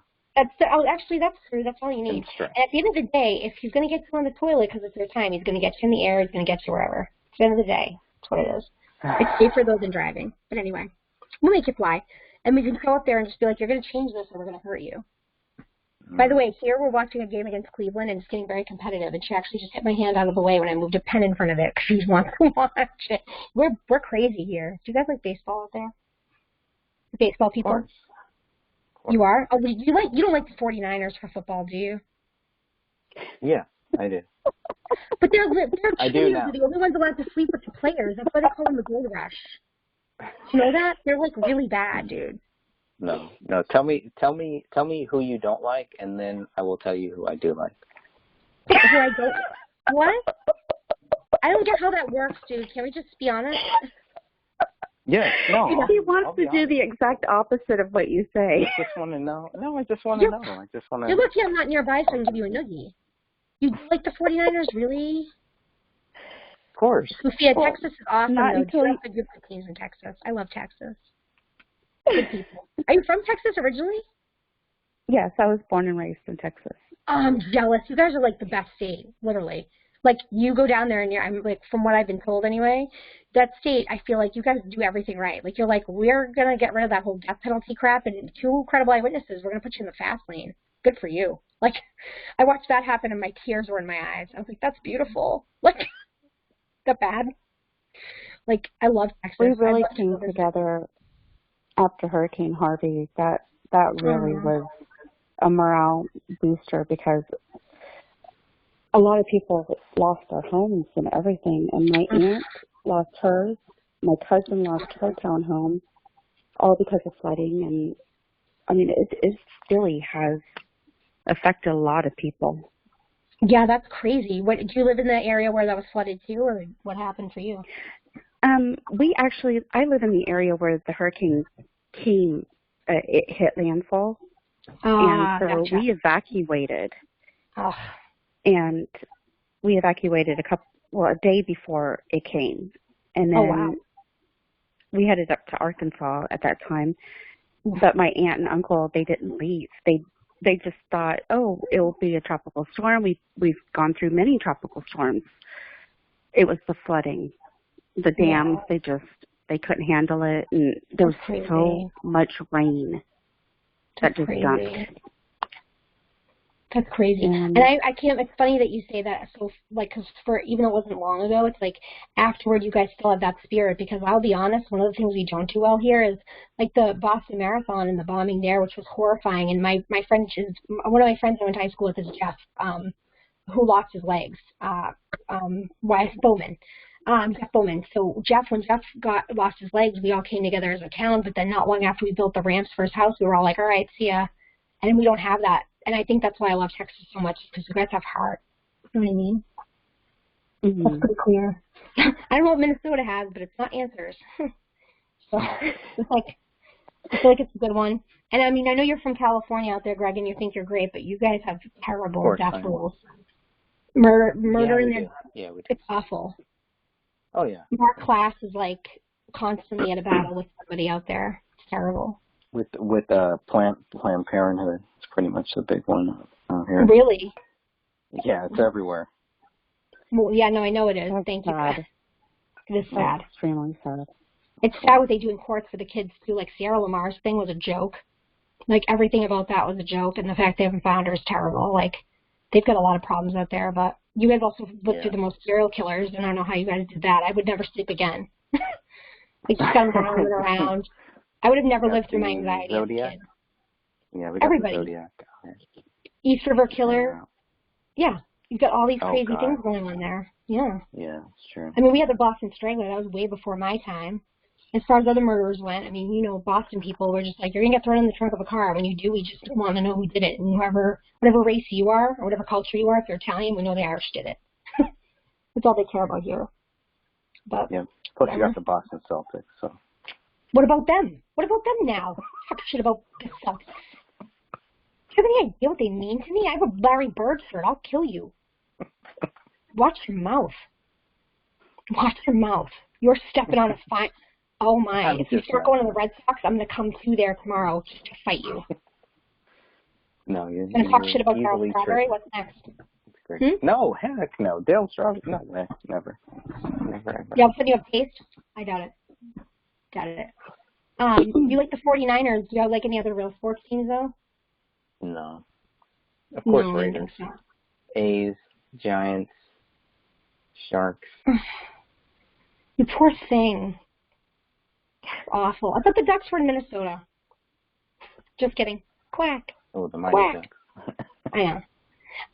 Actually, that's true. That's all you need. And at the end of the day, if he's going to get you on the toilet because it's your time, he's going to get you in the air. He's going to get you wherever. At the end of the day, that's what it is. It's safer though than driving. But anyway, we'll make you fly, and we can go up there and just be like, "You're going to change this, or we're going to hurt you." By the way, here we're watching a game against Cleveland, and it's getting very competitive. And she actually just hit my hand out of the way when I moved a pen in front of it because she wants to watch it. We're crazy here. Do you guys like baseball out there? Baseball people? Of course. You are? Oh, you don't like the 49ers for football, do you? Yeah, I do. But they're I do now. the only ones allowed to sleep with the players. That's why they call them the Gold Rush. You know that? They're like really bad, dude. No. Tell me who you don't like, and then I will tell you who I do like. Who I don't? What? I don't get how that works, dude. Can we just be honest? Yeah, no. He wants to do the exact opposite of what you say. I just want to know. No, I just want to know. You're lucky I'm not nearby so I can give you a noogie. You like the 49ers, really? Of course. Sophia, Texas is awesome, though. You have good teams in Texas. I love Texas. Good people. Are you from Texas originally? Yes, I was born and raised in Texas. Oh, I'm jealous. You guys are like the best state, literally. Like, you go down there and I'm like, from what I've been told anyway, that state, I feel like you guys do everything right. Like, you're like, we're going to get rid of that whole death penalty crap, and 2 credible eyewitnesses, we're going to put you in the fast lane. Good for you. Like, I watched that happen and my tears were in my eyes. I was like, that's beautiful. Like, that bad? Like, I love Texas. We really came together after Hurricane Harvey. That really was a morale booster because a lot of people lost their homes and everything, and my aunt lost hers, my cousin lost her townhome, all because of flooding, and I mean, it really has affected a lot of people. Yeah, that's crazy. Do you live in the area where that was flooded too, or what happened for you? I live in the area where the hurricane came, it hit landfall, and so gotcha. we evacuated. Oh. And we evacuated a day before it came. And then we headed up to Arkansas at that time. But my aunt and uncle, they didn't leave. They just thought, oh, it will be a tropical storm. We've gone through many tropical storms. It was the flooding. The dams, they couldn't handle it. And there was so much rain that just dumped. That's crazy. And I can't, it's funny that you say that. So, like, because even though it wasn't long ago, it's like afterward you guys still have that spirit, because I'll be honest, one of the things we don't do well here is like the Boston Marathon and the bombing there, which was horrifying. And one of my friends I went to high school with is Jeff, who lost his legs, Bowman. Jeff Bowman. So when Jeff lost his legs, we all came together as a town, but then not long after we built the ramps for his house, we were all like, all right, see ya. And we don't have that. And I think that's why I love Texas so much, because you guys have heart. You know what I mean? Mm-hmm. That's pretty clear. I don't know what Minnesota has, but it's not answers. So it's like, I feel like it's a good one. And I mean, I know you're from California out there, Greg, and you think you're great, but you guys have terrible death rules. Murder in there, we do. It's awful. Oh, yeah. Our class is like constantly at a battle with somebody out there. It's terrible. With Planned Parenthood, it's pretty much the big one out here. Really? Yeah, it's everywhere. Well, yeah, no, I know it is. That's Thank you. sad. It is sad. That's extremely sad. It's sad what they do in courts for the kids too. Like Sierra Lamar's thing was a joke. Like everything about that was a joke, and the fact they haven't found her is terrible. Like they've got a lot of problems out there. But you guys also looked through the most serial killers, and I don't know how you guys did that. I would never sleep again. Like just got running around. I would have never lived through my anxiety as a kid. Yeah, we got everybody. The Zodiac. East River Killer. Yeah, you've got all these crazy God. things going on there. Yeah. Yeah, it's true. I mean, we had the Boston Strangler. That was way before my time. As far as other murderers went, I mean, you know, Boston people were just like, you're going to get thrown in the trunk of a car. When you do, we just want to know who did it. And whatever race you are, or whatever culture you are, if you're Italian, we know the Irish did it. That's all they care about here. But yeah. Plus, you got the Boston Celtics. So. What about them? What about them now? Talk shit about the Celtics. Do you have any idea what they mean to me? I have a Larry Bird shirt. I'll kill you. Watch your mouth. Watch your mouth. You're stepping on a fine... Oh, my. If you start going to the Red Sox, I'm going to come to there tomorrow just to fight you. No, you're going to talk shit about Darryl Strawberry? What's next? Great. No, heck no. Dale Strawberry? No, never. Never, ever. Yeah, so do you have taste? I doubt it. Got it. You like the 49ers. Do you like any other real sports teams, though? No. Of course, no, Raiders. So. A's, Giants, Sharks. You poor thing. Awful. I thought the Ducks were in Minnesota. Just kidding. Quack. Oh, the Mighty Ducks. I know.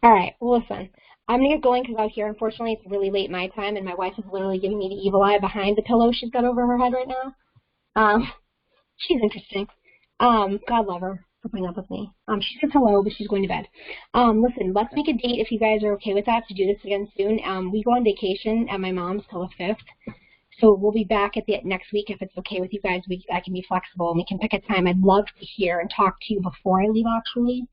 All right. Well, listen. I'm going to get going because out here, unfortunately, it's really late my time, and my wife is literally giving me the evil eye behind the pillow she's got over her head right now. She's interesting. God love her for putting up with me. She says hello, but she's going to bed. Listen, let's make a date if you guys are okay with that to do this again soon. We go on vacation at my mom's till the 5th. So we'll be back at the next week if it's okay with you guys. I can be flexible and we can pick a time. I'd love to hear and talk to you before I leave, actually.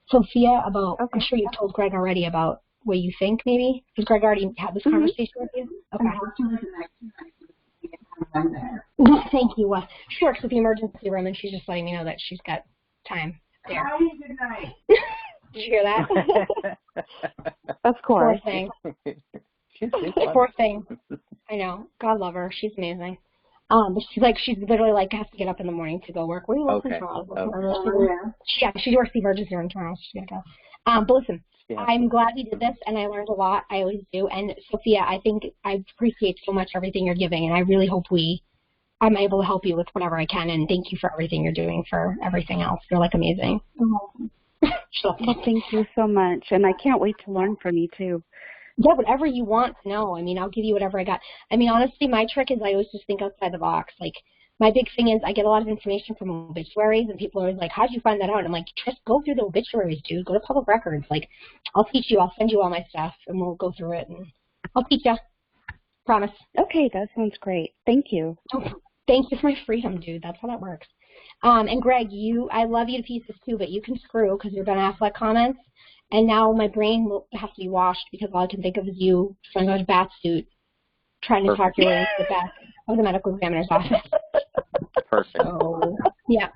Sophia, about, I'm sure you've told Greg already about what you think, maybe? Because Greg already had this conversation with you? Okay. Thank you. She works at the emergency room, and she's just letting me know that she's got time there. Good night. Did you hear that? Of course. Poor thing. She's Poor thing. I know. God love her. She's amazing. But she's literally like has to get up in the morning to go work. Where are you working from? Yeah, she works the emergency room tomorrow. So she's gotta go. But listen, I'm glad we did this, and I learned a lot. I always do. And Sophia, I think I appreciate so much everything you're giving, and I really hope I'm able to help you with whatever I can. And thank you for everything you're doing for everything else. You're like amazing. Well, thank you so much, and I can't wait to learn from you too. Yeah, whatever you want to know. I mean, I'll give you whatever I got. I mean, honestly, my trick is I always just think outside the box. Like, my big thing is I get a lot of information from obituaries, and people are always like, how'd you find that out? I'm like, just go through the obituaries, dude. Go to public records. Like, I'll teach you. I'll send you all my stuff, and we'll go through it, and I'll teach you. Promise. Okay, that sounds great. Thank you. Oh, thank you for my freedom, dude. That's how that works. And Greg, I love you to pieces, too, but you can screw because you're Ben Affleck comments. And now my brain will have to be washed because all I can think of is you trying out a bat suit, trying to talk your way into the back of the medical examiner's office. Perfect. So, yeah.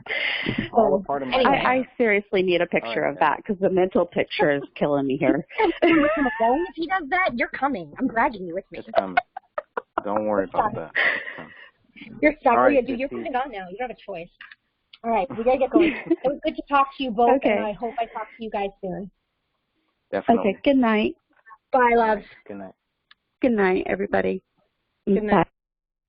All part of my anyway. I seriously need a picture of that because the mental picture is killing me here. If he does that, you're coming. I'm dragging you with me. Don't worry about that. You're stuck. Right, Dude, you're putting it on now. You don't have a choice. All right, we got to get going. It was good to talk to you both, and I hope I talk to you guys soon. Definitely. Okay, good night. Bye, loves. Good night. Good night, everybody. Good night. Bye.